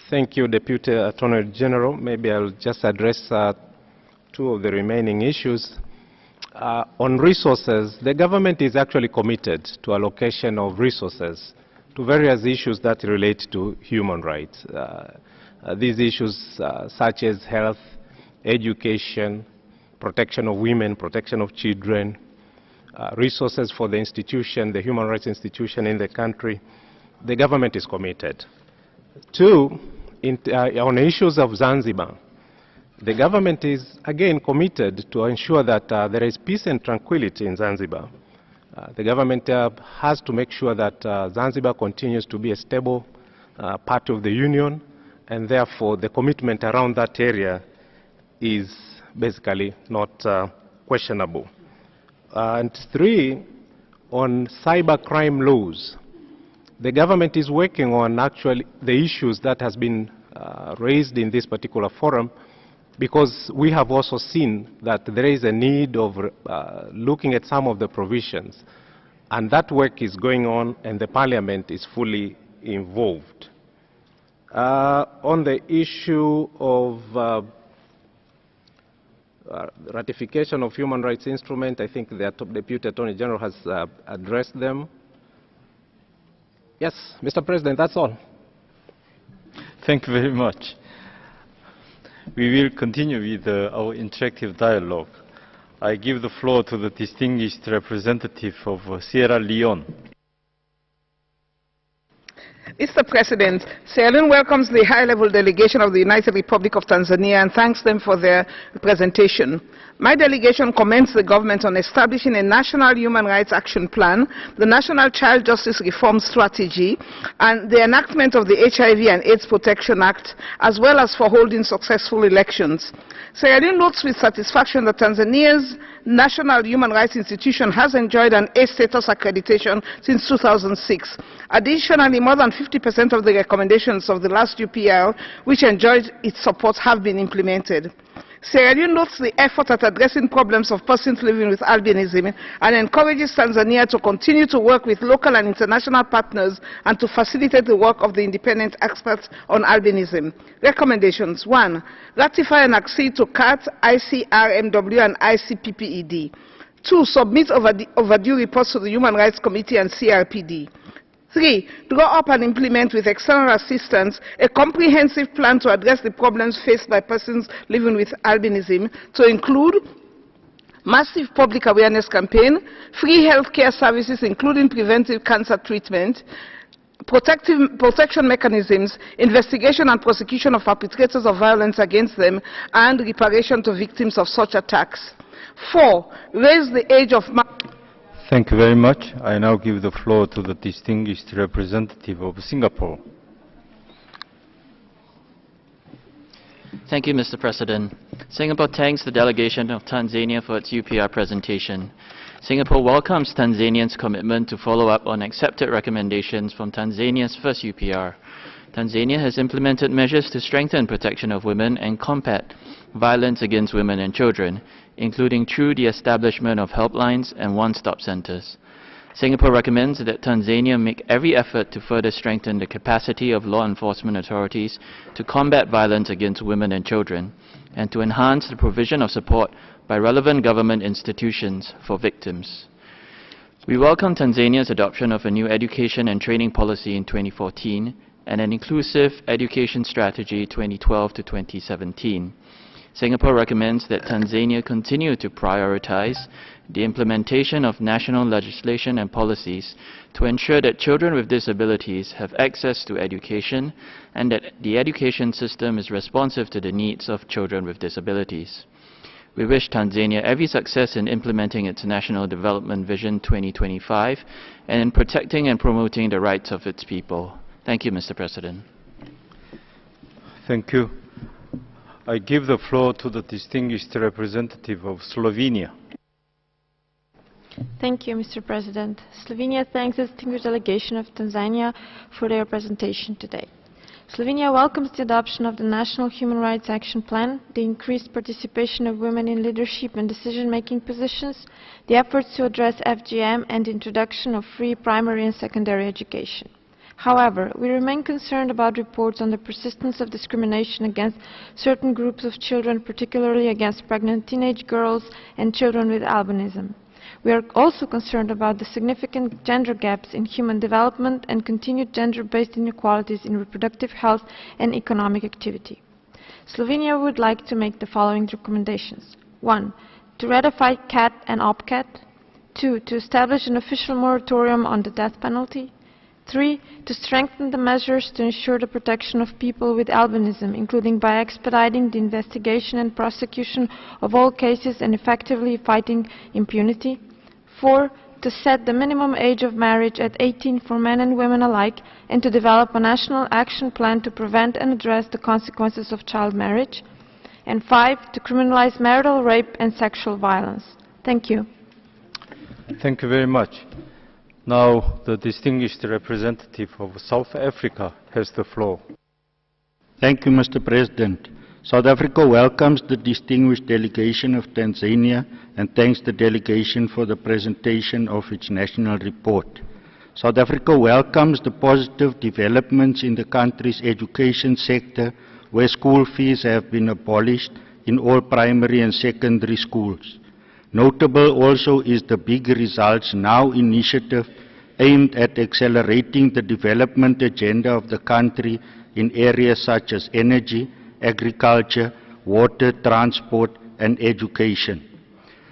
Thank you, Deputy Attorney General. Maybe I'll just address two of the remaining issues. On resources, the government is actually committed to allocation of resources to various issues that relate to human rights. These issues such as health, education, protection of women, protection of children, resources for the institution, the human rights institution in the country, the government is committed. Two, on issues of Zanzibar, the government is again committed to ensure that there is peace and tranquility in Zanzibar. The government has to make sure that Zanzibar continues to be a stable part of the Union, and therefore the commitment around that area is basically not questionable. And three, on cybercrime laws, the government is working on actually the issues that has been raised in this particular forum, because we have also seen that there is a need of looking at some of the provisions, and that work is going on and the Parliament is fully involved. On the issue of ratification of human rights instrument, I think the Deputy Attorney General has addressed them. Yes, Mr. President, that's all. Thank you very much. We will continue with our interactive dialogue. I give the floor to the distinguished representative of Sierra Leone. Mr. President, Sierra Leone welcomes the high-level delegation of the United Republic of Tanzania and thanks them for their presentation. My delegation commends the government on establishing a national human rights action plan, the National Child Justice Reform Strategy, and the enactment of the HIV and AIDS Protection Act, as well as for holding successful elections. Sierra Leone notes with satisfaction that Tanzania's National Human Rights Institution has enjoyed an A status accreditation since 2006. Additionally, more than 50% of the recommendations of the last UPR, which enjoyed its support, have been implemented. Sierra Leone notes the effort at addressing problems of persons living with albinism and encourages Tanzania to continue to work with local and international partners and to facilitate the work of the independent experts on albinism. Recommendations: 1. Ratify and accede to CAT, ICRMW and ICPPED. 2. Submit overdue reports to the Human Rights Committee and CRPD. 3. Draw up and implement with external assistance a comprehensive plan to address the problems faced by persons living with albinism, to include massive public awareness campaign, free health care services including preventive cancer treatment, protection mechanisms, investigation and prosecution of perpetrators of violence against them, and reparation to victims of such attacks. 4. Raise the age of Thank you very much. I now give the floor to the distinguished representative of Singapore. Thank you, Mr. President. Singapore thanks the delegation of Tanzania for its UPR presentation. Singapore welcomes Tanzanians' commitment to follow up on accepted recommendations from Tanzania's first UPR. Tanzania has implemented measures to strengthen protection of women and combat violence against women and children, including through the establishment of helplines and one-stop centers. Singapore recommends that Tanzania make every effort to further strengthen the capacity of law enforcement authorities to combat violence against women and children, and to enhance the provision of support by relevant government institutions for victims. We welcome Tanzania's adoption of a new education and training policy in 2014 and an inclusive education strategy 2012 to 2017. Singapore recommends that Tanzania continue to prioritize the implementation of national legislation and policies to ensure that children with disabilities have access to education and that the education system is responsive to the needs of children with disabilities. We wish Tanzania every success in implementing its National Development Vision 2025 and in protecting and promoting the rights of its people. Thank you, Mr. President. Thank you. I give the floor to the distinguished representative of Slovenia. Thank you, Mr. President. Slovenia thanks the distinguished delegation of Tanzania for their presentation today. Slovenia welcomes the adoption of the National Human Rights Action Plan, the increased participation of women in leadership and decision-making positions, the efforts to address FGM, and the introduction of free primary and secondary education. However, we remain concerned about reports on the persistence of discrimination against certain groups of children, particularly against pregnant teenage girls and children with albinism. We are also concerned about the significant gender gaps in human development and continued gender-based inequalities in reproductive health and economic activity. Slovenia would like to make the following recommendations. 1. To ratify CAT and OPCAT. 2. To establish an official moratorium on the death penalty. 3. To strengthen the measures to ensure the protection of people with albinism, including by expediting the investigation and prosecution of all cases and effectively fighting impunity. 4. To set the minimum age of marriage at 18 for men and women alike, and to develop a national action plan to prevent and address the consequences of child marriage. And 5. To criminalize marital rape and sexual violence. Thank you. Thank you very much. Now, the distinguished representative of South Africa has the floor. Thank you, Mr. President. South Africa welcomes the distinguished delegation of Tanzania and thanks the delegation for the presentation of its national report. South Africa welcomes the positive developments in the country's education sector, where school fees have been abolished in all primary and secondary schools. Notable also is the Big Results Now initiative aimed at accelerating the development agenda of the country in areas such as energy, agriculture, water, transport, and education.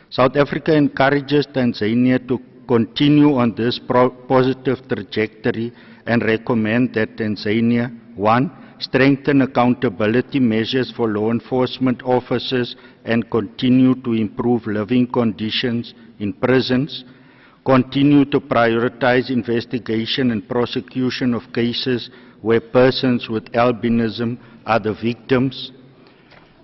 South Africa encourages Tanzania to continue on this positive trajectory and recommend that Tanzania, 1. Strengthen accountability measures for law enforcement officers and continue to improve living conditions in prisons. Continue to prioritize investigation and prosecution of cases where persons with albinism are the victims.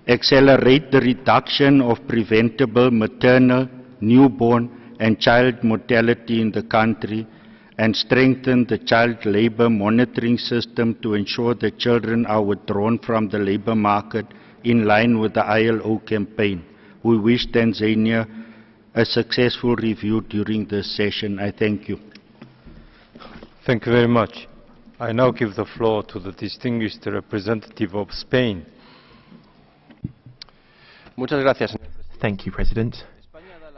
Accelerate the reduction of preventable maternal, newborn, and child mortality in the country, and strengthen the child labor monitoring system to ensure that children are withdrawn from the labor market in line with the ILO campaign. We wish Tanzania a successful review during this session. I thank you. Thank you very much. I now give the floor to the distinguished representative of Spain. Muchas gracias. Thank you, President.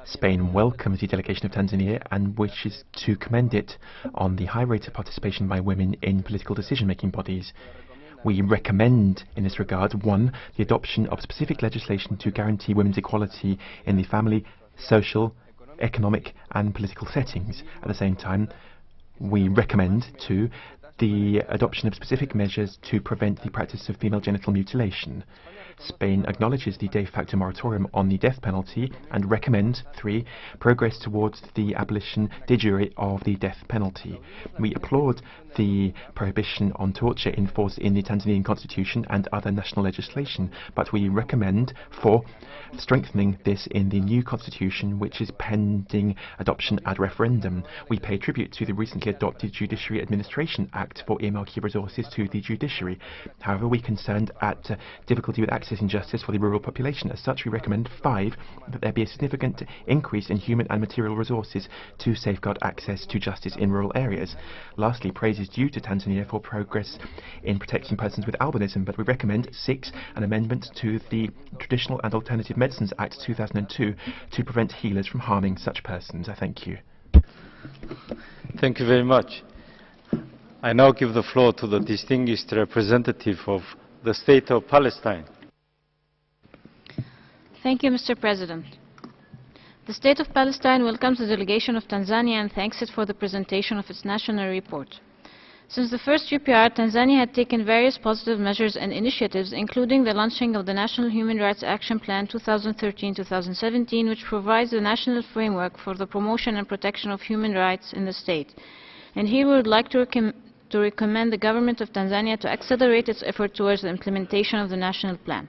Spain welcomes the delegation of Tanzania and wishes to commend it on the high rate of participation by women in political decision-making bodies. We recommend, in this regard, 1. The adoption of specific legislation to guarantee women's equality in the family, social, economic and political settings. At the same time, we recommend, 2. The adoption of specific measures to prevent the practice of female genital mutilation. Spain acknowledges the de facto moratorium on the death penalty and recommends 3. Progress towards the abolition de jure of the death penalty. We applaud the prohibition on torture enforced in the Tanzanian constitution and other national legislation, but we recommend 4. Strengthening this in the new constitution, which is pending adoption ad referendum. We pay tribute to the recently adopted Judiciary Administration Act for earmarking resources to the judiciary. However, we're concerned at difficulty with accessing justice for the rural population. As such, we recommend 5. That there be a significant increase in human and material resources to safeguard access to justice in rural areas. Lastly, praise is due to Tanzania for progress in protecting persons with albinism, but we recommend 6. An amendment to the Traditional and Alternative Medicines Act 2002 to prevent healers from harming such persons. I thank you. Thank you very much. I now give the floor to the distinguished representative of the State of Palestine. Thank you, Mr. President. The State of Palestine welcomes the delegation of Tanzania and thanks it for the presentation of its national report. Since the first UPR, Tanzania had taken various positive measures and initiatives, including the launching of the National Human Rights Action Plan 2013-2017, which provides the national framework for the promotion and protection of human rights in the state. And here we would like to recommend the government of Tanzania to accelerate its effort towards the implementation of the national plan.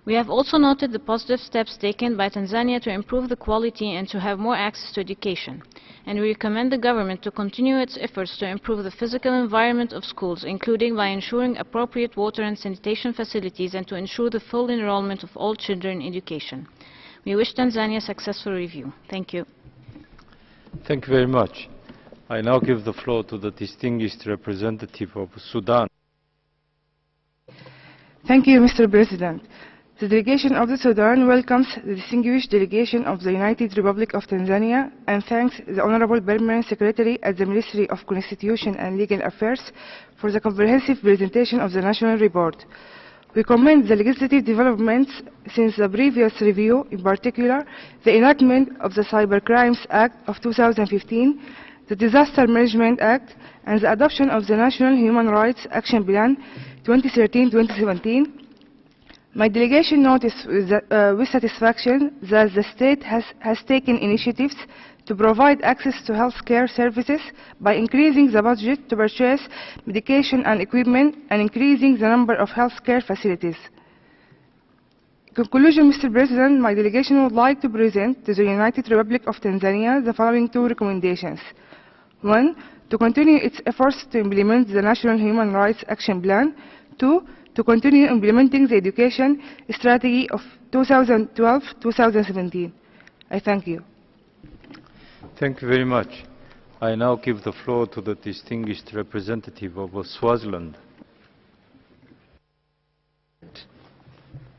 We have also noted the positive steps taken by Tanzania to improve the quality and to have more access to education. And we recommend the government to continue its efforts to improve the physical environment of schools, including by ensuring appropriate water and sanitation facilities and to ensure the full enrollment of all children in education. We wish Tanzania a successful review. Thank you. Thank you very much. I now give the floor to the distinguished representative of Sudan. Thank you, Mr. President. The delegation of the Sudan welcomes the distinguished delegation of the United Republic of Tanzania and thanks the Honorable Permanent Secretary at the Ministry of Constitution and Legal Affairs for the comprehensive presentation of the national report. We commend the legislative developments since the previous review, in particular the enactment of the Cybercrimes Act of 2015, the Disaster Management Act, and the adoption of the National Human Rights Action Plan 2013-2017. My delegation noticed with satisfaction that the state has taken initiatives to provide access to health care services by increasing the budget to purchase medication and equipment and increasing the number of health care facilities. In conclusion, Mr. President, my delegation would like to present to the United Republic of Tanzania the following 2 recommendations. 1. To continue its efforts to implement the National Human Rights Action Plan. 2. To continue implementing the education strategy of 2012-2017. I thank you. Thank you very much. I now give the floor to the distinguished representative of Swaziland.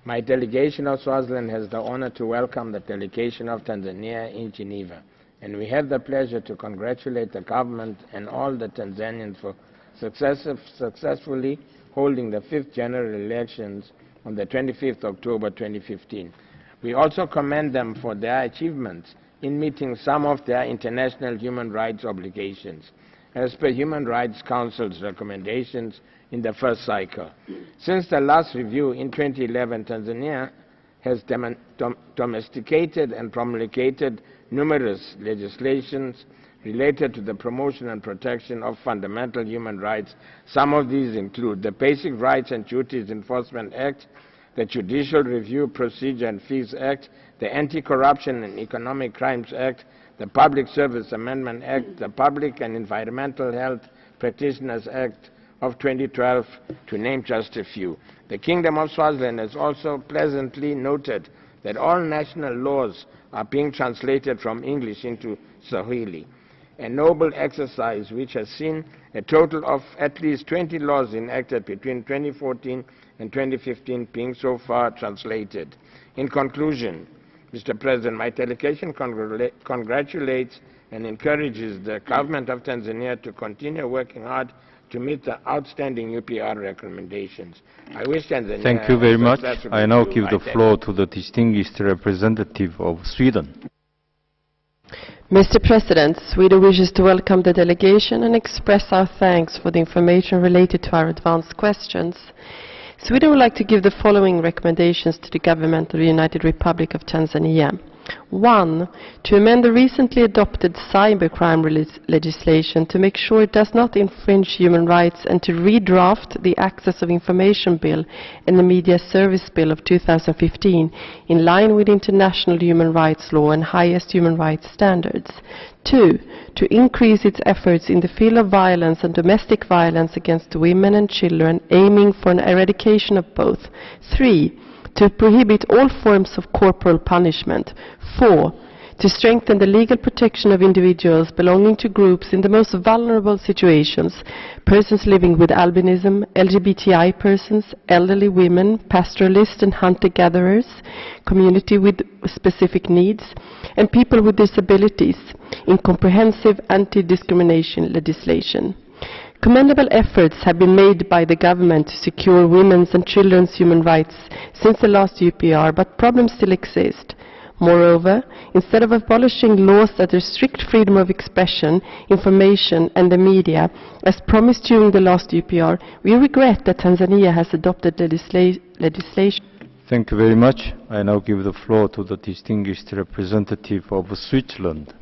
My delegation of Swaziland has the honor to welcome the delegation of Tanzania in Geneva, and we have the pleasure to congratulate the government and all the Tanzanians for successfully holding the 5th general elections on the 25th October 2015. We also commend them for their achievements in meeting some of their international human rights obligations, as per Human Rights Council's recommendations in the first cycle. Since the last review in 2011, Tanzania has domesticated and promulgated numerous legislations related to the promotion and protection of fundamental human rights. Some of these include the Basic Rights and Duties Enforcement Act, the Judicial Review Procedure and Fees Act, the Anti-Corruption and Economic Crimes Act, the Public Service Amendment Act, the Public and Environmental Health Practitioners Act of 2012, to name just a few. The Kingdom of Swaziland has also pleasantly noted that all national laws are being translated from English into Swahili, a noble exercise which has seen a total of at least 20 laws enacted between 2014 and 2015 being so far translated. In conclusion, Mr. President, my delegation congratulates and encourages the government of Tanzania to continue working hard to meet the outstanding UPR recommendations. I wish Tanzania... Thank you very much. I now give the floor to the distinguished representative of Sweden. Mr. President, Sweden wishes to welcome the delegation and express our thanks for the information related to our advanced questions. Sweden would like to give the following recommendations to the government of the United Republic of Tanzania. 1. To amend the recently adopted cybercrime legislation to make sure it does not infringe human rights, and to redraft the Access of Information Bill and the Media Service Bill of 2015 in line with international human rights law and highest human rights standards. 2. To increase its efforts in the field of violence and domestic violence against women and children, aiming for an eradication of both. 3. To prohibit all forms of corporal punishment. 4. To strengthen the legal protection of individuals belonging to groups in the most vulnerable situations, persons living with albinism, LGBTI persons, elderly women, pastoralists and hunter-gatherers, community with specific needs, and people with disabilities in comprehensive anti-discrimination legislation. Commendable efforts have been made by the government to secure women's and children's human rights since the last UPR, but problems still exist. Moreover, instead of abolishing laws that restrict freedom of expression, information and the media, as promised during the last UPR, we regret that Tanzania has adopted legislation. Thank you very much. I now give the floor to the distinguished representative of Switzerland.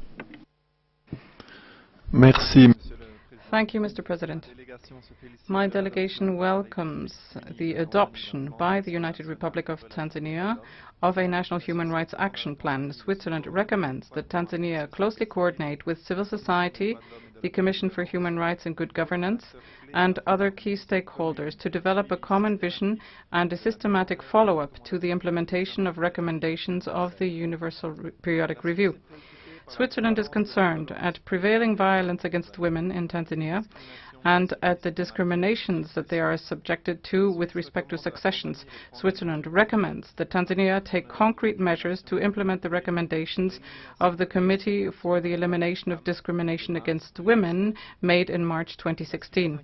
Merci. Thank you, Mr. President. My delegation welcomes the adoption by the United Republic of Tanzania of a National Human Rights Action Plan. Switzerland recommends that Tanzania closely coordinate with civil society, the Commission for Human Rights and Good Governance, and other key stakeholders to develop a common vision and a systematic follow-up to the implementation of recommendations of the Universal Periodic Review. Switzerland is concerned at prevailing violence against women in Tanzania and at the discriminations that they are subjected to with respect to successions. Switzerland recommends that Tanzania take concrete measures to implement the recommendations of the Committee for the Elimination of Discrimination Against Women made in March 2016.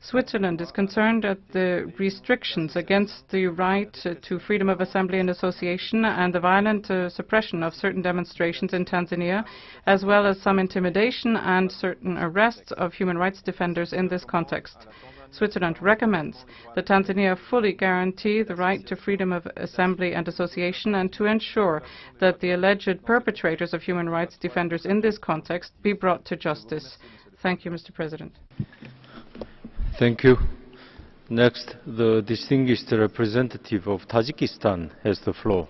Switzerland is concerned at the restrictions against the right to freedom of assembly and association and the violent suppression of certain demonstrations in Tanzania, as well as some intimidation and certain arrests of human rights defenders in this context. Switzerland recommends that Tanzania fully guarantee the right to freedom of assembly and association and to ensure that the alleged perpetrators of human rights defenders in this context be brought to justice. Thank you, Mr. President. Thank you. Next, the distinguished representative of Tajikistan has the floor.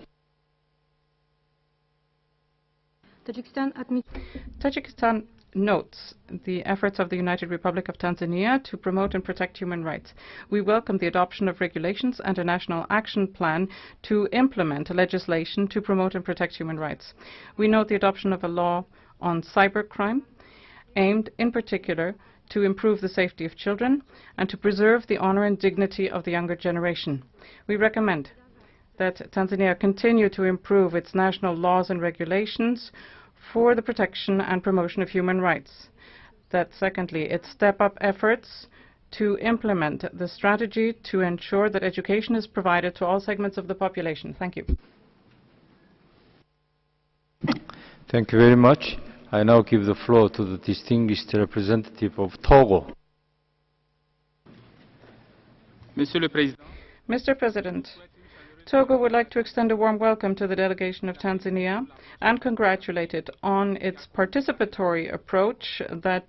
Tajikistan notes the efforts of the United Republic of Tanzania to promote and protect human rights. We welcome the adoption of regulations and a national action plan to implement legislation to promote and protect human rights. We note the adoption of a law on cybercrime aimed in particular to improve the safety of children and to preserve the honor and dignity of the younger generation. We recommend that Tanzania continue to improve its national laws and regulations for the protection and promotion of human rights. That secondly, it step up efforts to implement the strategy to ensure that education is provided to all segments of the population. Thank you. Thank you very much. I now give the floor to the distinguished representative of Togo. Mr. President, Togo would like to extend a warm welcome to the delegation of Tanzania and congratulate it on its participatory approach that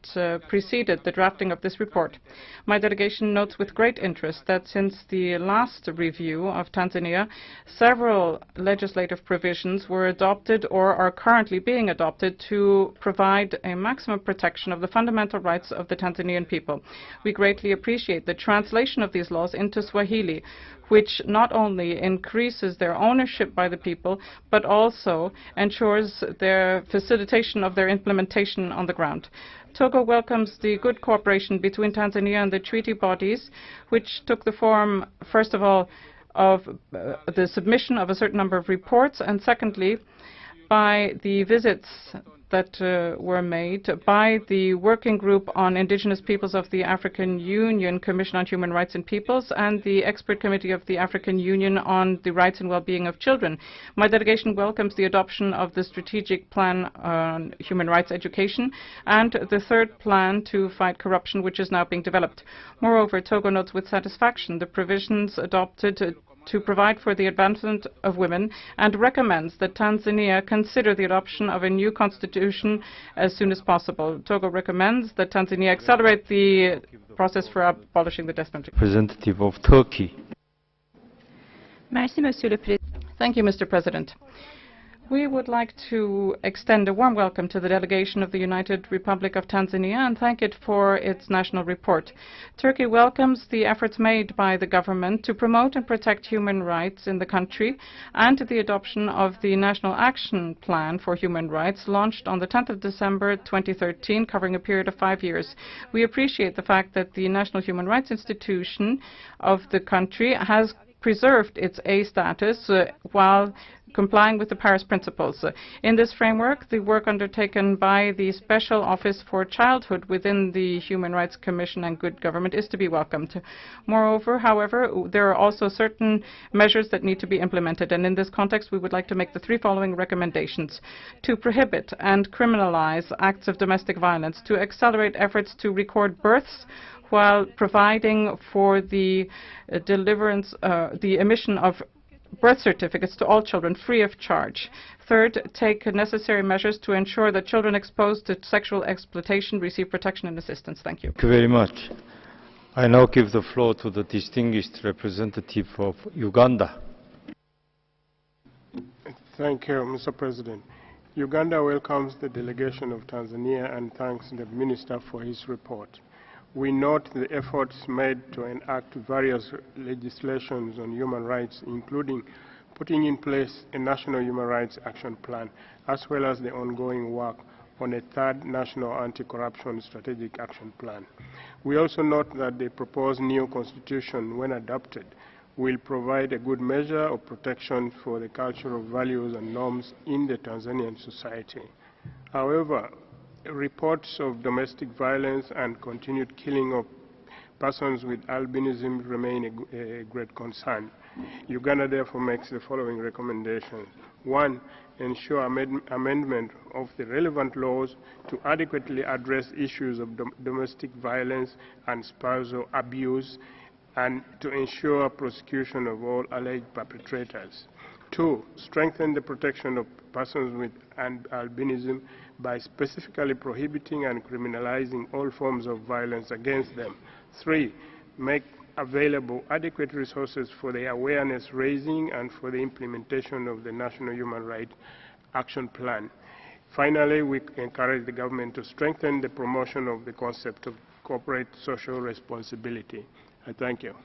preceded the drafting of this report. My delegation notes with great interest that since the last review of Tanzania, several legislative provisions were adopted or are currently being adopted to provide a maximum protection of the fundamental rights of the Tanzanian people. We greatly appreciate the translation of these laws into Swahili, which not only increases their ownership by the people, but also ensures their facilitation of their implementation on the ground. Togo welcomes the good cooperation between Tanzania and the treaty bodies, which took the form, first of all, of the submission of a certain number of reports, and secondly, by the visits that were made by the Working Group on Indigenous Peoples of the African Union Commission on Human Rights and Peoples and the Expert Committee of the African Union on the Rights and Well-being of Children. My delegation welcomes the adoption of the Strategic Plan on Human Rights Education and the third plan to fight corruption, which is now being developed. Moreover, Togo notes with satisfaction the provisions adopted to provide for the advancement of women and recommends that Tanzania consider the adoption of a new constitution as soon as possible. Togo recommends that Tanzania accelerate the process for abolishing the death penalty. Representative of Turkey. Thank you, Mr. President. We would like to extend a warm welcome to the delegation of the United Republic of Tanzania and thank it for its national report. Turkey welcomes the efforts made by the government to promote and protect human rights in the country and the adoption of the National Action Plan for Human Rights launched on the 10th of December 2013, covering a period of 5 years. We appreciate the fact that the National Human Rights Institution of the country has preserved its A status while complying with the Paris Principles. In this framework, the work undertaken by the Special Office for Childhood within the Human Rights Commission and Good Government is to be welcomed. Moreover, however, there are also certain measures that need to be implemented, and in this context, we would like to make the three following recommendations: to prohibit and criminalize acts of domestic violence, to accelerate efforts to record births while providing for the the emission of birth certificates to all children free of charge. Third, take necessary measures to ensure that children exposed to sexual exploitation receive protection and assistance. Thank you. Thank you very much. I now give the floor to the distinguished representative of Uganda. Thank you, Mr. President. Uganda welcomes the delegation of Tanzania and thanks the Minister for his report. We note the efforts made to enact various legislations on human rights, including putting in place a national human rights action plan, as well as the ongoing work on a third national anti-corruption strategic action plan. We also note that the proposed new constitution, when adopted, will provide a good measure of protection for the cultural values and norms in the Tanzanian society. However, reports of domestic violence and continued killing of persons with albinism remain a great concern. Uganda therefore makes the following recommendations. 1. Ensure amendment of the relevant laws to adequately address issues of domestic violence and spousal abuse and to ensure prosecution of all alleged perpetrators. 2. Strengthen the protection of persons with albinism by specifically prohibiting and criminalizing all forms of violence against them. 3. Make available adequate resources for the awareness raising and for the implementation of the National Human Rights Action Plan. Finally, we encourage the government to strengthen the promotion of the concept of corporate social responsibility. I thank you.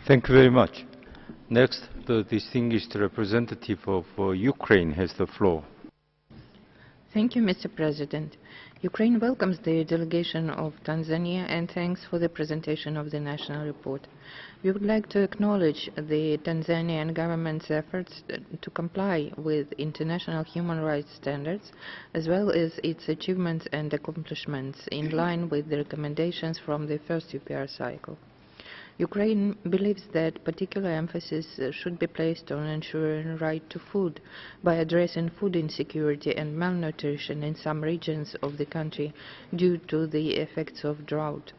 Thank you very much. Next, the distinguished representative of Ukraine has the floor. Thank you, Mr. President. Ukraine welcomes the delegation of Tanzania and thanks for the presentation of the national report. We would like to acknowledge the Tanzanian government's efforts to comply with international human rights standards, as well as its achievements and accomplishments in line with the recommendations from the first UPR cycle. Ukraine believes that particular emphasis should be placed on ensuring right to food by addressing food insecurity and malnutrition in some regions of the country due to the effects of drought.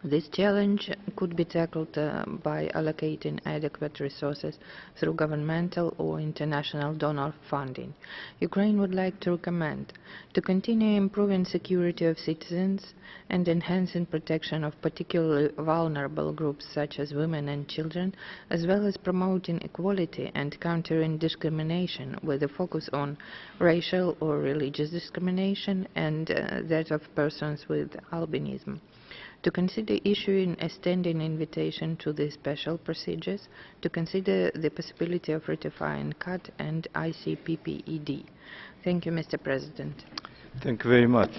This challenge could be tackled by allocating adequate resources through governmental or international donor funding. Ukraine would like to recommend to continue improving security of citizens and enhancing protection of particularly vulnerable groups such as women and children, as well as promoting equality and countering discrimination with a focus on racial or religious discrimination and that of persons with albinism. To consider issuing a standing invitation to the special procedures, to consider the possibility of ratifying CAT and ICPPED. Thank you, Mr. President. Thank you very much.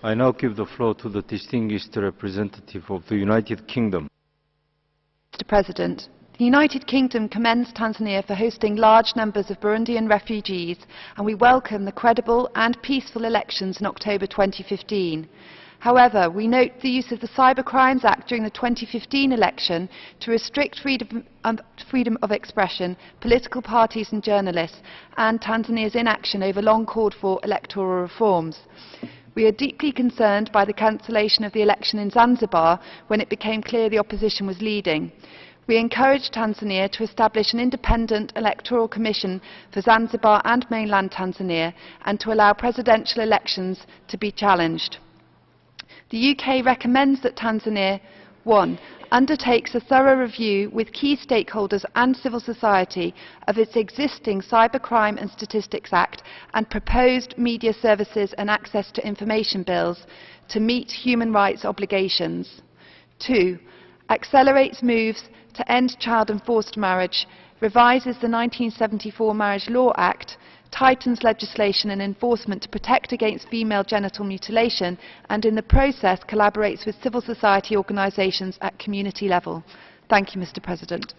I now give the floor to the distinguished representative of the United Kingdom. Mr. President, The United Kingdom commends Tanzania for hosting large numbers of Burundian refugees, and we welcome the credible and peaceful elections in October 2015. However, we note the use of the Cybercrimes Act during the 2015 election to restrict freedom of expression, political parties and journalists, and Tanzania's inaction over long called for electoral reforms. We are deeply concerned by the cancellation of the election in Zanzibar when it became clear the opposition was leading. We encourage Tanzania to establish an independent electoral commission for Zanzibar and mainland Tanzania and to allow presidential elections to be challenged. The UK recommends that Tanzania 1. Undertakes a thorough review with key stakeholders and civil society of its existing Cybercrime and Statistics Act and proposed media services and access to information bills to meet human rights obligations. 2. Accelerates moves to end child and forced marriage, revises the 1974 Marriage Law Act, tightens legislation and enforcement to protect against female genital mutilation, and in the process collaborates with civil society organisations at community level. Thank you, Mr. President.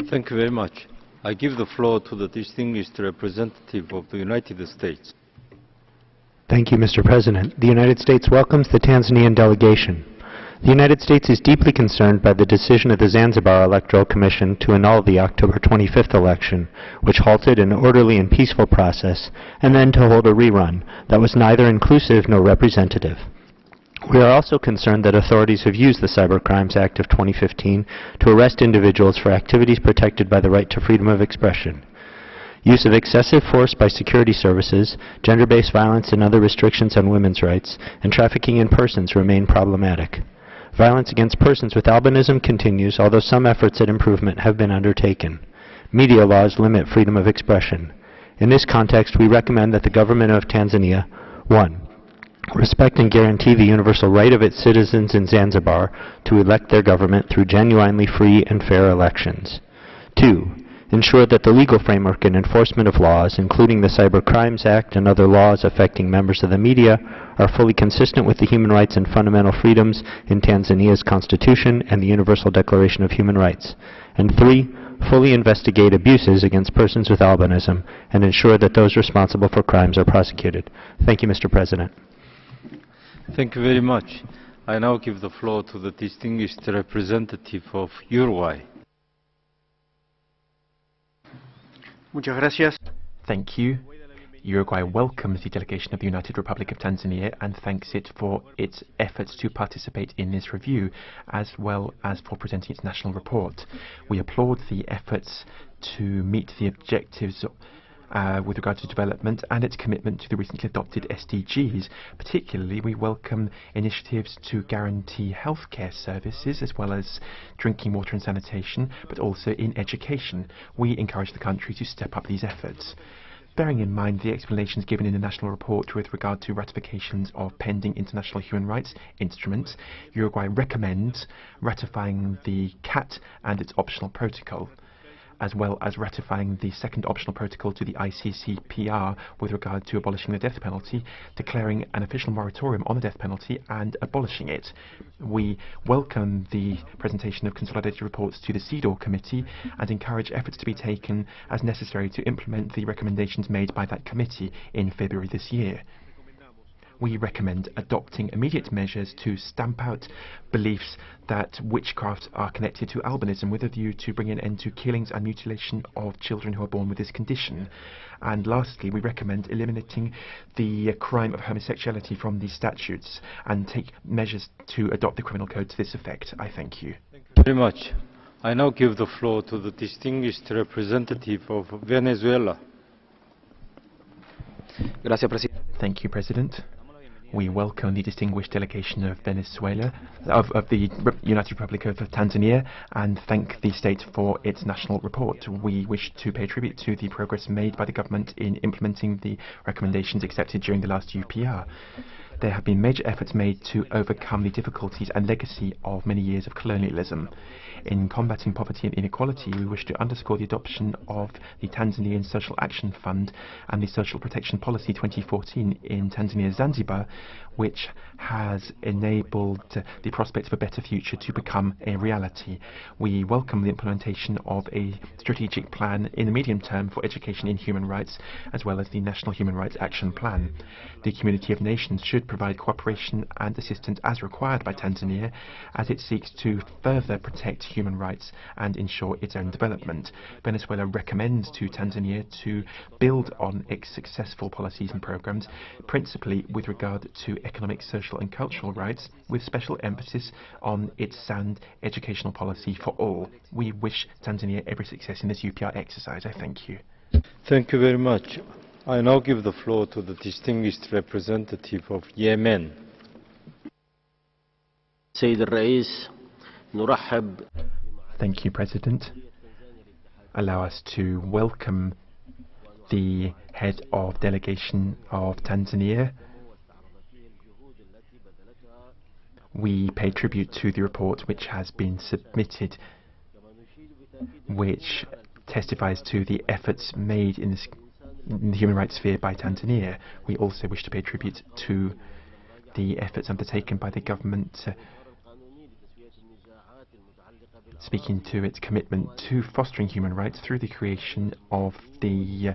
Thank you very much. I give the floor to the distinguished representative of the United States. Thank you, Mr. President. The United States welcomes the Tanzanian delegation. The United States is deeply concerned by the decision of the Zanzibar Electoral Commission to annul the October 25th election, which halted an orderly and peaceful process, and then to hold a rerun that was neither inclusive nor representative. We are also concerned that authorities have used the Cybercrimes Act of 2015 to arrest individuals for activities protected by the right to freedom of expression. Use of excessive force by security services, gender-based violence and other restrictions on women's rights, and trafficking in persons remain problematic. Violence against persons with albinism continues, although some efforts at improvement have been undertaken. Media laws limit freedom of expression. In this context, we recommend that the government of Tanzania, 1. Respect and guarantee the universal right of its citizens in Zanzibar to elect their government through genuinely free and fair elections. 2. Ensure that the legal framework and enforcement of laws, including the Cybercrimes Act and other laws affecting members of the media, are fully consistent with the human rights and fundamental freedoms in Tanzania's Constitution and the Universal Declaration of Human Rights. And 3. Fully investigate abuses against persons with albinism and ensure that those responsible for crimes are prosecuted. Thank you, Mr. President. Thank you very much. I now give the floor to the distinguished representative of Uruguay. Muchas gracias. Thank you. Uruguay welcomes the delegation of the United Republic of Tanzania and thanks it for its efforts to participate in this review, as well as for presenting its national report. We applaud the efforts to meet the objectives with regard to development and its commitment to the recently adopted SDGs. Particularly, we welcome initiatives to guarantee healthcare services as well as drinking water and sanitation, but also in education. We encourage the country to step up these efforts. Bearing in mind the explanations given in the national report with regard to ratifications of pending international human rights instruments, Uruguay recommends ratifying the CAT and its optional protocol, as well as ratifying the second optional protocol to the ICCPR with regard to abolishing the death penalty, declaring an official moratorium on the death penalty and abolishing it. We welcome the presentation of consolidated reports to the CEDAW committee and encourage efforts to be taken as necessary to implement the recommendations made by that committee in February this year. We recommend adopting immediate measures to stamp out beliefs that witchcraft are connected to albinism with a view to bring an end to killings and mutilation of children who are born with this condition. And lastly, we recommend eliminating the crime of homosexuality from these statutes and take measures to adopt the criminal code to this effect. I thank you. Very much. I now give the floor to the distinguished representative of Venezuela. Thank you, President. We welcome the distinguished delegation of Venezuela, of the United Republic of Tanzania, and thank the state for its national report. We wish to pay tribute to the progress made by the government in implementing the recommendations accepted during the last UPR. There have been major efforts made to overcome the difficulties and legacy of many years of colonialism. In combating poverty and inequality, we wish to underscore the adoption of the Tanzanian Social Action Fund and the Social Protection Policy 2014 in Tanzania's Zanzibar, which has enabled the prospect of a better future to become a reality. We welcome the implementation of a strategic plan in the medium term for education in human rights, as well as the National Human Rights Action Plan. The community of nations should provide cooperation and assistance as required by Tanzania as it seeks to further protect human rights and ensure its own development. Venezuela recommends to Tanzania to build on its successful policies and programs, principally with regard to economic, social and cultural rights, with special emphasis on its sound educational policy for all. We wish Tanzania every success in this UPR exercise. I thank you. Thank you very much. I now give the floor to the distinguished representative of Yemen. Thank you, President. Allow us to welcome the head of delegation of Tanzania. We pay tribute to the report which has been submitted, which testifies to the efforts made in the human rights sphere by Tanzania. We also wish to pay tribute to the efforts undertaken by the government speaking to its commitment to fostering human rights through the creation of the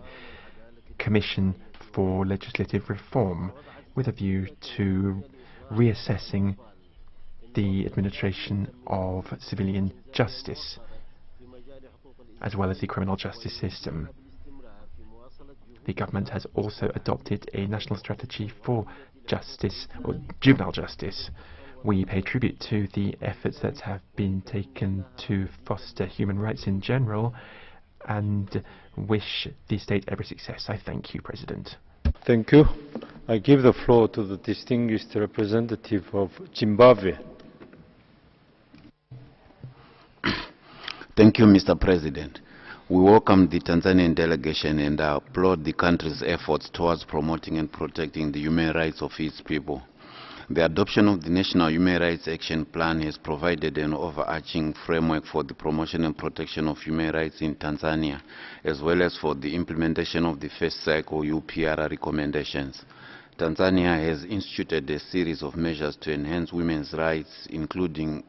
Commission for Legislative Reform, with a view to reassessing the administration of civilian justice, as well as the criminal justice system. The government has also adopted a national strategy for justice, or juvenile justice. We pay tribute to the efforts that have been taken to foster human rights in general and wish the state every success. I thank you, President. Thank you. I give the floor to the distinguished representative of Zimbabwe. Thank you, Mr. President. We welcome the Tanzanian delegation and applaud the country's efforts towards promoting and protecting the human rights of its people. The adoption of the National Human Rights Action Plan has provided an overarching framework for the promotion and protection of human rights in Tanzania, as well as for the implementation of the first cycle UPR recommendations. Tanzania has instituted a series of measures to enhance women's rights, including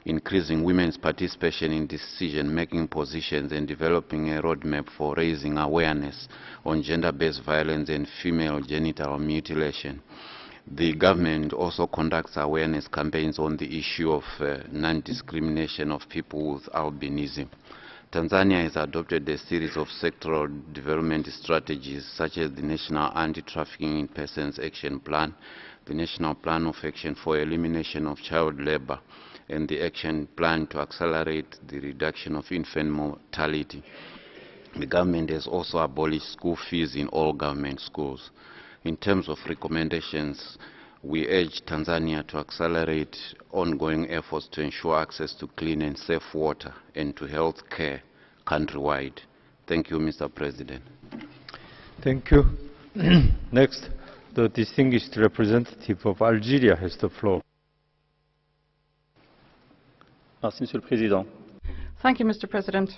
increasing women's participation in decision-making positions and developing a roadmap for raising awareness on gender-based violence and female genital mutilation. The government also conducts awareness campaigns on the issue of non-discrimination of people with albinism. Tanzania has adopted a series of sectoral development strategies, such as the National Anti-Trafficking in Persons Action Plan, the National Plan of Action for Elimination of Child Labor, and the Action Plan to accelerate the reduction of infant mortality. The government has also abolished school fees in all government schools. In terms of recommendations, we urge Tanzania to accelerate ongoing efforts to ensure access to clean and safe water and to health care countrywide. Thank you, Mr. President. Thank you. Next, the distinguished representative of Algeria has the floor. Thank you, Mr. President.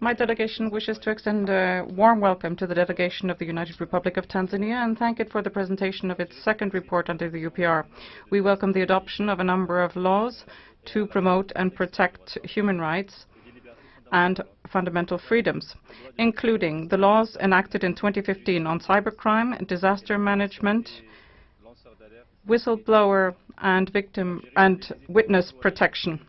My delegation wishes to extend a warm welcome to the delegation of the United Republic of Tanzania and thank it for the presentation of its second report under the UPR. We welcome the adoption of a number of laws to promote and protect human rights and fundamental freedoms, including the laws enacted in 2015 on cybercrime, disaster management, whistleblower and victim and witness protection.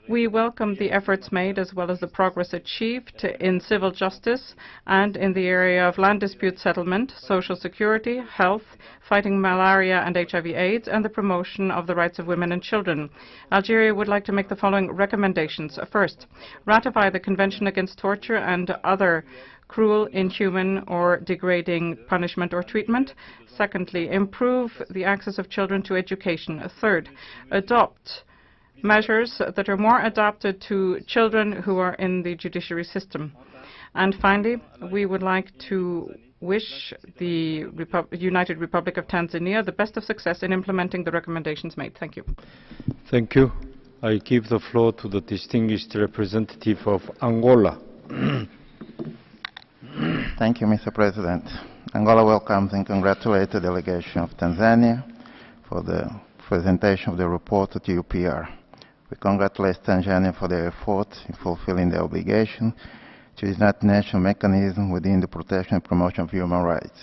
We welcome the efforts made as well as the progress achieved in civil justice and in the area of land dispute settlement, social security, health, fighting malaria and HIV/AIDS, and the promotion of the rights of women and children. Algeria would like to make the following recommendations. First, ratify the Convention Against Torture and other cruel, inhuman, or degrading punishment or treatment. Secondly, improve the access of children to education. Third, adopt measures that are more adapted to children who are in the judiciary system. And finally, we would like to wish the United Republic of Tanzania the best of success in implementing the recommendations made. Thank you. Thank you. I give the floor to the distinguished representative of Angola. Thank you, Mr. President. Angola welcomes and congratulates the delegation of Tanzania for the presentation of the report to UPR. We congratulate Tanzania for their efforts in fulfilling their obligation to its international mechanism within the protection and promotion of human rights.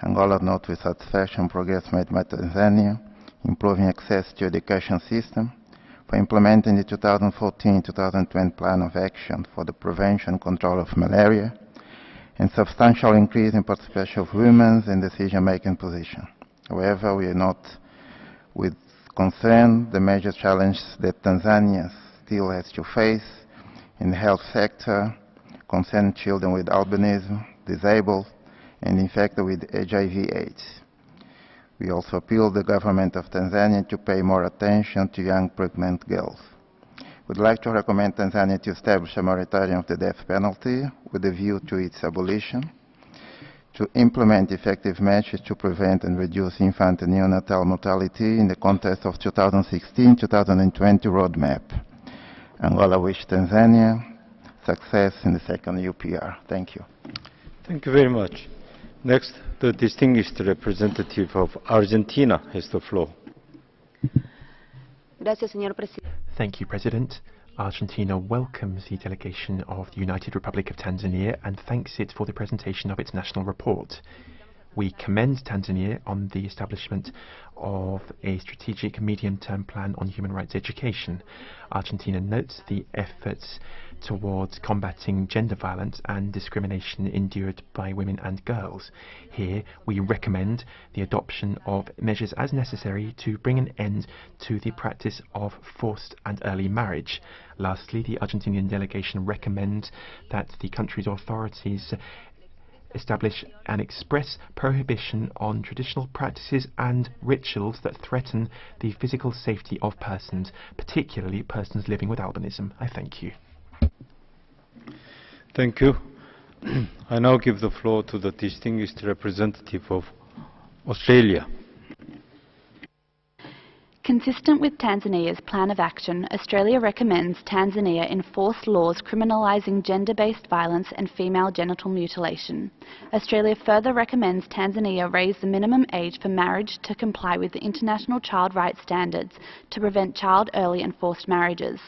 Angola notes with satisfaction progress made by Tanzania, improving access to education system, for implementing the 2014-2020 Plan of Action for the Prevention and Control of Malaria, and substantial increase in participation of women in decision-making position. However, we note with concern the major challenges that Tanzania still has to face in the health sector, concerning children with albinism, disabled, and infected with HIV/AIDS. We also appeal the government of Tanzania to pay more attention to young pregnant girls. We'd like to recommend Tanzania to establish a moratorium of the death penalty with a view to its abolition, to implement effective measures to prevent and reduce infant and neonatal mortality in the context of 2016-2020 roadmap. Angola wish Tanzania success in the second UPR. Thank you. Thank you very much. Next, the distinguished representative of Argentina has the floor. Thank you, President. Argentina welcomes the delegation of the United Republic of Tanzania and thanks it for the presentation of its national report. We commend Tanzania on the establishment of a strategic medium-term plan on human rights education. Argentina notes the efforts towards combating gender violence and discrimination endured by women and girls. Here, we recommend the adoption of measures as necessary to bring an end to the practice of forced and early marriage. Lastly, the Argentinian delegation recommends that the country's authorities establish an express prohibition on traditional practices and rituals that threaten the physical safety of persons, particularly persons living with albinism. I thank you. Thank you. I now give the floor to the distinguished representative of Australia. Consistent with Tanzania's plan of action, Australia recommends Tanzania enforce laws criminalising gender-based violence and female genital mutilation. Australia further recommends Tanzania raise the minimum age for marriage to comply with the international child rights standards to prevent child early and forced marriages.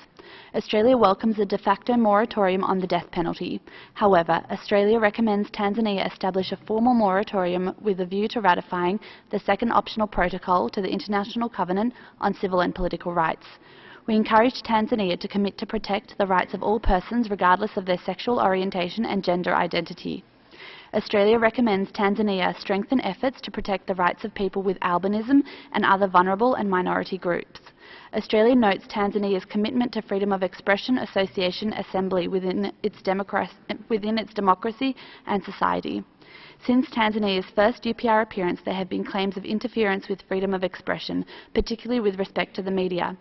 Australia welcomes a de facto moratorium on the death penalty. However, Australia recommends Tanzania establish a formal moratorium with a view to ratifying the second optional protocol to the International Covenant on Civil and Political Rights. We encourage Tanzania to commit to protect the rights of all persons regardless of their sexual orientation and gender identity. Australia recommends Tanzania strengthen efforts to protect the rights of people with albinism and other vulnerable and minority groups. Australia notes Tanzania's commitment to freedom of expression, association, assembly within its democracy and society. Since Tanzania's first UPR appearance, there have been claims of interference with freedom of expression, particularly with respect to the media.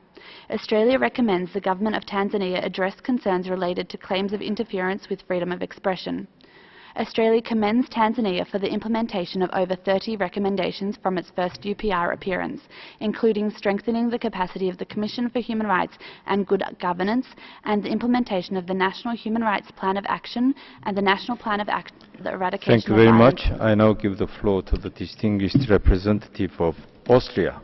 Australia recommends the government of Tanzania address concerns related to claims of interference with freedom of expression. Australia commends Tanzania for the implementation of over 30 recommendations from its first UPR appearance, including strengthening the capacity of the Commission for Human Rights and Good Governance, and the implementation of the National Human Rights Plan of Action and the National Plan of Action for the Eradication of Violence. Thank you very much. I now give the floor to the distinguished representative of Austria.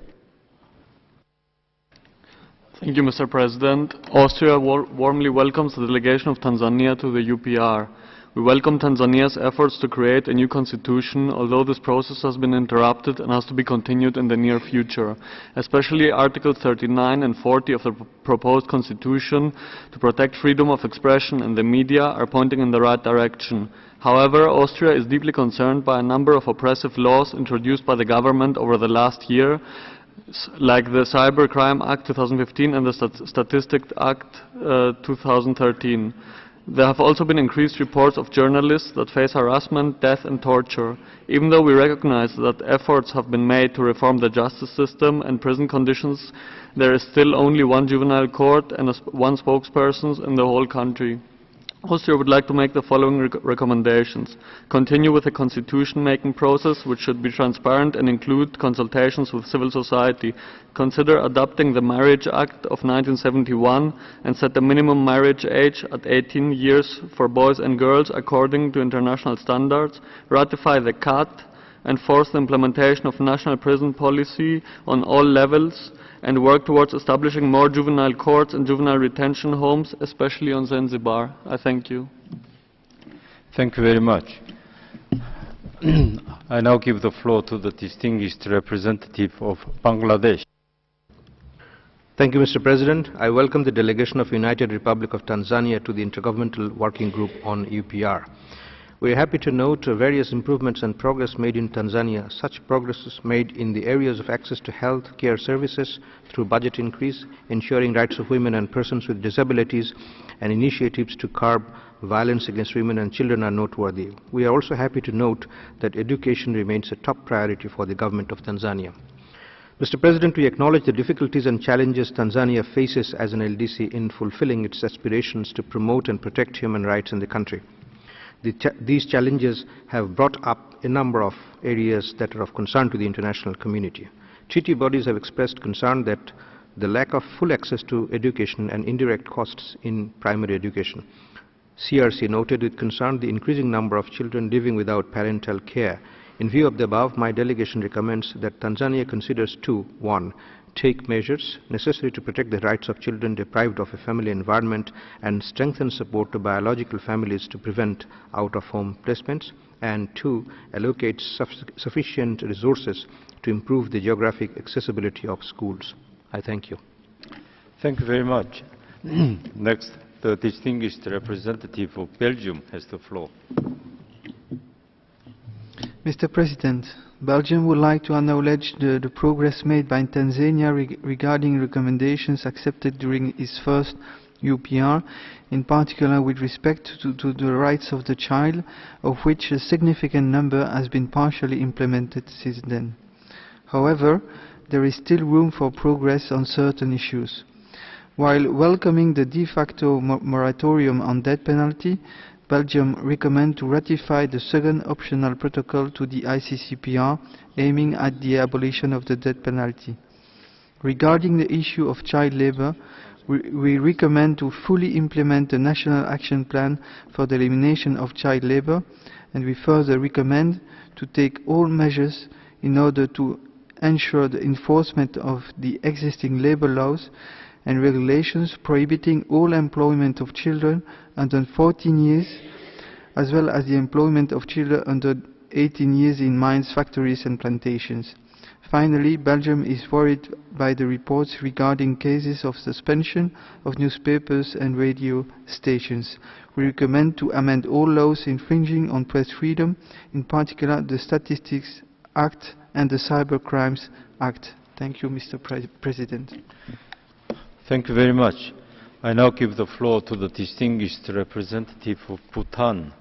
Thank you, Mr. President. Austria warmly welcomes the delegation of Tanzania to the UPR. We welcome Tanzania's efforts to create a new constitution, although this process has been interrupted and has to be continued in the near future. Especially Articles 39 and 40 of the proposed constitution to protect freedom of expression and the media are pointing in the right direction. However, Austria is deeply concerned by a number of oppressive laws introduced by the government over the last year, like the Cybercrime Act 2015 and the Statistics Act 2013. There have also been increased reports of journalists that face harassment, death and torture. Even though we recognize that efforts have been made to reform the justice system and prison conditions, there is still only one juvenile court and one spokesperson in the whole country. Austria would like to make the following recommendations. Continue with the constitution-making process, which should be transparent and include consultations with civil society. Consider adopting the Marriage Act of 1971 and set the minimum marriage age at 18 years for boys and girls according to international standards. Ratify the CAT, enforce the implementation of national prison policy on all levels, and work towards establishing more juvenile courts and juvenile retention homes, especially on Zanzibar. I thank you. Thank you very much. I now give the floor to the distinguished representative of Bangladesh. Thank you, Mr. President. I welcome the delegation of United Republic of Tanzania to the Intergovernmental Working Group on UPR. We are happy to note various improvements and progress made in Tanzania. Such progress is made in the areas of access to health care services through budget increase, ensuring rights of women and persons with disabilities, and initiatives to curb violence against women and children are noteworthy. We are also happy to note that education remains a top priority for the government of Tanzania. Mr. President, we acknowledge the difficulties and challenges Tanzania faces as an LDC in fulfilling its aspirations to promote and protect human rights in the country. These challenges have brought up a number of areas that are of concern to the international community. Treaty bodies have expressed concern that the lack of full access to education and indirect costs in primary education. CRC noted with concern the increasing number of children living without parental care. In view of the above, my delegation recommends that Tanzania considers two: 1. Take measures necessary to protect the rights of children deprived of a family environment and strengthen support to biological families to prevent out-of-home placements, and 2. Allocate sufficient resources to improve the geographic accessibility of schools. I thank you. Thank you very much. Next, the distinguished representative of Belgium has the floor. Mr. President, Belgium would like to acknowledge the progress made by Tanzania regarding recommendations accepted during its first UPR, in particular with respect to the rights of the child, of which a significant number has been partially implemented since then. However, there is still room for progress on certain issues. While welcoming the de facto moratorium on death penalty, Belgium recommends to ratify the second optional protocol to the ICCPR, aiming at the abolition of the death penalty. Regarding the issue of child labor, we recommend to fully implement the National Action Plan for the elimination of child labor, and we further recommend to take all measures in order to ensure the enforcement of the existing labor laws and regulations prohibiting all employment of children under 14 years, as well as the employment of children under 18 years in mines, factories and plantations. Finally, Belgium is worried by the reports regarding cases of suspension of newspapers and radio stations. We recommend to amend all laws infringing on press freedom, in particular the Statistics Act and the Cyber Crimes Act. Thank you, Mr. President. Thank you very much. I now give the floor to the distinguished representative of Bhutan.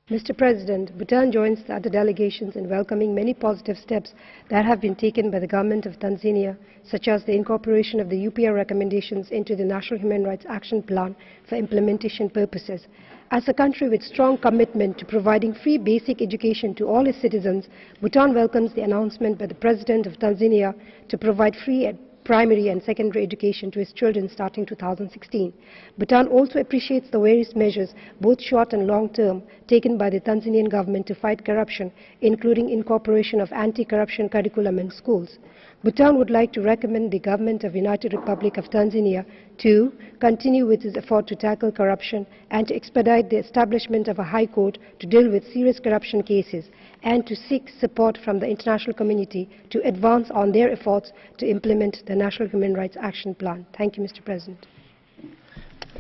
Mr. President, Bhutan joins the other delegations in welcoming many positive steps that have been taken by the government of Tanzania, such as the incorporation of the UPR recommendations into the National Human Rights Action Plan for implementation purposes. As a country with strong commitment to providing free basic education to all its citizens, Bhutan welcomes the announcement by the President of Tanzania to provide free primary and secondary education to its children starting 2016. Bhutan also appreciates the various measures, both short and long term, taken by the Tanzanian government to fight corruption, including incorporation of anti-corruption curriculum in schools. Bhutan would like to recommend the government of United Republic of Tanzania to continue with its effort to tackle corruption and to expedite the establishment of a high court to deal with serious corruption cases, and to seek support from the international community to advance on their efforts to implement the National Human Rights Action Plan. Thank you, Mr. President.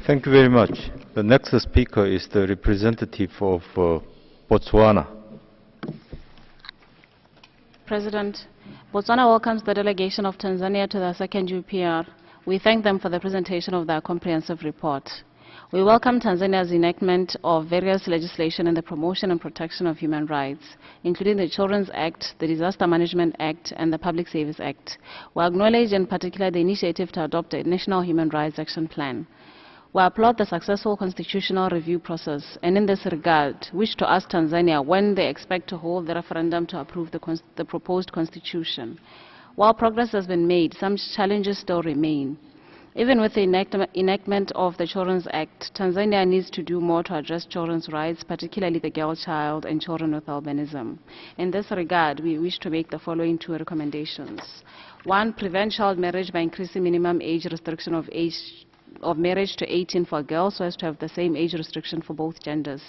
Thank you very much. The next speaker is the representative of Botswana. President, Botswana welcomes the delegation of Tanzania to the second UPR. We thank them for the presentation of their comprehensive report. We welcome Tanzania's enactment of various legislation in the promotion and protection of human rights, including the Children's Act, the Disaster Management Act, and the Public Service Act. We acknowledge in particular the initiative to adopt a National Human Rights Action Plan. We applaud the successful constitutional review process, and in this regard, wish to ask Tanzania when they expect to hold the referendum to approve the proposed constitution. While progress has been made, some challenges still remain. Even with the enactment of the Children's Act, Tanzania needs to do more to address children's rights, particularly the girl child and children with albinism. In this regard, we wish to make the following 2 recommendations. 1, prevent child marriage by increasing minimum age restriction of marriage to 18 for girls, so as to have the same age restriction for both genders.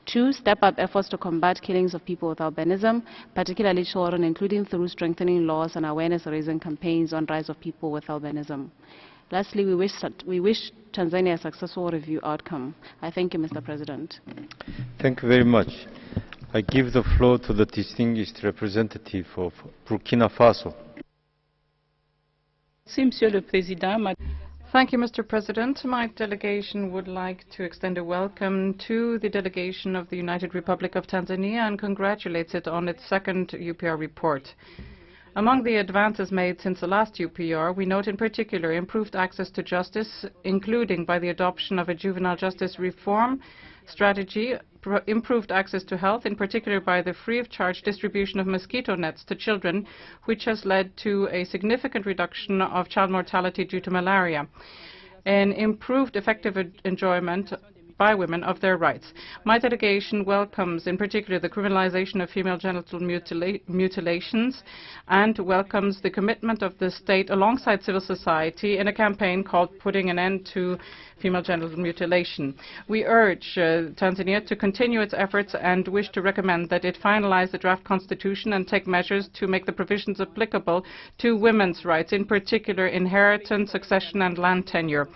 2, step up efforts to combat killings of people with albinism, particularly children, including through strengthening laws and awareness-raising campaigns on rights of people with albinism. Lastly, we wish Tanzania a successful review outcome. I thank you, Mr. President. Thank you very much. I give the floor to the distinguished representative of Burkina Faso. Thank you, Mr. President. My delegation would like to extend a welcome to the delegation of the United Republic of Tanzania and congratulates it on its 2nd UPR report. Among the advances made since the last UPR, we note in particular improved access to justice, including by the adoption of a juvenile justice reform strategy, improved access to health, in particular by the free-of-charge distribution of mosquito nets to children, which has led to a significant reduction of child mortality due to malaria, and improved effective enjoyment by women of their rights. My delegation welcomes in particular the criminalization of female genital mutilations and welcomes the commitment of the state alongside civil society in a campaign called Putting an End to Female Genital Mutilation. We urge Tanzania to continue its efforts and wish to recommend that it finalize the draft constitution and take measures to make the provisions applicable to women's rights, in particular inheritance, succession and land tenure.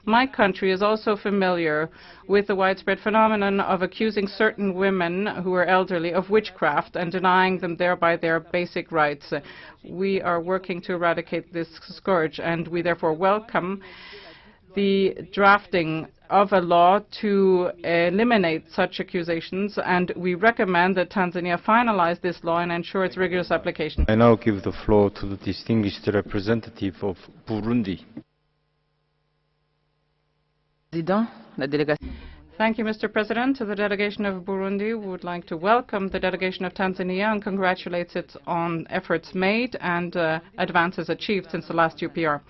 My country is also familiar with the widespread phenomenon of accusing certain women who are elderly of witchcraft and denying them thereby their basic rights. We are working to eradicate this scourge, and we therefore welcome the drafting of a law to eliminate such accusations, and we recommend that Tanzania finalize this law and ensure its rigorous application. I now give the floor to the distinguished representative of Burundi. Thank you, Mr. President. The delegation of Burundi would like to welcome the delegation of Tanzania and congratulates it on efforts made and advances achieved since the last UPR.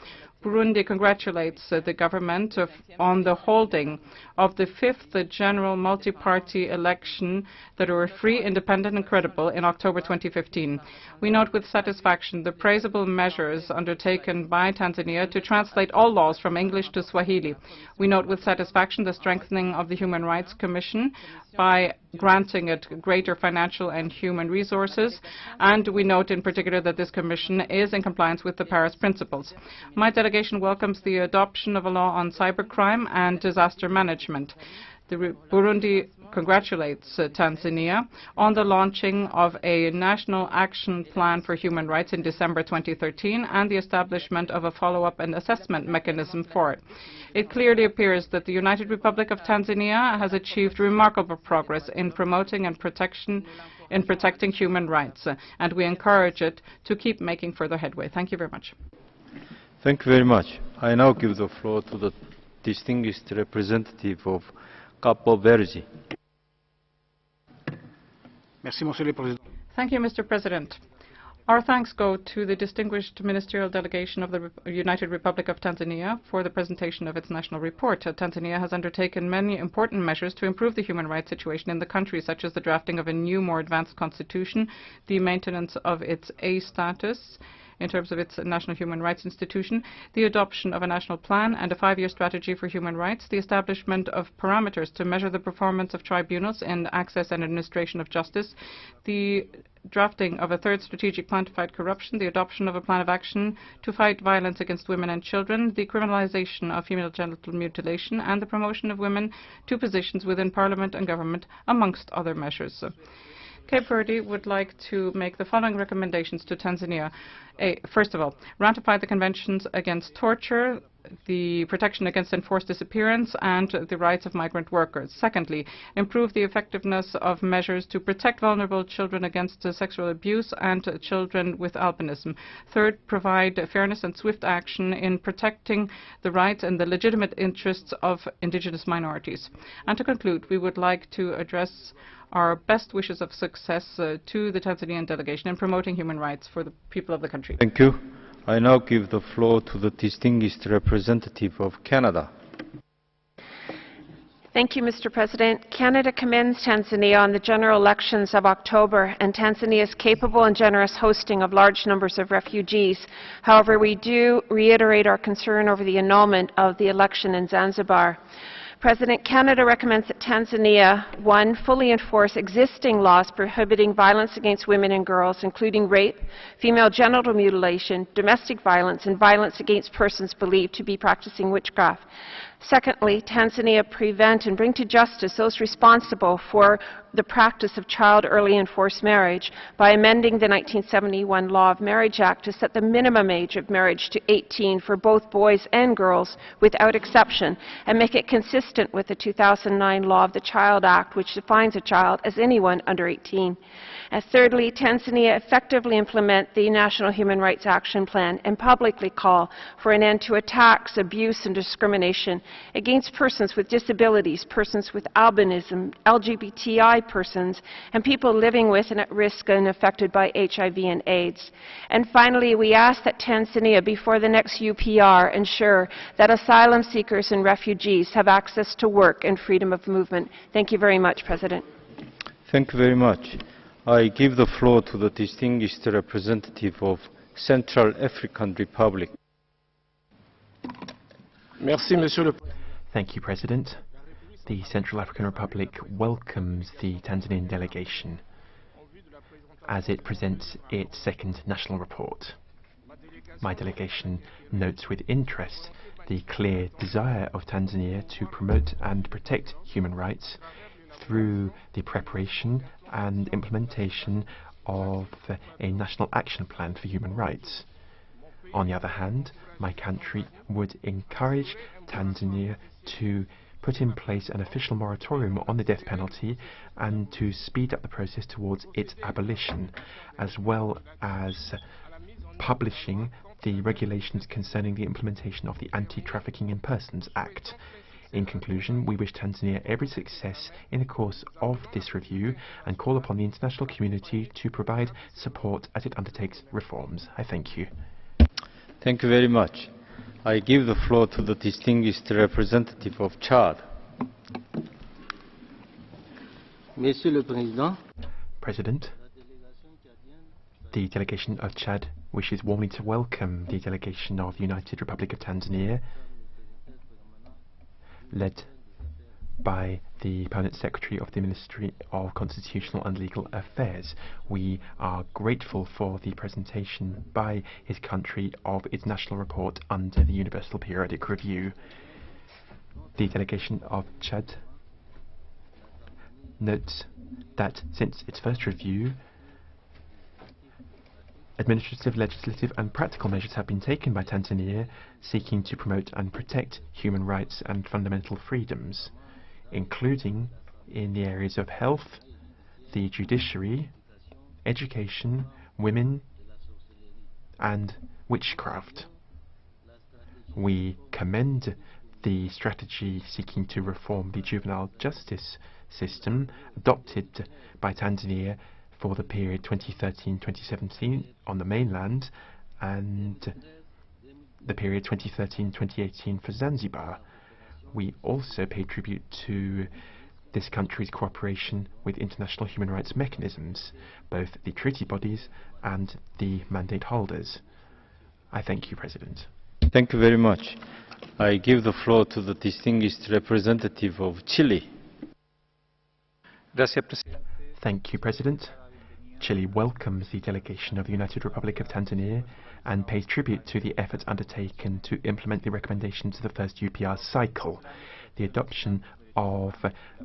Burundi congratulates the government on the holding of the 5th general multi-party election that were free, independent and credible in October 2015. We note with satisfaction the praisable measures undertaken by Tanzania to translate all laws from English to Swahili. We note with satisfaction the strengthening of the Human Rights Commission by granting it greater financial and human resources, and we note in particular that this commission is in compliance with the Paris Principles. My delegation welcomes the adoption of a law on cybercrime and disaster management. Burundi congratulates Tanzania on the launching of a national action plan for human rights in December 2013 and the establishment of a follow-up and assessment mechanism for it. It clearly appears that the United Republic of Tanzania has achieved remarkable progress in promoting and protecting human rights, and we encourage it to keep making further headway. Thank you very much. Thank you very much. I now give the floor to the distinguished representative of Capo Verde. Thank you, Mr. President. Our thanks go to the distinguished ministerial delegation of the United Republic of Tanzania for the presentation of its national report. Tanzania has undertaken many important measures to improve the human rights situation in the country, such as the drafting of a new, more advanced constitution, the maintenance of its A status in terms of its national human rights institution, the adoption of a national plan and a 5-year strategy for human rights, the establishment of parameters to measure the performance of tribunals in access and administration of justice, the drafting of a 3rd strategic plan to fight corruption, the adoption of a plan of action to fight violence against women and children, the criminalization of female genital mutilation, and the promotion of women to positions within parliament and government, amongst other measures. Cape Verde would like to make the following recommendations to Tanzania. First of all, ratify the conventions against torture, the protection against enforced disappearance and the rights of migrant workers. Secondly, improve the effectiveness of measures to protect vulnerable children against sexual abuse and children with albinism. Third, provide fairness and swift action in protecting the rights and the legitimate interests of indigenous minorities. And to conclude, we would like to address our best wishes of success to the Tanzanian delegation in promoting human rights for the people of the country. Thank you. I now give the floor to the distinguished representative of Canada. Thank you, Mr. President. Canada commends Tanzania on the general elections of October and Tanzania's capable and generous hosting of large numbers of refugees. However, we do reiterate our concern over the annulment of the election in Zanzibar. President, Canada recommends that Tanzania, 1, fully enforce existing laws prohibiting violence against women and girls, including rape, female genital mutilation, domestic violence, and violence against persons believed to be practicing witchcraft. Secondly, Tanzania prevent and bring to justice those responsible for the practice of child early and forced marriage by amending the 1971 Law of Marriage Act to set the minimum age of marriage to 18 for both boys and girls without exception, and make it consistent with the 2009 Law of the Child Act, which defines a child as anyone under 18. And thirdly, Tanzania effectively implement the National Human Rights Action Plan and publicly call for an end to attacks, abuse, and discrimination against persons with disabilities, persons with albinism, LGBTI persons, and people living with and at risk and affected by HIV and AIDS. And finally, we ask that Tanzania, before the next UPR, ensure that asylum seekers and refugees have access to work and freedom of movement. Thank you very much, President. Thank you very much. I give the floor to the distinguished representative of Central African Republic. Merci, Monsieur le Thank you, President. The Central African Republic welcomes the Tanzanian delegation as it presents its second national report. My delegation notes with interest the clear desire of Tanzania to promote and protect human rights through the preparation and implementation of a national action plan for human rights. On the other hand, my country would encourage Tanzania to put in place an official moratorium on the death penalty and to speed up the process towards its abolition, as well as publishing the regulations concerning the implementation of the Anti-Trafficking in Persons Act. In conclusion, we wish Tanzania every success in the course of this review and call upon the international community to provide support as it undertakes reforms. I thank you. Thank you very much. I give the floor to the distinguished representative of Chad. Monsieur le Président, President, the delegation of Chad wishes warmly to welcome the delegation of the United Republic of Tanzania, led by the Permanent Secretary of the Ministry of Constitutional and Legal Affairs. We are grateful for the presentation by his country of its national report under the Universal Periodic Review. The delegation of Chad notes that since its first review, administrative, legislative and practical measures have been taken by Tanzania seeking to promote and protect human rights and fundamental freedoms, including in the areas of health, the judiciary, education, women and witchcraft. We commend the strategy seeking to reform the juvenile justice system adopted by Tanzania for the period 2013-2017 on the mainland and the period 2013-2018 for Zanzibar. We also pay tribute to this country's cooperation with international human rights mechanisms, both the treaty bodies and the mandate holders. I thank you, President. Thank you very much. I give the floor to the distinguished representative of Chile. Thank you, President. Chile welcomes the delegation of the United Republic of Tanzania and pays tribute to the efforts undertaken to implement the recommendations of the first UPR cycle. The adoption of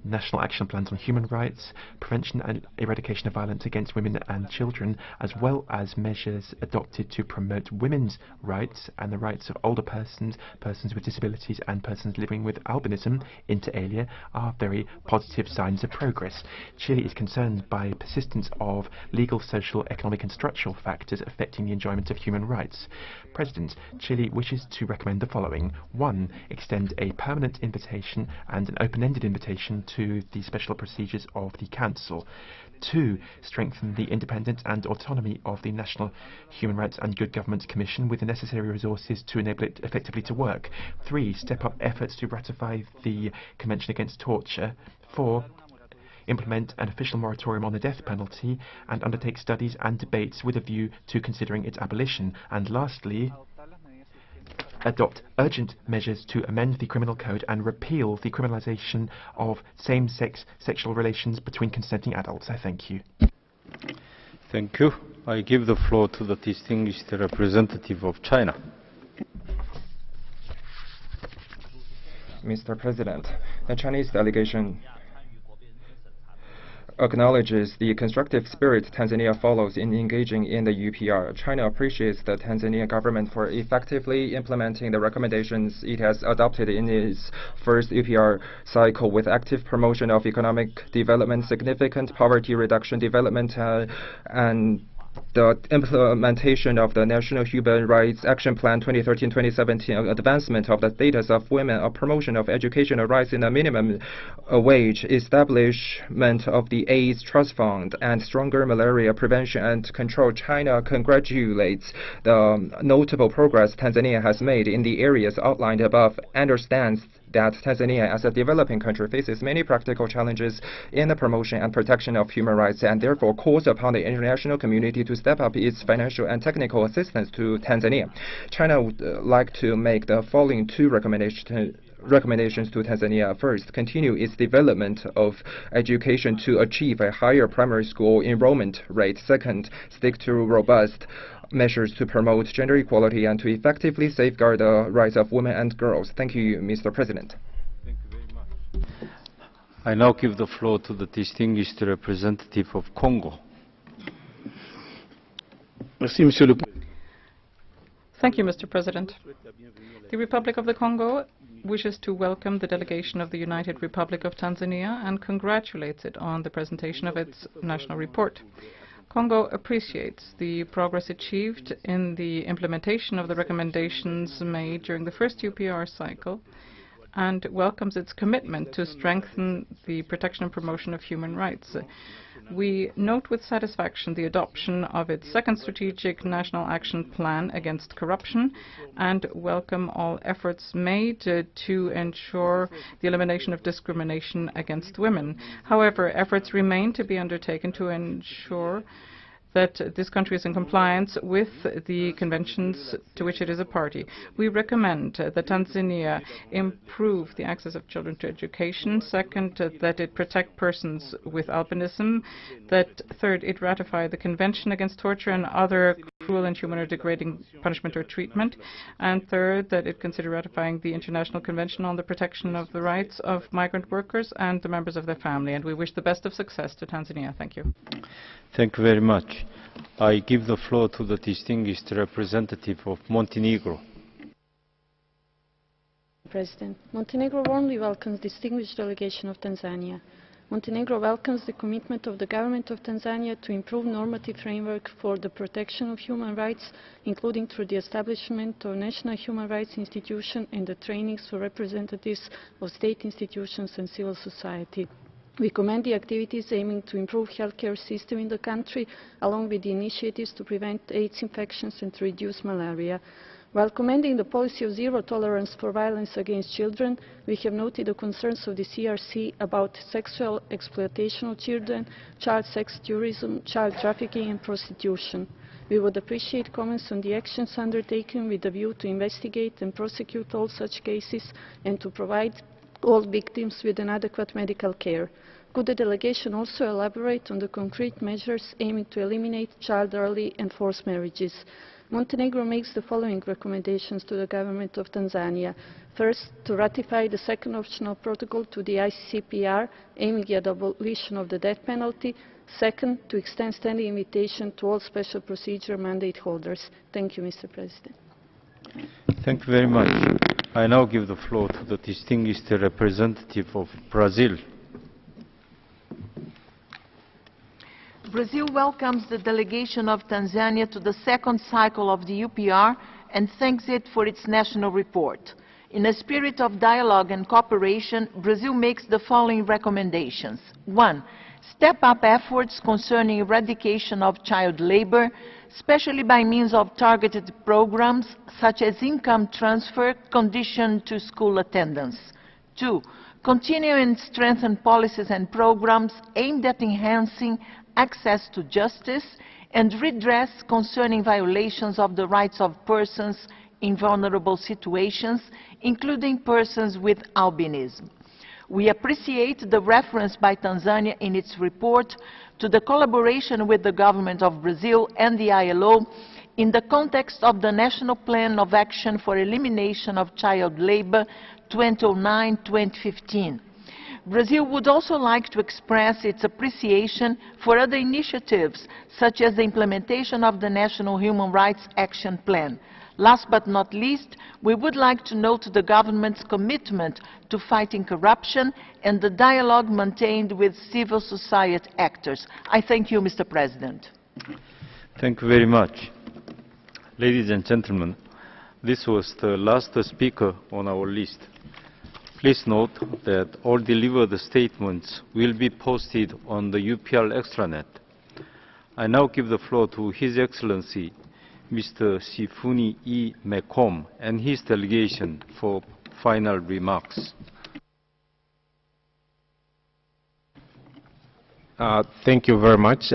national action plans on human rights, prevention and eradication of violence against women and children, as well as measures adopted to promote women's rights and the rights of older persons, persons with disabilities and persons living with albinism, inter alia, are very positive signs of progress. Chile is concerned by persistence of legal, social, economic and structural factors affecting the enjoyment of human rights. President, Chile wishes to recommend the following. 1. Extend a permanent invitation and an open-ended invitation to the special procedures of the Council. 2. Strengthen the independence and autonomy of the National Human Rights and Good Government Commission with the necessary resources to enable it effectively to work. 3. Step up efforts to ratify the Convention Against Torture. 4. Implement an official moratorium on the death penalty and undertake studies and debates with a view to considering its abolition. And lastly, adopt urgent measures to amend the criminal code and repeal the criminalization of same-sex sexual relations between consenting adults. I thank you. Thank you. I give the floor to the distinguished representative of China. Mr. President, the Chinese delegation acknowledges the constructive spirit Tanzania follows in engaging in the UPR. China appreciates the Tanzania government for effectively implementing the recommendations it has adopted in its first UPR cycle with active promotion of economic development, significant poverty reduction development, and the implementation of the National Human Rights Action Plan 2013-2017, advancement of the status of women, a promotion of educational rights in a minimum wage, establishment of the AIDS Trust Fund, and stronger malaria prevention and control. China congratulates the notable progress Tanzania has made in the areas outlined above, understands that Tanzania, as a developing country, faces many practical challenges in the promotion and protection of human rights, and therefore calls upon the international community to step up its financial and technical assistance to Tanzania. China would like to make the following two recommendations to Tanzania. First, continue its development of education to achieve a higher primary school enrollment rate. Second, stick to robust measures to promote gender equality and to effectively safeguard the rights of women and girls. Thank you, Mr. President. Thank you very much. I now give the floor to the distinguished representative of Congo. Thank you, Mr. President. The Republic of the Congo wishes to welcome the delegation of the United Republic of Tanzania and congratulates it on the presentation of its national report. Congo appreciates the progress achieved in the implementation of the recommendations made during the first UPR cycle and welcomes its commitment to strengthen the protection and promotion of human rights. We note with satisfaction the adoption of its second strategic national action plan against corruption and welcome all efforts made to ensure the elimination of discrimination against women. However, efforts remain to be undertaken to ensure that this country is in compliance with the conventions to which it is a party. We recommend that Tanzania improve the access of children to education. Second, that it protect persons with albinism. That third, it ratify the Convention Against Torture and other cruel, inhuman, or degrading punishment or treatment. And third, that it consider ratifying the International Convention on the Protection of the Rights of Migrant Workers and the members of their family. And we wish the best of success to Tanzania. Thank you. Thank you very much. I give the floor to the distinguished representative of Montenegro. President, Montenegro warmly welcomes the distinguished delegation of Tanzania. Montenegro welcomes the commitment of the government of Tanzania to improve normative framework for the protection of human rights, including through the establishment of national human rights institution and the trainings for representatives of state institutions and civil society. We commend the activities aiming to improve healthcare system in the country, along with the initiatives to prevent AIDS infections and to reduce malaria. While commending the policy of zero tolerance for violence against children, we have noted the concerns of the CRC about sexual exploitation of children, child sex tourism, child trafficking and prostitution. We would appreciate comments on the actions undertaken with a view to investigate and prosecute all such cases and to provide all victims with an adequate medical care. Could the delegation also elaborate on the concrete measures aiming to eliminate child early and forced marriages? Montenegro makes the following recommendations to the government of Tanzania. First, to ratify the second optional protocol to the ICCPR, aiming at abolition of the death penalty. Second, to extend standing invitation to all special procedure mandate holders. Thank you, Mr. President. Thank you very much. I now give the floor to the distinguished representative of Brazil. Brazil welcomes the delegation of Tanzania to the second cycle of the UPR and thanks it for its national report. In a spirit of dialogue and cooperation, Brazil makes the following recommendations. 1. Step up efforts concerning eradication of child labor, especially by means of targeted programs such as income transfer conditioned to school attendance. 2. Continue and strengthen policies and programs aimed at enhancing access to justice and redress concerning violations of the rights of persons in vulnerable situations, including persons with albinism. We appreciate the reference by Tanzania in its report to the collaboration with the government of Brazil and the ILO in the context of the National Plan of Action for Elimination of Child Labor 2009-2015. Brazil would also like to express its appreciation for other initiatives, such as the implementation of the National Human Rights Action Plan. Last but not least, we would like to note the government's commitment to fighting corruption and the dialogue maintained with civil society actors. I thank you, Mr. President. Thank you very much. Ladies and gentlemen, this was the last speaker on our list. Please note that all delivered statements will be posted on the UPR extranet. I now give the floor to His Excellency Mr. Sifuni E. Mchome and his delegation for final remarks. Thank you very much.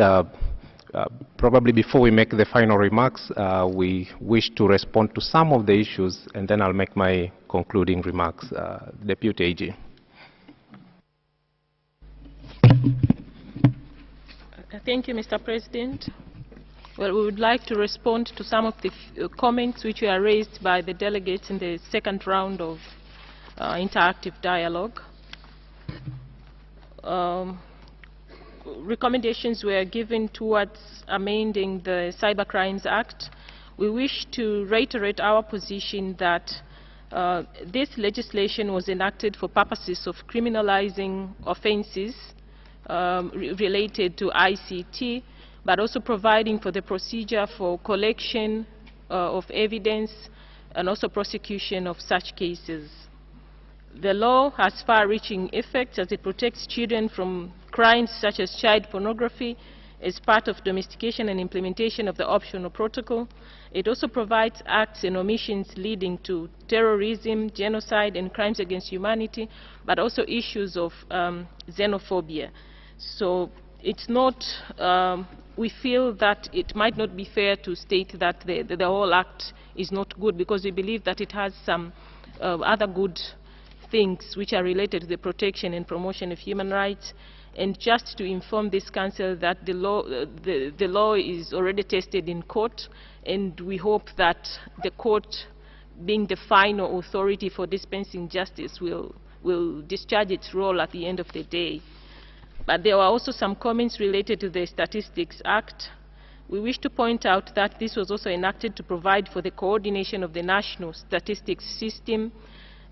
Probably before we make the final remarks, we wish to respond to some of the issues, and then I'll make my concluding remarks. Deputy AG. Thank you, Mr. President. Well, we would like to respond to some of the comments which were raised by the delegates in the second round of interactive dialogue. Recommendations were given towards amending the Cybercrimes Act. We wish to reiterate our position that this legislation was enacted for purposes of criminalizing offenses related to ICT, but also providing for the procedure for collection of evidence and also prosecution of such cases. The law has far-reaching effects as it protects children from crimes such as child pornography as part of domestication and implementation of the optional protocol. It also provides acts and omissions leading to terrorism, genocide, and crimes against humanity, but also issues of xenophobia. So it's not, we feel that it might not be fair to state that the whole act is not good, because we believe that it has some other good things which are related to the protection and promotion of human rights. And just to inform this council that the law is already tested in court, and we hope that the court, being the final authority for dispensing justice, will discharge its role at the end of the day. But there were also some comments related to the Statistics Act. We wish to point out that this was also enacted to provide for the coordination of the national statistics system,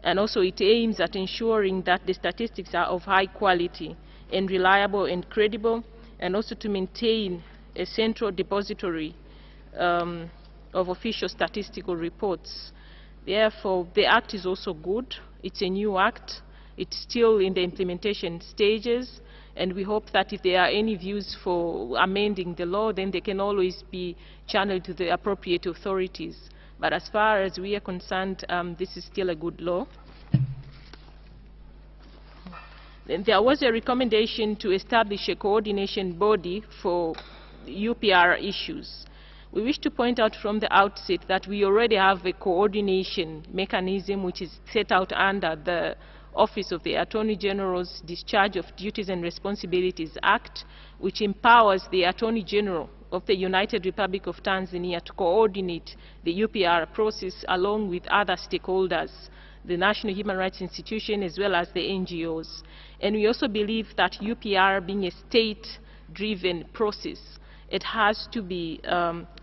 and also it aims at ensuring that the statistics are of high quality and reliable and credible, and also to maintain a central depository of official statistical reports. Therefore, the Act is also good. It's a new Act. It's still in the implementation stages, and we hope that if there are any views for amending the law, then they can always be channeled to the appropriate authorities. But as far as we are concerned, this is still a good law. Then there was a recommendation to establish a coordination body for UPR issues. We wish to point out from the outset that we already have a coordination mechanism which is set out under the Office of the Attorney General's Discharge of Duties and Responsibilities Act, which empowers the Attorney General of the United Republic of Tanzania to coordinate the UPR process along with other stakeholders, the National Human Rights Institution as well as the NGOs. And we also believe that UPR, being a state-driven process, it has to be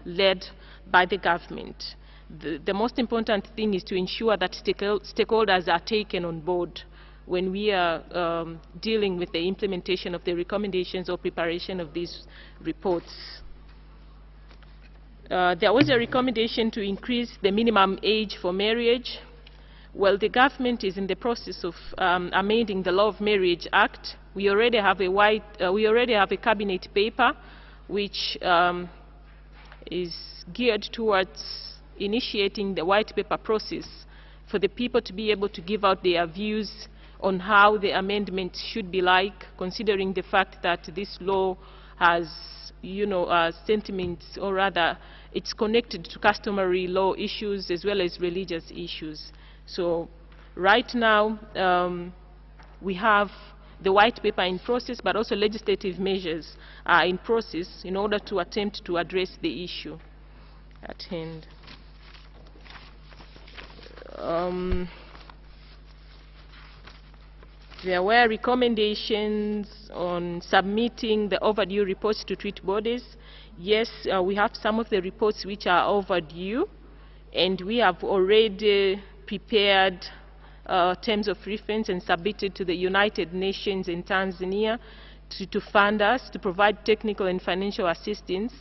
led by the government. The most important thing is to ensure that stakeholders are taken on board when we are dealing with the implementation of the recommendations or preparation of these reports. There was a recommendation to increase the minimum age for marriage. Well, the government is in the process of amending the Law of Marriage Act. We already have a cabinet paper which is geared towards initiating the white paper process for the people to be able to give out their views on how the amendments should be like, considering the fact that this law has, sentiments, or rather, it's connected to customary law issues as well as religious issues. So right now, we have the white paper in process, but also legislative measures are in process in order to attempt to address the issue at hand. There were recommendations on submitting the overdue reports to treat bodies. Yes, we have some of the reports which are overdue, and we have already prepared terms of reference and submitted to the United Nations in Tanzania to fund us, to provide technical and financial assistance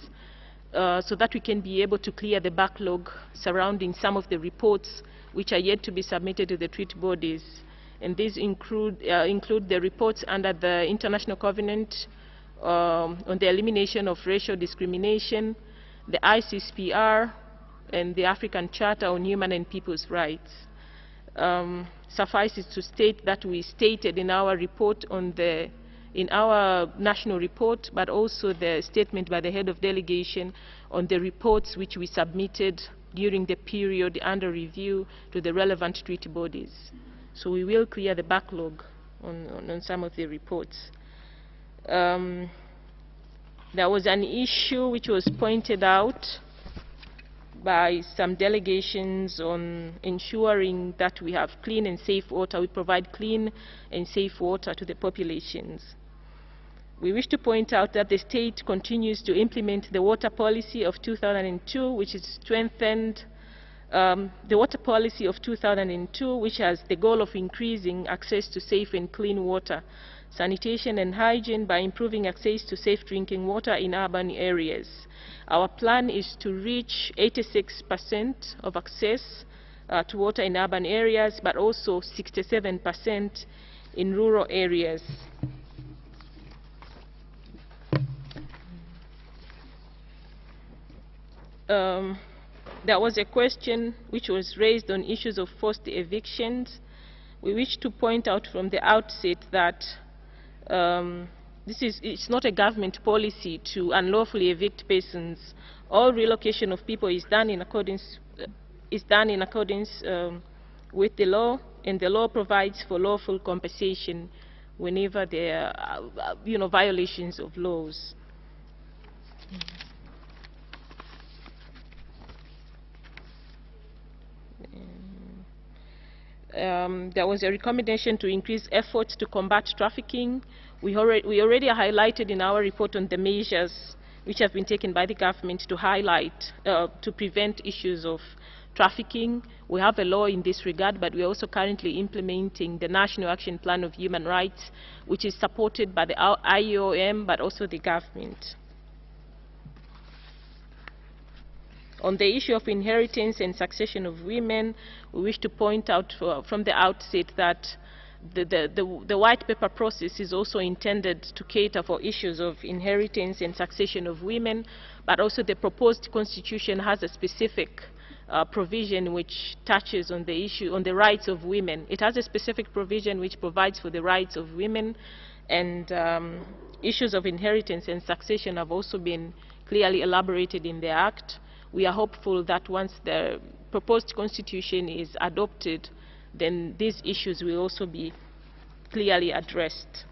so that we can be able to clear the backlog surrounding some of the reports which are yet to be submitted to the treat bodies. And these include the reports under the International Covenant on the Elimination of Racial Discrimination, the ICCPR, and the African Charter on Human and People's Rights. Suffice it to state that we stated in our report in our national report, but also the statement by the head of delegation on the reports which we submitted during the period under review to the relevant treaty bodies. So we will clear the backlog on some of the reports. There was an issue which was pointed out by some delegations on ensuring that we have clean and safe water. We provide clean and safe water to the populations. We wish to point out that the state continues to implement the water policy of 2002, which is strengthened the water policy of 2002, which has the goal of increasing access to safe and clean water, sanitation and hygiene by improving access to safe drinking water in urban areas. Our plan is to reach 86% of access to water in urban areas, but also 67% in rural areas. There was a question which was raised on issues of forced evictions. We wish to point out from the outset that it's not a government policy to unlawfully evict persons. All relocation of people is done in accordance with the law, and the law provides for lawful compensation whenever there are violations of laws. There was a recommendation to increase efforts to combat trafficking. We already highlighted in our report on the measures which have been taken by the government to highlight, to prevent issues of trafficking. We have a law in this regard, but we are also currently implementing the National Action Plan of Human Rights, which is supported by the IOM, but also the government. On the issue of inheritance and succession of women, we wish to point out from the outset that the white paper process is also intended to cater for issues of inheritance and succession of women, but also the proposed constitution has a specific provision which touches on the issue, on the rights of women. It has a specific provision which provides for the rights of women, and issues of inheritance and succession have also been clearly elaborated in the Act. We are hopeful that once the proposed constitution is adopted, then these issues will also be clearly addressed.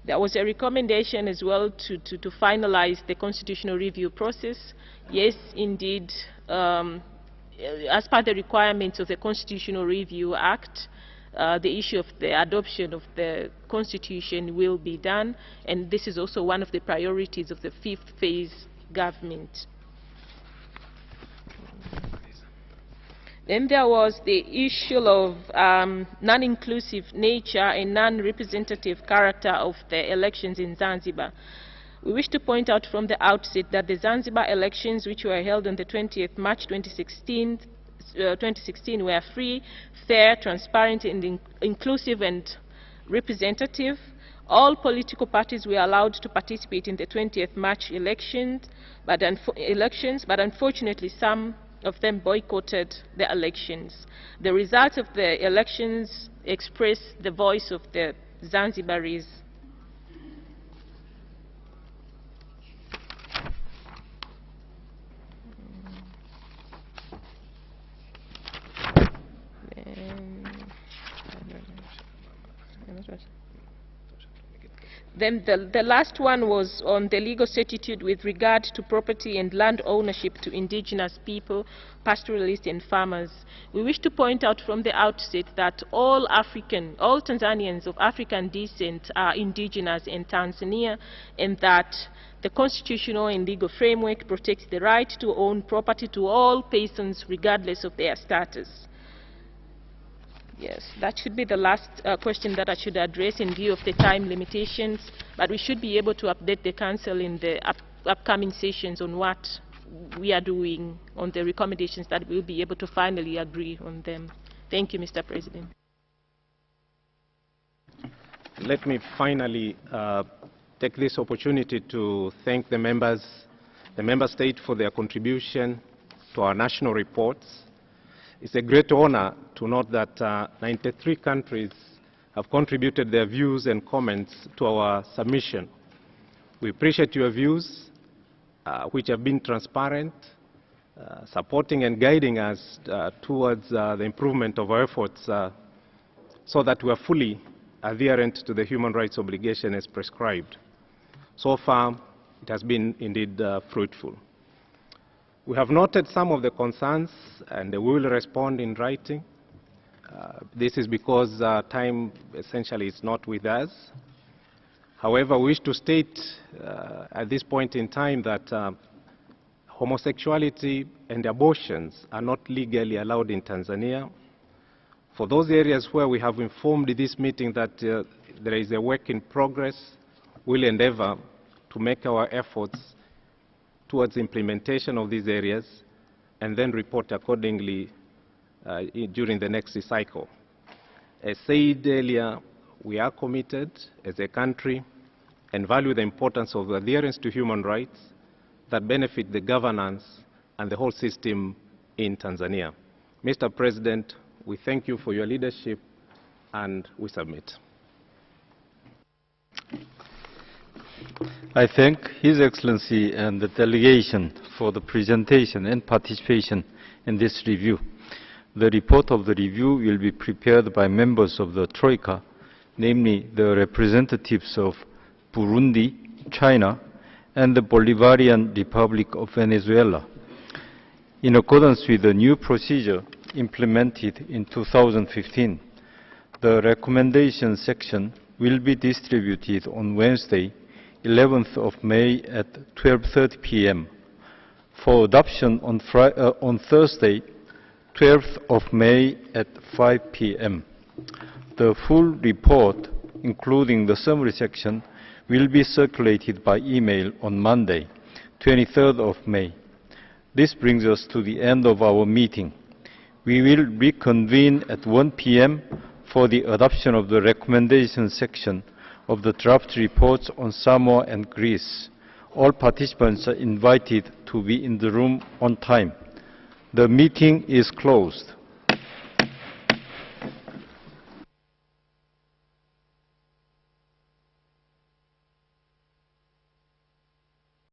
There was a recommendation as well to finalize the constitutional review process. Yes, indeed, as per the requirements of the Constitutional Review Act, the issue of the adoption of the Constitution will be done, and this is also one of the priorities of the fifth phase government. Then there was the issue of non-inclusive nature and non-representative character of the elections in Zanzibar. We wish to point out from the outset that the Zanzibar elections, which were held on the 20th March 2016, were free, fair, transparent, and inclusive and representative. All political parties were allowed to participate in the 20th March elections, but unfortunately some of them boycotted the elections. The results of the elections express the voice of the Zanzibaris. Then the last one was on the legal certitude with regard to property and land ownership to indigenous people, pastoralists and farmers. We wish to point out from the outset that all Tanzanians of African descent are indigenous in Tanzania, and that the constitutional and legal framework protects the right to own property to all persons regardless of their status. Yes, that should be the last question that I should address in view of the time limitations, but we should be able to update the Council in the upcoming sessions on what we are doing on the recommendations, that we'll be able to finally agree on them. Thank you, Mr. President. Let me finally take this opportunity to thank the member state for their contribution to our national reports. It's a great honor to note that 93 countries have contributed their views and comments to our submission. We appreciate your views, which have been transparent, supporting and guiding us towards the improvement of our efforts so that we are fully adherent to the human rights obligation as prescribed. So far, it has been indeed fruitful. We have noted some of the concerns, and we will respond in writing. This is because time essentially is not with us. However, we wish to state at this point in time that homosexuality and abortions are not legally allowed in Tanzania. For those areas where we have informed this meeting that there is a work in progress, we'll endeavor to make our efforts towards implementation of these areas and then report accordingly during the next cycle. As said earlier, we are committed as a country and value the importance of adherence to human rights that benefit the governance and the whole system in Tanzania. Mr. President, we thank you for your leadership and we submit. I thank His Excellency and the delegation for the presentation and participation in this review. The report of the review will be prepared by members of the Troika, namely the representatives of Burundi, China, and the Bolivarian Republic of Venezuela. In accordance with the new procedure implemented in 2015, the recommendation section will be distributed on Wednesday, 11th of May at 12:30 p.m. for adoption on Thursday, 12th of May at 5 p.m. The full report, including the summary section, will be circulated by email on Monday, 23rd of May. This brings us to the end of our meeting. We will reconvene at 1 p.m. for the adoption of the recommendation section of the draft reports on Samoa and Greece. All participants are invited to be in the room on time. The meeting is closed.